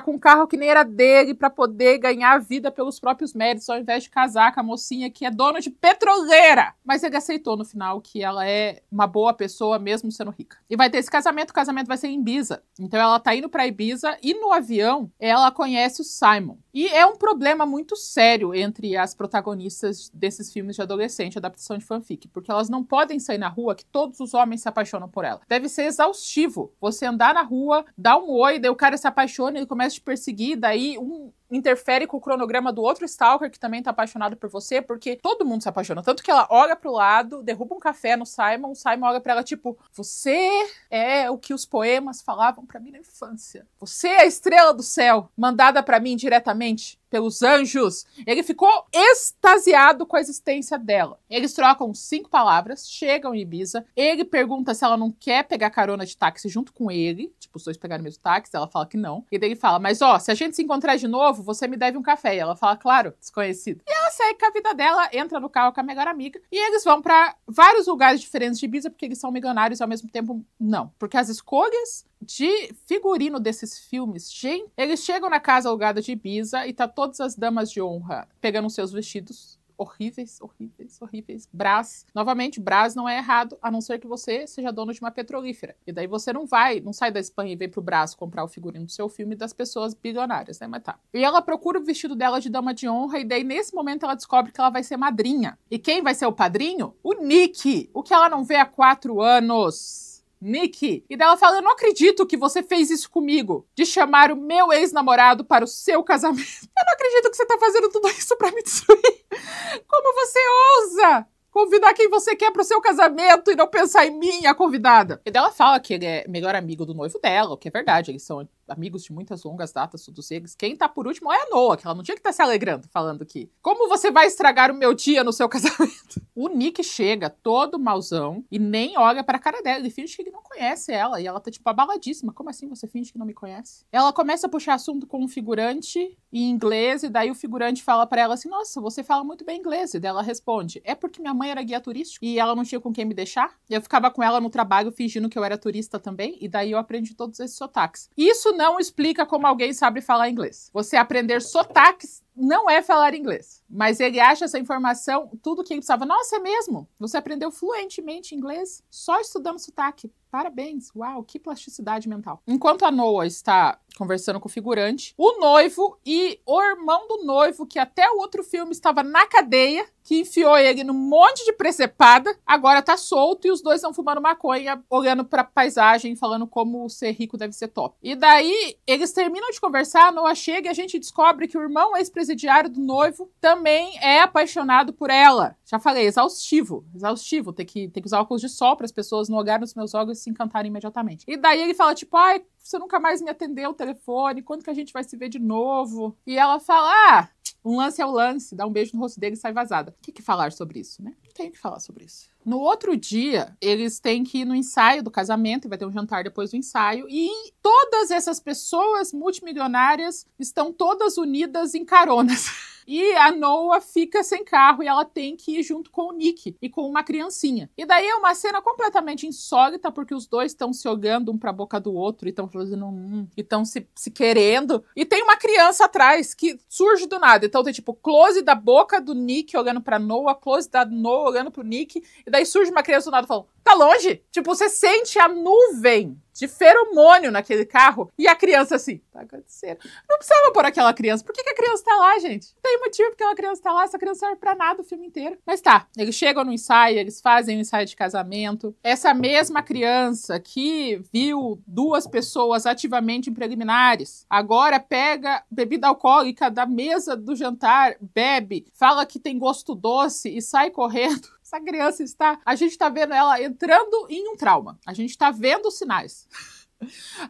com um carro que nem era dele pra poder ganhar a vida pelos próprios méritos, ao invés de casar com a mocinha que é dona de petroleira. Mas ele aceitou no final que ela é uma boa pessoa mesmo sendo rica. E vai ter esse casamento, o casamento vai ser em Ibiza. Então ela tá indo pra Ibiza e no avião ela conhece o Simon. E é um problema muito sério entre as protagonistas desses filmes de adolescente, adaptação de fanfic, porque elas não podem sair na rua que todos os homens se apaixonam por ela. Deve ser exaustivo você andar na rua, dar um oi, daí o cara se apaixona, ele começa a te perseguir, daí interfere com o cronograma do outro stalker que também tá apaixonado por você, porque todo mundo se apaixona. Tanto que ela olha pro lado, derruba um café no Simon, o Simon olha pra ela tipo, você é o que os poemas falavam pra mim na infância. Você é a estrela do céu, mandada pra mim diretamente pelos anjos. Ele ficou extasiado com a existência dela. Eles trocam 5 palavras, chegam em Ibiza, ele pergunta se ela não quer pegar carona de táxi junto com ele, tipo, os dois pegaram o mesmo táxi, ela fala que não. E daí ele fala, mas se a gente se encontrar de novo, você me deve um café. E ela fala, claro, desconhecido. E ela segue com a vida dela, entra no carro com a melhor amiga, e eles vão pra vários lugares diferentes de Ibiza, porque eles são milionários e ao mesmo tempo não. Porque as escolhas de figurino desses filmes, gente, eles chegam na casa alugada de Ibiza e tá todas as damas de honra pegando seus vestidos horríveis, horríveis, horríveis. Brás. Novamente, Brás não é errado, a não ser que você seja dono de uma petrolífera. E daí você não sai da Espanha e vem pro Brás comprar o figurino do seu filme das pessoas bilionárias, né? Mas tá. E ela procura o vestido dela de dama de honra e daí nesse momento ela descobre que ela vai ser madrinha. E quem vai ser o padrinho? O Nick! O que ela não vê há 4 anos. Nick. E daí ela fala, eu não acredito que você fez isso comigo, de chamar o meu ex-namorado para o seu casamento. Eu não acredito que você tá fazendo tudo isso pra me destruir. Como você ousa convidar quem você quer pro seu casamento e não pensar em mim, a convidada? E daí ela fala que ele é melhor amigo do noivo dela, o que é verdade, eles são amigos de muitas longas datas, todos eles. Quem tá por último é a Noah, que ela não tinha que estar se alegrando, falando que como você vai estragar o meu dia no seu casamento? O Nick chega todo mauzão e nem olha pra cara dela, ele finge que ele não conhece ela, e ela tá tipo abaladíssima. Como assim você finge que não me conhece? Ela começa a puxar assunto com um figurante em inglês, e daí o figurante fala pra ela assim, nossa, você fala muito bem inglês. E daí ela responde, é porque minha mãe era guia turístico e ela não tinha com quem me deixar. E eu ficava com ela no trabalho fingindo que eu era turista também, e daí eu aprendi todos esses sotaques. Isso não explica como alguém sabe falar inglês. Você aprender sotaques não é falar inglês. Mas ele acha essa informação, tudo que ele precisava. Nossa, é mesmo? Você aprendeu fluentemente inglês só estudando sotaque. Parabéns. Uau, que plasticidade mental. Enquanto a Noah está conversando com o figurante, o noivo e o irmão do noivo, que até o outro filme estava na cadeia, que enfiou ele num monte de precepada, agora tá solto e os dois estão fumando maconha, olhando pra paisagem, falando como ser rico deve ser top. E daí, eles terminam de conversar, a Noah chega e a gente descobre que o irmão ex-presidiário do noivo também é apaixonado por ela. Já falei, exaustivo. Exaustivo, ter que usar óculos de sol para as pessoas não olharem nos meus olhos e se encantarem imediatamente. E daí ele fala, tipo, ai, você nunca mais me atendeu o telefone, quando que a gente vai se ver de novo? E ela fala, um lance é o lance, dá um beijo no rosto dele e sai vazada. O que falar sobre isso, né? Não tenho o que falar sobre isso. No outro dia, eles têm que ir no ensaio do casamento, e vai ter um jantar depois do ensaio, e todas essas pessoas multimilionárias estão todas unidas em caronas. E a Noah fica sem carro e ela tem que ir junto com o Nick e com uma criancinha. E daí é uma cena completamente insólita, porque os dois estão se olhando um pra boca do outro e estão fazendo e estão se querendo. E tem uma criança atrás que surge do nada. Então tem tipo close da boca do Nick olhando pra Noah, close da Noah olhando pro Nick, e daí surge uma criança do nada falando, tá longe? Tipo, você sente a nuvem de feromônio naquele carro e a criança assim, tá acontecendo. Não precisava pôr aquela criança. Por que a criança tá lá, gente? Não tem motivo porque aquela criança tá lá, essa criança serve pra nada o filme inteiro. Mas tá, eles chegam no ensaio, eles fazem o ensaio de casamento. Essa mesma criança que viu duas pessoas ativamente em preliminares, agora pega bebida alcoólica da mesa do jantar, bebe, fala que tem gosto doce e sai correndo. Essa criança a gente tá vendo ela entrando em um trauma. A gente tá vendo os sinais.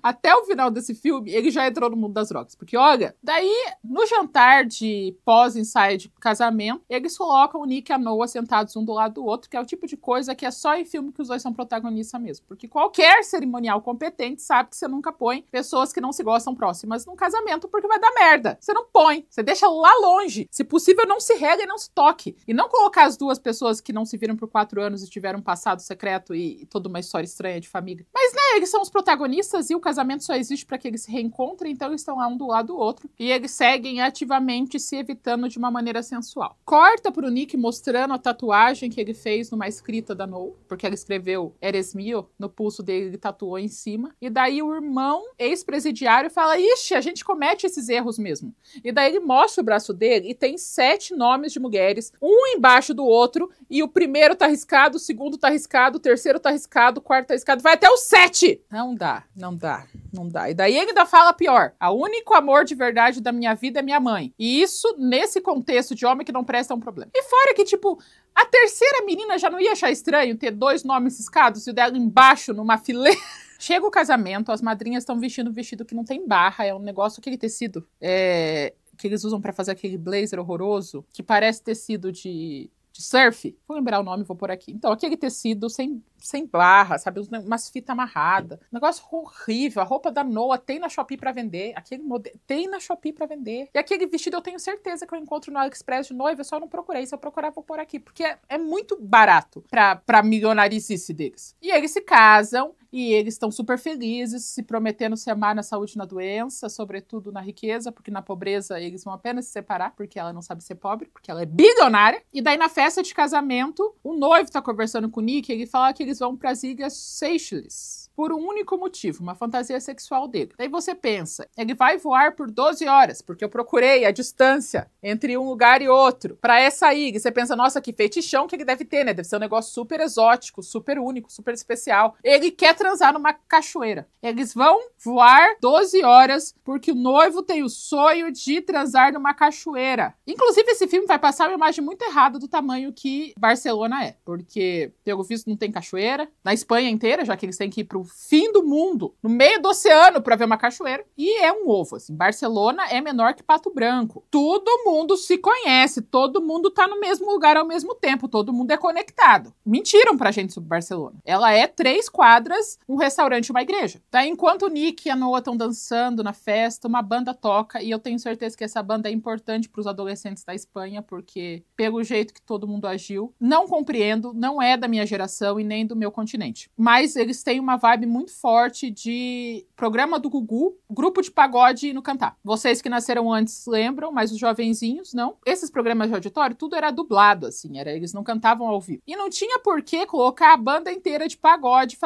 Até o final desse filme, ele já entrou no mundo das drogas. Porque, olha, daí, no jantar de pós-ensaio de casamento, eles colocam o Nick e a Noah sentados um do lado do outro, que é o tipo de coisa que é só em filme que os dois são protagonistas mesmo. Porque qualquer cerimonial competente sabe que você nunca põe pessoas que não se gostam próximas num casamento, porque vai dar merda. Você não põe. Você deixa lá longe. Se possível, não se rega e não se toque. E não colocar as duas pessoas que não se viram por 4 anos e tiveram um passado secreto e toda uma história estranha de família. Mas, né, eles são os protagonistas e o casamento só existe para que eles se reencontrem, então eles estão lá um do lado do outro e eles seguem ativamente se evitando de uma maneira sensual. Corta pro Nick mostrando a tatuagem que ele fez numa escrita da Noah, porque ela escreveu Eres mio no pulso dele, ele tatuou em cima, e daí o irmão ex-presidiário fala, ixi, a gente comete esses erros mesmo. E daí ele mostra o braço dele e tem 7 nomes de mulheres, um embaixo do outro, e o primeiro tá riscado, o segundo tá riscado, o terceiro tá riscado, o quarto tá riscado, vai até o 7! Não dá. Não dá, não dá. E daí ele ainda fala pior. O único amor de verdade da minha vida é minha mãe. E isso, nesse contexto de homem que não presta, é um problema. E fora que, tipo, a terceira menina já não ia achar estranho ter 2 nomes riscados e o dela embaixo numa fileira. Chega o casamento, as madrinhas estão vestindo um vestido que não tem barra, é um negócio, aquele tecido que eles usam pra fazer aquele blazer horroroso, que parece tecido de surf. Vou lembrar o nome, vou pôr aqui. Então, aquele tecido sem barra, sabe? Umas fitas amarradas. Negócio horrível. A roupa da Noah tem na Shopee pra vender. Aquele modelo tem na Shopee pra vender. E aquele vestido eu tenho certeza que eu encontro no AliExpress de noiva, eu só não procurei. Se eu procurar, vou pôr aqui. Porque é muito barato pra milionarizice deles. E eles se casam. E eles estão super felizes, se prometendo se amar na saúde e na doença, sobretudo na riqueza, porque na pobreza eles vão apenas se separar, porque ela não sabe ser pobre, porque ela é bilionária. E daí na festa de casamento, o noivo tá conversando com o Nick, e ele fala que eles vão pras Ilhas Seychelles. Por um único motivo, uma fantasia sexual dele. Daí você pensa, ele vai voar por 12 horas, porque eu procurei a distância entre um lugar e outro para essa ilha. E você pensa, nossa, que feitichão que ele deve ter, né? Deve ser um negócio super exótico, super único, super especial. Ele quer transar numa cachoeira. Eles vão voar 12 horas porque o noivo tem o sonho de transar numa cachoeira. Inclusive, esse filme vai passar uma imagem muito errada do tamanho que Barcelona é. Porque, pelo visto, não tem cachoeira. Na Espanha inteira, já que eles têm que ir pro fim do mundo, no meio do oceano, pra ver uma cachoeira. E é um ovo, assim. Barcelona é menor que Pato Branco. Todo mundo se conhece, todo mundo tá no mesmo lugar ao mesmo tempo, todo mundo é conectado. Mentiram pra gente sobre Barcelona. Ela é 3 quadras, um restaurante e uma igreja. Daí, enquanto o Nick e a Noah estão dançando na festa, uma banda toca, e eu tenho certeza que essa banda é importante pros adolescentes da Espanha, porque, pelo jeito que todo mundo agiu, não compreendo, não é da minha geração e nem do meu continente. Mas eles têm uma vibe muito forte de programa do Gugu, grupo de pagode no cantar. Vocês que nasceram antes lembram, mas os jovenzinhos não. Esses programas de auditório, tudo era dublado, assim, eles não cantavam ao vivo. E não tinha por que colocar a banda inteira de pagode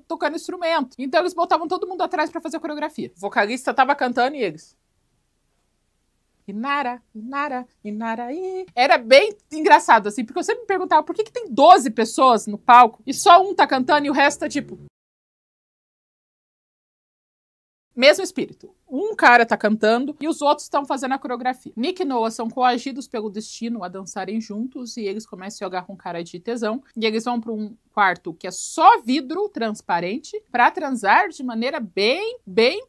tocando instrumento. Então eles botavam todo mundo atrás pra fazer a coreografia. O vocalista tava cantando e eles... Inara, Inara, Inara, I. Era bem engraçado, assim, porque eu sempre me perguntava por que tem 12 pessoas no palco e só um tá cantando e o resto tá tipo... Mesmo espírito. Um cara tá cantando e os outros estão fazendo a coreografia. Nick e Noah são coagidos pelo destino a dançarem juntos e eles começam a jogar com cara de tesão. E eles vão para um quarto que é só vidro transparente para transar de maneira bem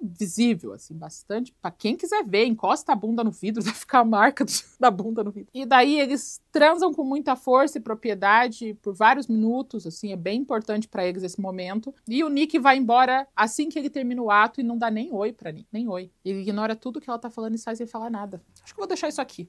visível, assim, bastante. Para quem quiser ver, encosta a bunda no vidro, vai ficar a marca da bunda no vidro. E daí eles transam com muita força e propriedade por vários minutos, assim, é bem importante para eles esse momento. E o Nick vai embora assim que ele termina o ato e não dá nem oi pra Nick, nem oi. Ele ignora tudo que ela tá falando e sai sem falar nada. Acho que eu vou deixar isso aqui.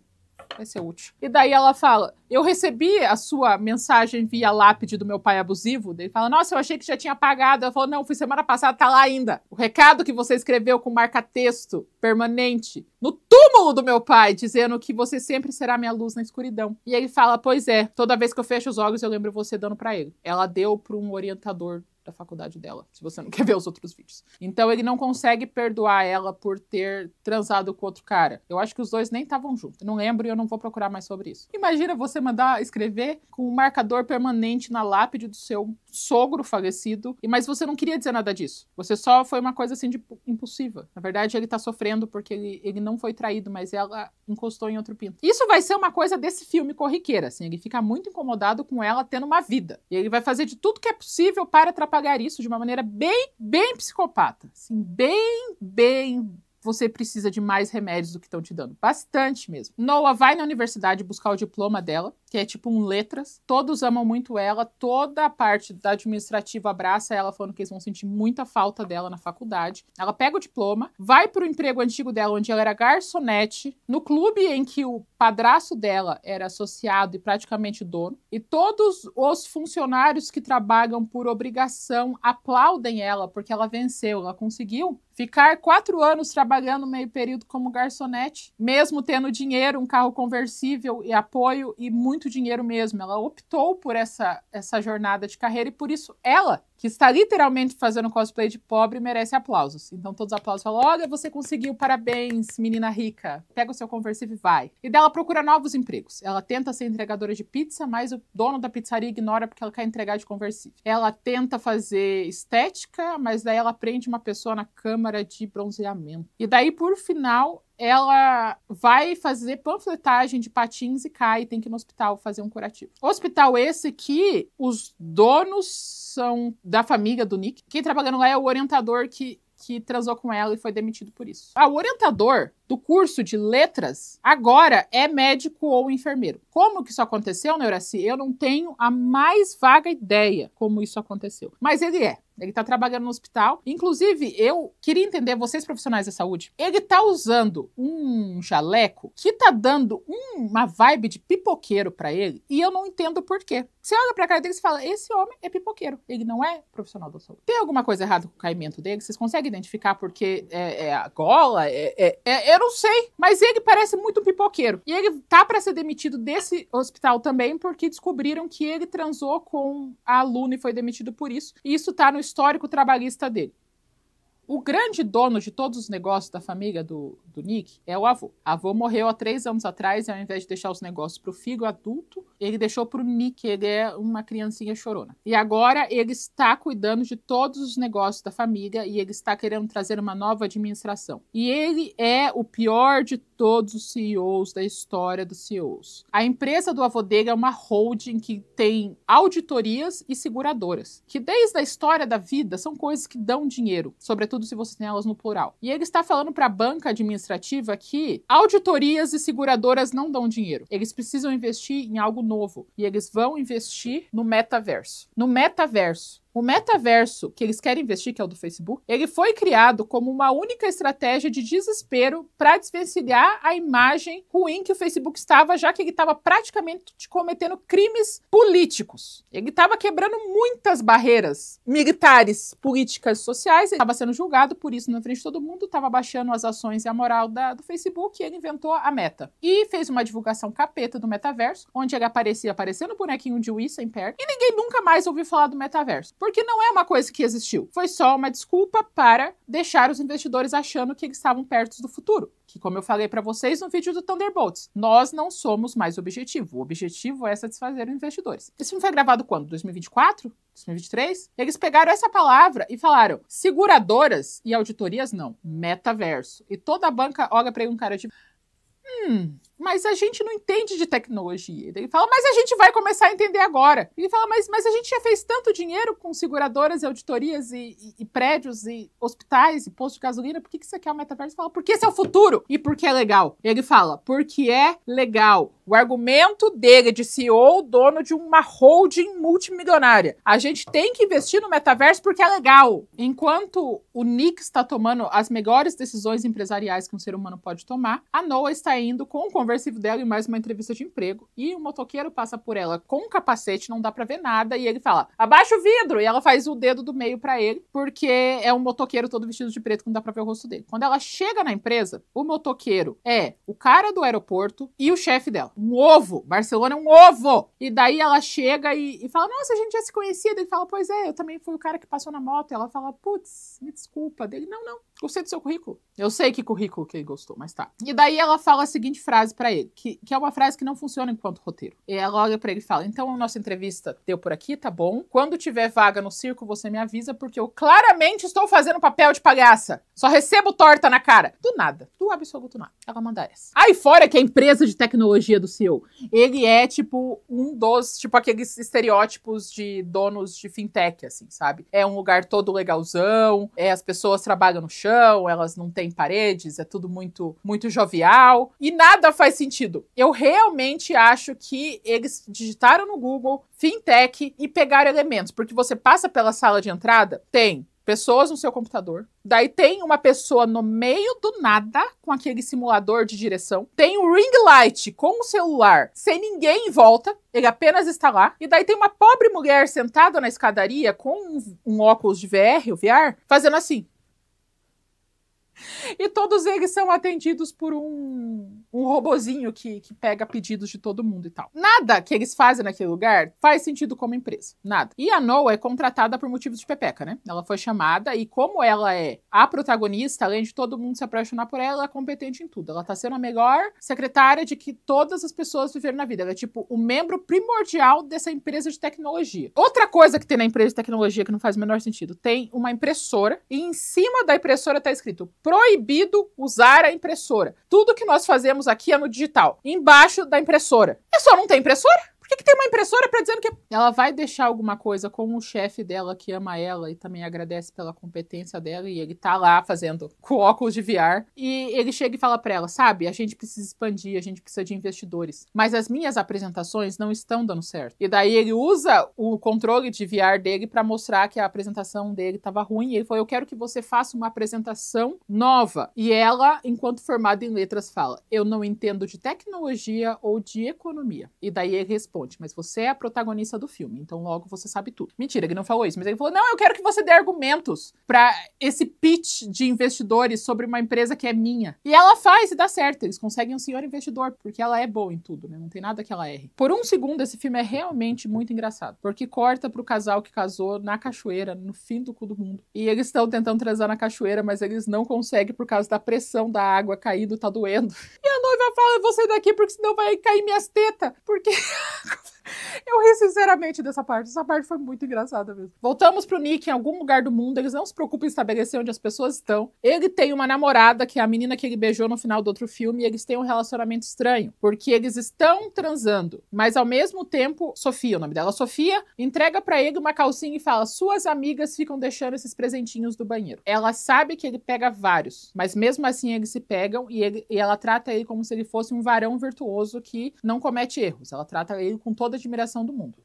Vai ser útil. E daí ela fala, eu recebi a sua mensagem via lápide do meu pai abusivo. Daí ele fala, nossa, eu achei que já tinha apagado. Ela falou, não, foi semana passada, tá lá ainda. O recado que você escreveu com marca-texto permanente no túmulo do meu pai, dizendo que você sempre será minha luz na escuridão. E ele fala, pois é, toda vez que eu fecho os olhos eu lembro você dando pra ele. Ela deu pra um orientador da faculdade dela, se você não quer ver os outros vídeos. Então ele não consegue perdoar ela por ter transado com outro cara. Eu acho que os dois nem estavam juntos. Eu não lembro e eu não vou procurar mais sobre isso. Imagina você mandar escrever com um marcador permanente na lápide do seu sogro falecido, mas você não queria dizer nada disso. Você só foi uma coisa assim de impulsiva. Na verdade, ele tá sofrendo porque ele não foi traído, mas ela encostou em outro pinto. Isso vai ser uma coisa desse filme corriqueira, assim. Ele fica muito incomodado com ela tendo uma vida. E ele vai fazer de tudo que é possível para atrapalhar isso de uma maneira bem psicopata. Assim, bem você precisa de mais remédios do que estão te dando. Bastante mesmo. Noah vai na universidade buscar o diploma dela, que é tipo um letras. Todos amam muito ela. Toda a parte da administrativa abraça ela, falando que eles vão sentir muita falta dela na faculdade. Ela pega o diploma, vai pro emprego antigo dela, onde ela era garçonete, no clube em que o padrasto dela era associado e praticamente dono. E todos os funcionários que trabalham por obrigação aplaudem ela, porque ela venceu, ela conseguiu ficar 4 anos trabalhando meio período como garçonete, mesmo tendo dinheiro, um carro conversível e apoio e muito dinheiro mesmo. Ela optou por essa jornada de carreira e por isso ela, que está literalmente fazendo cosplay de pobre, merece aplausos. Então todos os aplausos falam, olha, você conseguiu, parabéns, menina rica. Pega o seu conversível e vai. E daí ela procura novos empregos. Ela tenta ser entregadora de pizza, mas o dono da pizzaria ignora porque ela quer entregar de conversível. Ela tenta fazer estética, mas daí ela prende uma pessoa na câmara de bronzeamento. E daí, por final, ela vai fazer panfletagem de patins e cai e tem que ir no hospital fazer um curativo. Hospital esse que os donos são da família do Nick. Quem trabalhando lá é o orientador que transou com ela e foi demitido por isso. O orientador do curso de letras agora é médico ou enfermeiro. Como que isso aconteceu, Neuraci? Eu não tenho a mais vaga ideia como isso aconteceu. Mas ele é. Ele tá trabalhando no hospital. Inclusive, eu queria entender, vocês profissionais da saúde, ele tá usando um jaleco que tá dando uma vibe de pipoqueiro pra ele e eu não entendo por quê. Você olha pra cara dele e fala, esse homem é pipoqueiro. Ele não é profissional da saúde. Tem alguma coisa errada com o caimento dele? Vocês conseguem identificar porque é a gola? Eu não sei, mas ele parece muito um pipoqueiro. E ele tá pra ser demitido desse hospital também porque descobriram que ele transou com a aluna e foi demitido por isso. E isso tá no histórico trabalhista dele. O grande dono de todos os negócios da família do Nick é o avô. O avô morreu há 3 anos atrás e ao invés de deixar os negócios pro filho adulto, ele deixou pro Nick, ele é uma criancinha chorona. E agora ele está cuidando de todos os negócios da família e ele está querendo trazer uma nova administração. E ele é o pior de todos os CEOs da história dos CEOs. A empresa do avô dele é uma holding que tem auditorias e seguradoras, que desde a história da vida são coisas que dão dinheiro, sobretudo se você tem elas no plural. E ele está falando para a banca administrativa que auditorias e seguradoras não dão dinheiro. Eles precisam investir em algo novo. E eles vão investir no metaverso. No metaverso. O metaverso que eles querem investir, que é o do Facebook, ele foi criado como uma única estratégia de desespero para desvencilhar a imagem ruim que o Facebook estava, já que ele estava praticamente cometendo crimes políticos. Ele estava quebrando muitas barreiras militares, políticas, sociais. Ele estava sendo julgado por isso na frente de todo mundo, estava baixando as ações e a moral do Facebook e ele inventou a Meta. E fez uma divulgação capeta do metaverso, onde ele aparecia parecendo um bonequinho de Wii sem perna, e ninguém nunca mais ouviu falar do metaverso. Porque não é uma coisa que existiu. Foi só uma desculpa para deixar os investidores achando que eles estavam perto do futuro. Que, como eu falei para vocês no vídeo do Thunderbolts, nós não somos mais o objetivo. O objetivo é satisfazer os investidores. Esse filme foi gravado quando? 2024? 2023? Eles pegaram essa palavra e falaram seguradoras e auditorias não. Metaverso. E toda a banca olha para ele um cara de... mas a gente não entende de tecnologia. Ele fala, mas a gente vai começar a entender agora. Ele fala, mas a gente já fez tanto dinheiro com seguradoras e auditorias e prédios e hospitais e postos de gasolina, por que você quer o metaverso? Ele fala, porque esse é o futuro e porque é legal. Ele fala, porque é legal. O argumento dele de CEO, dono de uma holding multimilionária. A gente tem que investir no metaverso porque é legal. Enquanto o Nick está tomando as melhores decisões empresariais que um ser humano pode tomar, a Noah está indo com o conversível dela em mais uma entrevista de emprego. E o motoqueiro passa por ela com um capacete, não dá pra ver nada. E ele fala, abaixa o vidro! E ela faz o dedo do meio pra ele, porque é um motoqueiro todo vestido de preto que não dá pra ver o rosto dele. Quando ela chega na empresa, o motoqueiro é o cara do aeroporto e o chefe dela. Um ovo! Barcelona é um ovo! E daí ela chega e fala, nossa, a gente já se conhecia. Ele fala, pois é, eu também fui o cara que passou na moto. E ela fala, putz, me desculpa. Dele, não, gostei do seu currículo. Eu sei que currículo que ele gostou, mas tá. E daí ela fala a seguinte frase pra ele, que é uma frase que não funciona enquanto roteiro. E ela olha pra ele e fala, então a nossa entrevista deu por aqui, tá bom? Quando tiver vaga no circo, você me avisa, porque eu claramente estou fazendo papel de palhaça. Só recebo torta na cara. Do nada. Do absoluto nada. Ela manda essa. Aí fora que a empresa de tecnologia do CEO, ele é tipo um dos, tipo aqueles estereótipos de donos de fintech, assim, sabe? É um lugar todo legalzão, as pessoas trabalham no chão, elas não têm paredes, é tudo muito, muito jovial. E nada faz sentido. Eu realmente acho que eles digitaram no Google fintech e pegaram elementos, porque você passa pela sala de entrada, tem pessoas no seu computador, daí tem uma pessoa no meio do nada com aquele simulador de direção, tem um ring light com o celular sem ninguém em volta, ele apenas está lá, e daí tem uma pobre mulher sentada na escadaria com um óculos de VR, o VR, fazendo assim. E todos eles são atendidos por um robozinho que pega pedidos de todo mundo e tal. Nada que eles fazem naquele lugar faz sentido como empresa. Nada. E a Noa é contratada por motivos de pepeca, né? Ela foi chamada e como ela é a protagonista, além de todo mundo se apaixonar por ela é competente em tudo. Ela tá sendo a melhor secretária de que todas as pessoas viveram na vida. Ela é tipo o membro primordial dessa empresa de tecnologia. Outra coisa que tem na empresa de tecnologia que não faz o menor sentido, tem uma impressora e em cima da impressora tá escrito proibido usar a impressora. Tudo que nós fazemos aqui é no digital. Embaixo da impressora. É só não ter impressora? Por que tem uma impressora pra dizendo que... Ela vai deixar alguma coisa com o chefe dela que ama ela e também agradece pela competência dela e ele tá lá fazendo com óculos de VR e ele chega e fala pra ela, sabe, a gente precisa expandir, a gente precisa de investidores, mas as minhas apresentações não estão dando certo. E daí ele usa o controle de VR dele pra mostrar que a apresentação dele tava ruim e ele falou, eu quero que você faça uma apresentação nova. E ela, enquanto formada em letras, fala, eu não entendo de tecnologia ou de economia. E daí ele responde, mas você é a protagonista do filme, então logo você sabe tudo. Mentira, ele não falou isso, mas ele falou, não, eu quero que você dê argumentos pra esse pitch de investidores sobre uma empresa que é minha. E ela faz e dá certo, eles conseguem um senhor investidor, porque ela é boa em tudo, né? Não tem nada que ela erre. Por um segundo, esse filme é realmente muito engraçado, porque corta pro casal que casou na cachoeira, no fim do cu do mundo. E eles estão tentando transar na cachoeira, mas eles não conseguem por causa da pressão da água caindo, tá doendo. E a noiva fala, eu vou sair daqui porque senão vai cair minhas tetas, porque... Eu ri sinceramente dessa parte. Essa parte foi muito engraçada mesmo. Voltamos pro Nick em algum lugar do mundo. Eles não se preocupam em estabelecer onde as pessoas estão. Ele tem uma namorada, que é a menina que ele beijou no final do outro filme. E eles têm um relacionamento estranho. Porque eles estão transando. Mas ao mesmo tempo, Sofia, o nome dela, Sofia, entrega pra ele uma calcinha e fala, suas amigas ficam deixando esses presentinhos do banheiro. Ela sabe que ele pega vários. Mas mesmo assim eles se pegam. E ela trata ele como se ele fosse um varão virtuoso que não comete erros. Ela trata ele com toda a admiração do mundo.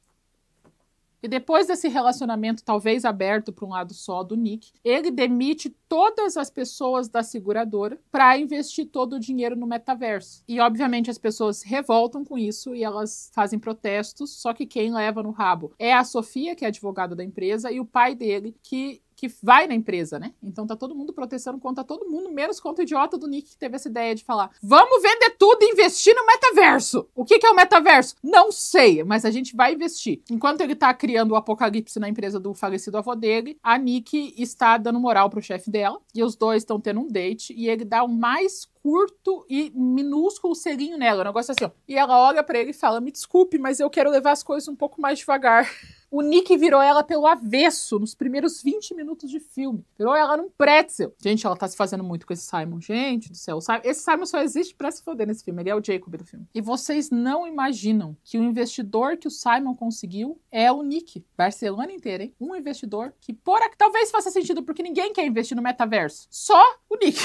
E depois desse relacionamento talvez aberto para um lado só do Nick, ele demite todas as pessoas da seguradora para investir todo o dinheiro no metaverso. E obviamente as pessoas se revoltam com isso e elas fazem protestos, só que quem leva no rabo é a Sofia, que é advogada da empresa, e o pai dele, que vai na empresa, né? Então tá todo mundo protestando contra todo mundo, menos contra o idiota do Nick que teve essa ideia de falar, vamos vender tudo e investir no metaverso. O que é o metaverso? Não sei, mas a gente vai investir. Enquanto ele tá criando o apocalipse na empresa do falecido avô dele, a Nick está dando moral pro chefe dela, e os dois estão tendo um date, e ele dá o mais curto e minúsculo selinho nela, um negócio assim, ó. E ela olha pra ele e fala, me desculpe, mas eu quero levar as coisas um pouco mais devagar. O Nick virou ela pelo avesso nos primeiros 20 minutos de filme. Virou ela num pretzel. Gente, ela tá se fazendo muito com esse Simon. Gente do céu, esse Simon só existe pra se foder nesse filme. Ele é o Jacob do filme. E vocês não imaginam que o investidor que o Simon conseguiu é o Nick. Barcelona inteira, hein? Um investidor que talvez faça sentido porque ninguém quer investir no metaverso. Só o Nick.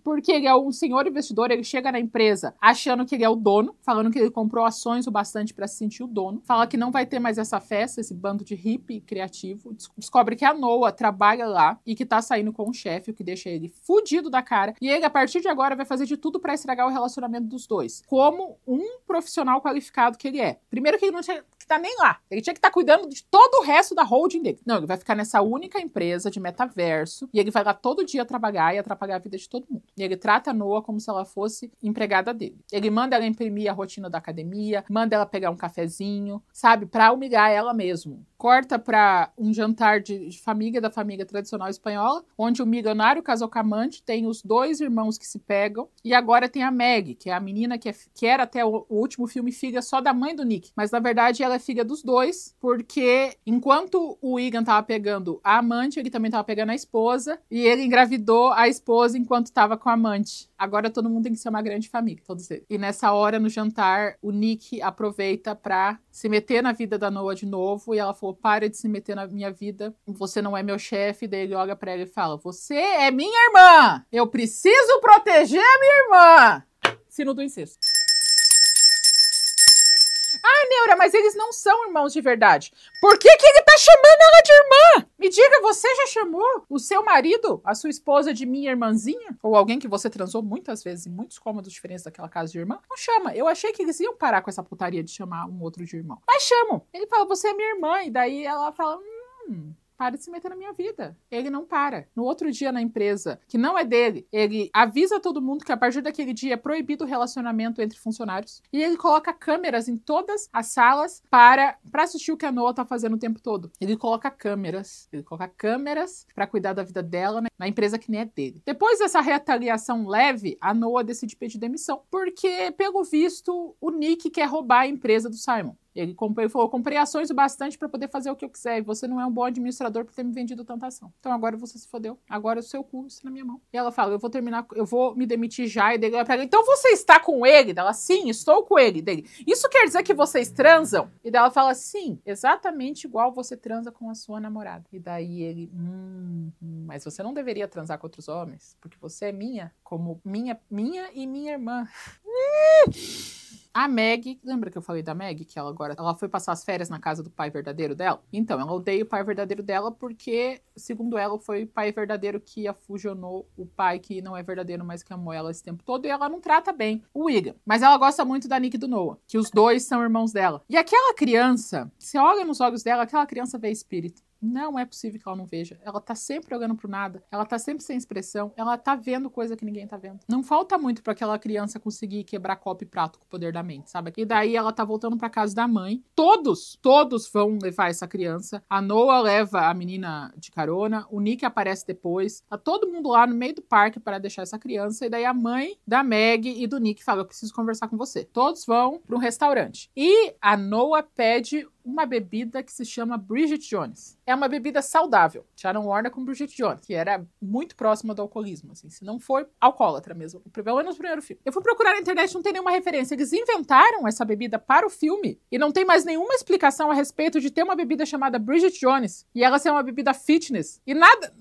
porque ele é um senhor investidor, ele chega na empresa achando que ele é o dono, falando que ele comprou ações o bastante pra se sentir o dono, fala que não vai ter mais essa festa, esse bando de hippie criativo, descobre que a Noah trabalha lá e que tá saindo com o chefe, o que deixa ele fudido da cara, e ele, a partir de agora, vai fazer de tudo pra estragar o relacionamento dos dois, como um profissional qualificado que ele é. Primeiro que ele não tinha que tá nem lá, ele tinha que estar cuidando de todo o resto da holding dele. Não, ele vai ficar nessa única empresa de metaverso, e ele vai lá todo dia trabalhar e atrapalhar a vida de todo mundo. E ele trata a Noah como se ela fosse empregada dele. Ele manda ela imprimir a rotina da academia, manda ela pegar um cafezinho, sabe, pra humilhar ela mesmo. Corta pra um jantar de família, da família tradicional espanhola, onde o milionário casou com a amante, tem os dois irmãos que se pegam, e agora tem a Meg, que é a menina que era até o último filme filha só da mãe do Nick, mas na verdade ela é filha dos dois, porque enquanto o Egan tava pegando a amante, ele também tava pegando a esposa, e ele engravidou a esposa enquanto tava com a amante. Agora todo mundo tem que ser uma grande família, todos eles. E nessa hora, no jantar, o Nick aproveita pra se meter na vida da Noah de novo, e ela falou, para de se meter na minha vida, você não é meu chefe. Daí ele olha pra ela e fala, você é minha irmã, eu preciso proteger a minha irmã. Sino do incesto. Ah, Neura, mas eles não são irmãos de verdade. Por que ele tá chamando ela de irmã? Me diga, você já chamou o seu marido, a sua esposa, de minha irmãzinha? Ou alguém que você transou muitas vezes em muitos cômodos diferentes daquela casa de irmã? Não chama. Eu achei que eles iam parar com essa putaria de chamar um outro de irmão. Mas chamam. Ele fala, você é minha irmã. E daí ela fala, para de se meter na minha vida. Ele não para. No outro dia na empresa, que não é dele, ele avisa todo mundo que a partir daquele dia é proibido o relacionamento entre funcionários. E ele coloca câmeras em todas as salas para assistir o que a Noah tá fazendo o tempo todo. Ele coloca câmeras para cuidar da vida dela, né, na empresa que nem é dele. Depois dessa retaliação leve, a Noah decide pedir demissão, porque, pelo visto, o Nick quer roubar a empresa do Simon. Ele falou, comprei ações o bastante pra poder fazer o que eu quiser, e você não é um bom administrador por ter me vendido tanta ação. Então agora você se fodeu, agora o seu cu está na minha mão. E ela fala, eu vou me demitir já, e daí ela pega, então você está com ele? Ela, sim, estou com ele. Dele, isso quer dizer que vocês transam? E daí ela fala, sim, exatamente igual você transa com a sua namorada. E daí ele, mas você não deveria transar com outros homens, porque você é minha, como minha e minha irmã. A Meg, lembra que eu falei da Meg? Que ela foi passar as férias na casa do pai verdadeiro dela? Então, ela odeia o pai verdadeiro dela porque, segundo ela, foi o pai verdadeiro que afusionou o pai que não é verdadeiro, mas que amou ela esse tempo todo. E ela não trata bem o Egan. Mas ela gosta muito da Nick e do Noah, que os dois são irmãos dela. E aquela criança, você olha nos olhos dela, aquela criança vê espírito. Não é possível que ela não veja. Ela tá sempre olhando pro nada. Ela tá sempre sem expressão. Ela tá vendo coisa que ninguém tá vendo. Não falta muito pra aquela criança conseguir quebrar copo e prato com o poder da mente, sabe? E daí ela tá voltando pra casa da mãe. Todos vão levar essa criança. A Noah leva a menina de carona. O Nick aparece depois. Tá todo mundo lá no meio do parque para deixar essa criança. E daí a mãe da Meg e do Nick fala, eu preciso conversar com você. Todos vão pra um restaurante. E a Noah pede uma bebida que se chama Bridget Jones. É uma bebida saudável. Sharon Warner com Bridget Jones, que era muito próxima do alcoolismo, assim, se não for alcoólatra mesmo. Pelo menos no primeiro filme. Eu fui procurar na internet, não tem nenhuma referência. Eles inventaram essa bebida para o filme e não tem mais nenhuma explicação a respeito de ter uma bebida chamada Bridget Jones e ela ser uma bebida fitness. E nada...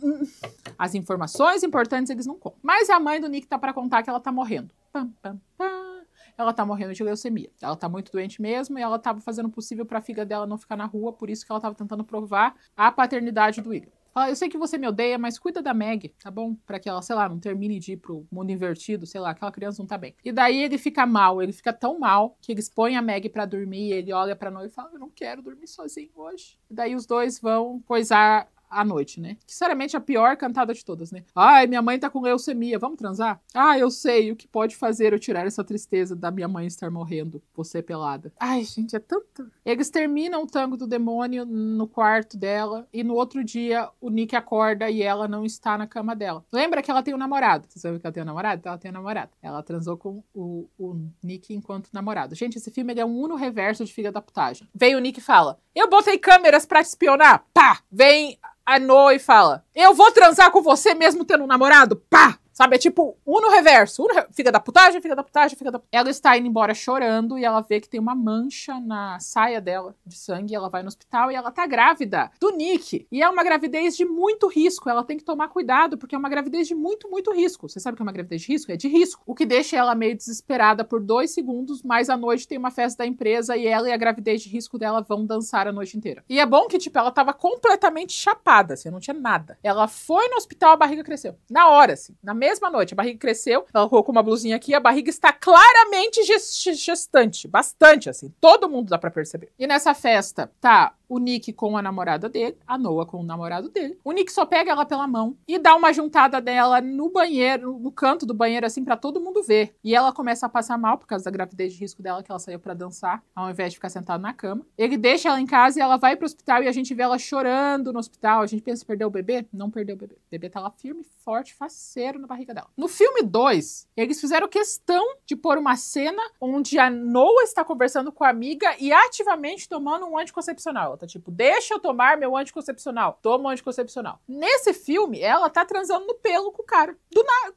As informações importantes eles não contam. Mas a mãe do Nick tá para contar que ela tá morrendo. Pam, pam, pam. Ela tá morrendo de leucemia. Ela tá muito doente mesmo e ela tava fazendo o possível pra filha dela não ficar na rua, por isso que ela tava tentando provar a paternidade do Egan. Fala, eu sei que você me odeia, mas cuida da Meg, tá bom? Pra que ela, sei lá, não termine de ir pro mundo invertido, sei lá, aquela criança não tá bem. E daí ele fica mal, ele fica tão mal que eles põem a Meg pra dormir, ele olha pra Noah e fala, eu não quero dormir sozinho hoje. E daí os dois vão coisar à noite, né? Que, sinceramente, a pior cantada de todas, né? Ai, minha mãe tá com leucemia, vamos transar? Ah, eu sei o que pode fazer eu tirar essa tristeza da minha mãe estar morrendo, você pelada. Ai, gente, é tanto... Eles terminam o tango do demônio no quarto dela e no outro dia o Nick acorda e ela não está na cama dela. Lembra que ela tem um namorado? Você sabe que ela tem um namorado? Ela tem um namorado. Ela transou com o Nick enquanto namorado. Gente, esse filme ele é um uno reverso de filha da putagem. Vem o Nick e fala, eu botei câmeras pra te espionar. Pá! Vem a Noah e fala, eu vou transar com você mesmo tendo um namorado? Pá! Sabe, é tipo Uno reverso. Fica da putagem, fica da putagem, fica da putagem. Ela está indo embora chorando e ela vê que tem uma mancha na saia dela de sangue. Ela vai no hospital e ela tá grávida do Nick. E é uma gravidez de muito risco. Ela tem que tomar cuidado porque é uma gravidez de muito, muito risco. Você sabe o que é uma gravidez de risco? É de risco. O que deixa ela meio desesperada por 2 segundos, mas à noite tem uma festa da empresa e ela e a gravidez de risco dela vão dançar a noite inteira. E é bom que, tipo, ela tava completamente chapada, assim, não tinha nada. Ela foi no hospital, a barriga cresceu. Na hora, assim, na mesma noite, a barriga cresceu, ela colocou uma blusinha aqui, a barriga está claramente gestante, bastante, assim, todo mundo dá pra perceber. E nessa festa, tá o Nick com a namorada dele, a Noah com o namorado dele. O Nick só pega ela pela mão e dá uma juntada dela no banheiro, no canto do banheiro, assim, pra todo mundo ver. E ela começa a passar mal por causa da gravidez de risco dela, que ela saiu pra dançar, ao invés de ficar sentada na cama. Ele deixa ela em casa e ela vai pro hospital e a gente vê ela chorando no hospital. A gente pensa, perdeu o bebê? Não perdeu o bebê. O bebê tá lá firme, forte, faceiro na barriga dela. No filme 2, eles fizeram questão de pôr uma cena onde a Noah está conversando com a amiga e ativamente tomando um anticoncepcional. Ela tá tipo, deixa eu tomar meu anticoncepcional. Toma um anticoncepcional. Nesse filme, ela tá transando no pelo com o cara. Do nada.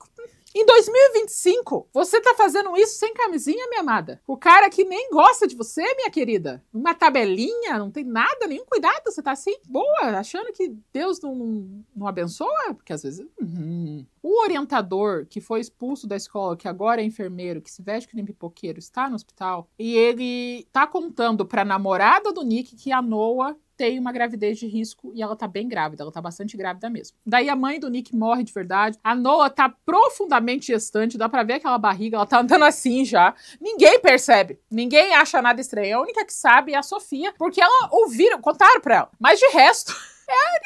Em 2025, você tá fazendo isso sem camisinha, minha amada? O cara que nem gosta de você, minha querida. Uma tabelinha, não tem nada, nenhum cuidado. Você tá assim, boa, achando que Deus não abençoa? Porque às vezes... O orientador que foi expulso da escola, que agora é enfermeiro, que se veste que nem pipoqueiro, está no hospital. E ele tá contando pra namorada do Nick que a Noah tem uma gravidez de risco e ela tá bem grávida, ela tá bastante grávida mesmo. Daí a mãe do Nick morre de verdade, a Noah tá profundamente gestante, dá pra ver aquela barriga, ela tá andando assim já. Ninguém percebe, ninguém acha nada estranho, a única que sabe é a Sofia, porque ela contaram pra ela, mas de resto,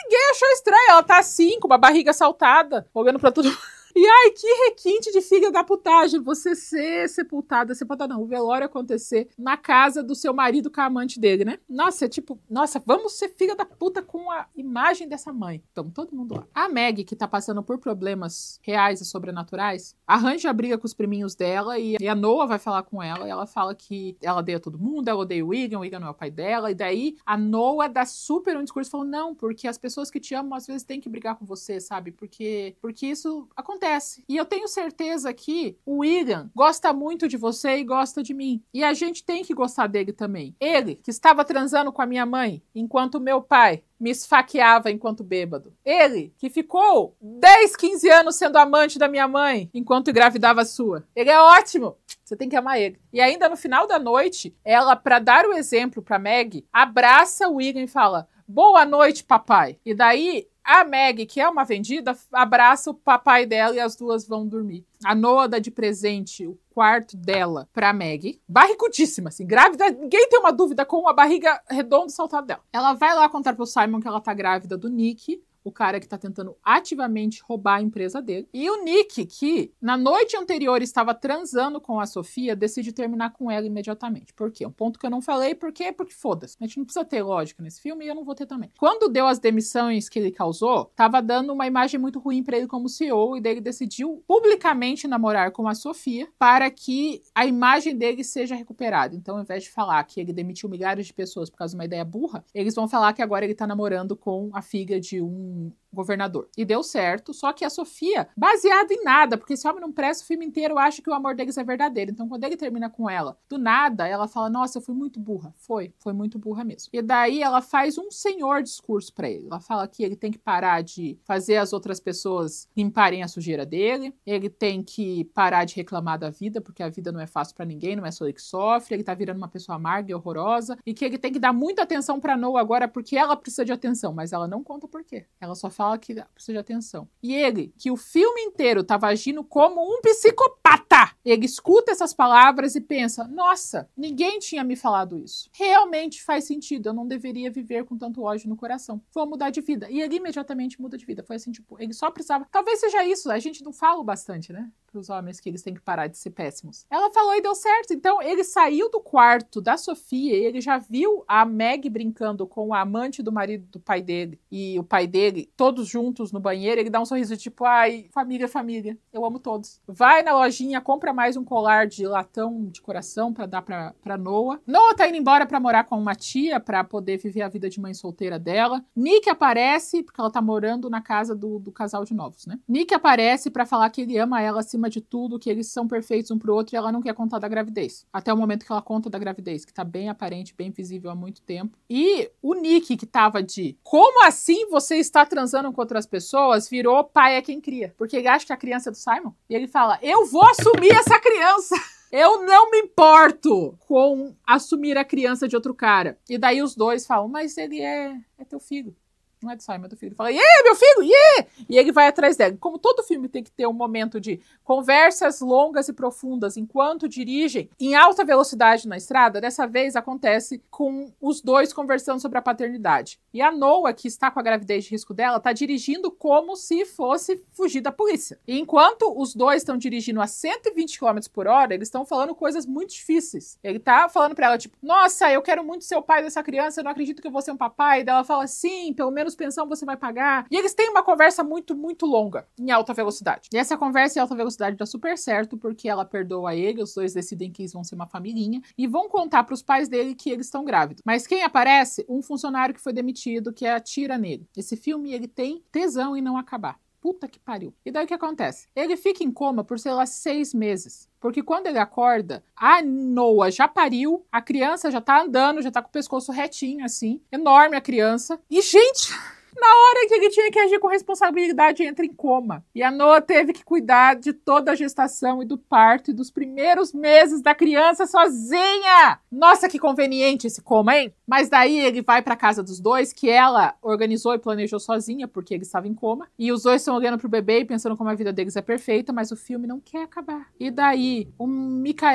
ninguém achou estranho, ela tá assim, com uma barriga saltada, olhando pra tudo. E ai, que requinte de filha da putagem, você ser sepultada, o velório acontecer na casa do seu marido com a amante dele, né? Nossa, é tipo, nossa, vamos ser filha da puta com a imagem dessa mãe. Então, todo mundo lá. A Meg, que tá passando por problemas reais e sobrenaturais, arranja a briga com os priminhos dela e a Noah vai falar com ela e ela fala que ela odeia todo mundo, ela odeia o Wigan não é o pai dela, e daí a Noah dá super um discurso falando, não, porque as pessoas que te amam às vezes têm que brigar com você, sabe? Porque isso acontece. E eu tenho certeza que o Wigan gosta muito de você e gosta de mim. E a gente tem que gostar dele também. Ele, que estava transando com a minha mãe, enquanto meu pai me esfaqueava enquanto bêbado. Ele, que ficou 10, 15 anos sendo amante da minha mãe, enquanto engravidava a sua. Ele é ótimo. Você tem que amar ele. E ainda no final da noite, ela, pra dar o exemplo pra Meg, abraça o Wigan e fala, boa noite, papai. E daí... A Meg, que é uma vendida, abraça o papai dela e as duas vão dormir. A Noah dá de presente o quarto dela pra Meg. Barrigudíssima, assim, grávida. Ninguém tem uma dúvida com a barriga redonda e saltada dela. Ela vai lá contar pro Simon que ela tá grávida do Nick, o cara que tá tentando ativamente roubar a empresa dele. E o Nick, que na noite anterior estava transando com a Sofia, decide terminar com ela imediatamente. Por quê? Um ponto que eu não falei, porque foda-se. A gente não precisa ter lógica nesse filme e eu não vou ter também. Quando deu as demissões que ele causou, tava dando uma imagem muito ruim pra ele como CEO, e daí ele decidiu publicamente namorar com a Sofia para que a imagem dele seja recuperada. Então, ao invés de falar que ele demitiu milhares de pessoas por causa de uma ideia burra, eles vão falar que agora ele tá namorando com a filha de um governador. E deu certo, só que a Sofia, baseado em nada, porque esse homem não presta, o filme inteiro acha que o amor deles é verdadeiro. Então, quando ele termina com ela, do nada, ela fala, nossa, eu fui muito burra. Foi muito burra mesmo. E daí ela faz um senhor discurso pra ele. Ela fala que ele tem que parar de fazer as outras pessoas limparem a sujeira dele, ele tem que parar de reclamar da vida, porque a vida não é fácil pra ninguém, não é só ele que sofre, ele tá virando uma pessoa amarga e horrorosa, e que ele tem que dar muita atenção pra Noah agora, porque ela precisa de atenção, mas ela não conta por quê. Ela só fala que precisa de atenção. E ele, que o filme inteiro tava agindo como um psicopata, ele escuta essas palavras e pensa, nossa, ninguém tinha me falado isso. Realmente faz sentido, eu não deveria viver com tanto ódio no coração. Vou mudar de vida. E ele imediatamente muda de vida. Foi assim, tipo, ele só precisava... Talvez seja isso, a gente não fala bastante, né? Pros homens que eles têm que parar de ser péssimos. Ela falou e deu certo. Então, ele saiu do quarto da Sofia e ele já viu a Meg brincando com a amante do marido do pai dele. E o pai dele, todos juntos no banheiro, ele dá um sorriso tipo, ai, família, família, eu amo todos. Vai na lojinha, compra mais um colar de latão de coração pra dar pra Noah. Noah tá indo embora pra morar com uma tia, pra poder viver a vida de mãe solteira dela. Nick aparece, porque ela tá morando na casa do casal de novos, né? Nick aparece pra falar que ele ama ela acima de tudo, que eles são perfeitos um pro outro e ela não quer contar da gravidez. Até o momento que ela conta da gravidez, que tá bem aparente, bem visível há muito tempo. E o Nick, que tava de como assim você está transando com outras pessoas, virou pai é quem cria. Porque ele acha que a criança é do Simon. E ele fala, eu vou assumir essa criança. Eu não me importo com assumir a criança de outro cara. E daí os dois falam, mas ele é teu filho. Não é do Simon, é do filho. Ele fala, meu filho, E ele vai atrás dela. Como todo filme tem que ter um momento de conversas longas e profundas enquanto dirigem em alta velocidade na estrada, dessa vez acontece com os dois conversando sobre a paternidade. E a Noah, que está com a gravidez de risco dela, está dirigindo como se fosse fugir da polícia. E enquanto os dois estão dirigindo a 120 km por hora, eles estão falando coisas muito difíceis. Ele tá falando pra ela, tipo, nossa, eu quero muito ser o pai dessa criança, eu não acredito que eu vou ser um papai. E daí ela fala, sim, pelo menos pensão você vai pagar. E eles têm uma conversa muito, muito longa, em alta velocidade. E essa conversa em alta velocidade dá super certo, porque ela perdoa ele, os dois decidem que eles vão ser uma familhinha, e vão contar pros pais dele que eles estão grávidos. Mas quem aparece? Um funcionário que foi demitido, que atira nele. Esse filme, ele tem tesão em não acabar. Puta que pariu. E daí o que acontece? Ele fica em coma por, sei lá, 6 meses. Porque quando ele acorda, a Noah já pariu, a criança já tá andando, já tá com o pescoço retinho, assim. Enorme a criança. E, gente... Na hora que ele tinha que agir com responsabilidade, entra em coma. E a Noah teve que cuidar de toda a gestação e do parto e dos primeiros meses da criança sozinha. Nossa, que conveniente esse coma, hein? Mas daí ele vai pra casa dos dois, que ela organizou e planejou sozinha, porque ele estava em coma. E os dois estão olhando pro bebê e pensando como a vida deles é perfeita, mas o filme não quer acabar. E daí, o Micah,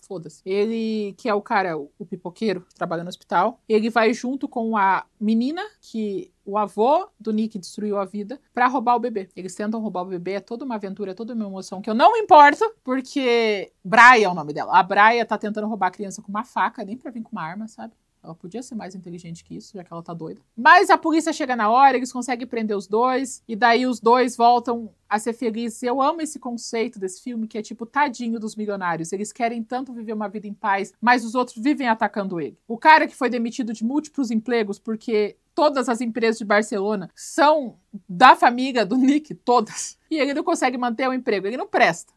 foda-se. Ele, que é o cara, o pipoqueiro, que trabalha no hospital, ele vai junto com a menina, que o avô do Nick destruiu a vida, pra roubar o bebê. Eles tentam roubar o bebê, é toda uma aventura, é toda uma emoção, que eu não me importo, porque Brian é o nome dela. A Brian tá tentando roubar a criança com uma faca, nem pra vir com uma arma, sabe? Ela podia ser mais inteligente que isso, já que ela tá doida. Mas a polícia chega na hora, eles conseguem prender os dois, e daí os dois voltam a ser felizes. Eu amo esse conceito desse filme, que é tipo, tadinho dos milionários. Eles querem tanto viver uma vida em paz, mas os outros vivem atacando ele. O cara que foi demitido de múltiplos empregos, porque todas as empresas de Barcelona são da família do Nick, todas. E ele não consegue manter o emprego. Ele não presta.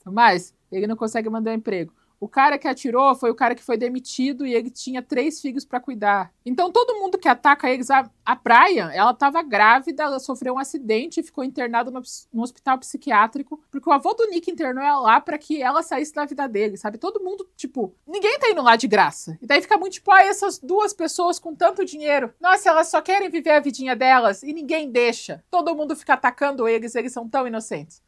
Mas ele não consegue manter o emprego. O cara que atirou foi o cara que foi demitido e ele tinha 3 filhos pra cuidar. Então todo mundo que ataca eles... A Brian, ela tava grávida, ela sofreu um acidente e ficou internada no hospital psiquiátrico, porque o avô do Nick internou ela lá pra que ela saísse da vida dele, sabe? Todo mundo, tipo... Ninguém tá indo lá de graça. E daí fica muito tipo, essas duas pessoas com tanto dinheiro, nossa, elas só querem viver a vidinha delas e ninguém deixa. Todo mundo fica atacando eles são tão inocentes.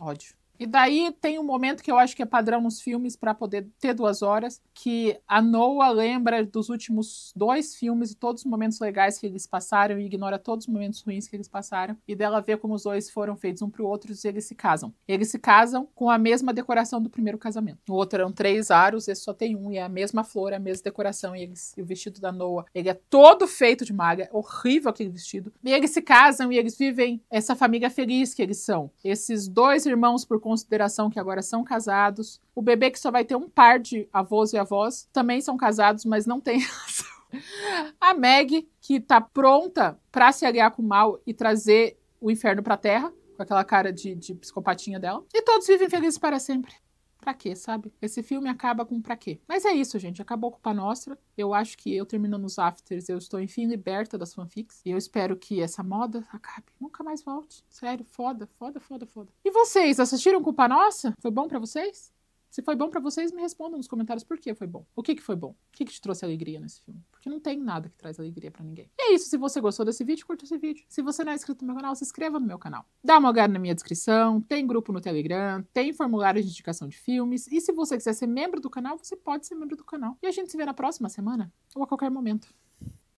Ódio. E daí tem um momento que eu acho que é padrão nos filmes para poder ter 2 horas, que a Noah lembra dos últimos 2 filmes e todos os momentos legais que eles passaram e ignora todos os momentos ruins que eles passaram. E dela vê como os dois foram feitos um pro outro e eles se casam. Eles se casam com a mesma decoração do primeiro casamento. O outro eram 3 aros, esse só tem um, e é a mesma flor, é a mesma decoração. E o vestido da Noah, ele é todo feito de malha, é horrível aquele vestido. E eles se casam e eles vivem essa família feliz que eles são. Esses 2 irmãos, por consideração, que agora são casados. O bebê, que só vai ter um par de avós e avós, também são casados, mas não tem relação. A Meg, que tá pronta pra se aliar com o mal e trazer o inferno pra terra, com aquela cara de psicopatinha dela. E todos vivem felizes para sempre. Pra quê, sabe? Esse filme acaba com pra quê? Mas é isso, gente. Acabou a Culpa Nostra. Eu acho que eu terminando os afters, eu estou, enfim, liberta das fanfics. E eu espero que essa moda acabe. Nunca mais volte. Sério, foda. E vocês, assistiram Culpa Nossa? Foi bom pra vocês? Se foi bom pra vocês, me respondam nos comentários por que foi bom. O que foi bom? O que te trouxe alegria nesse filme? Porque não tem nada que traz alegria pra ninguém. E é isso. Se você gostou desse vídeo, curta esse vídeo. Se você não é inscrito no meu canal, se inscreva no meu canal. Dá uma olhada na minha descrição, tem grupo no Telegram, tem formulário de indicação de filmes. E se você quiser ser membro do canal, você pode ser membro do canal. E a gente se vê na próxima semana ou a qualquer momento.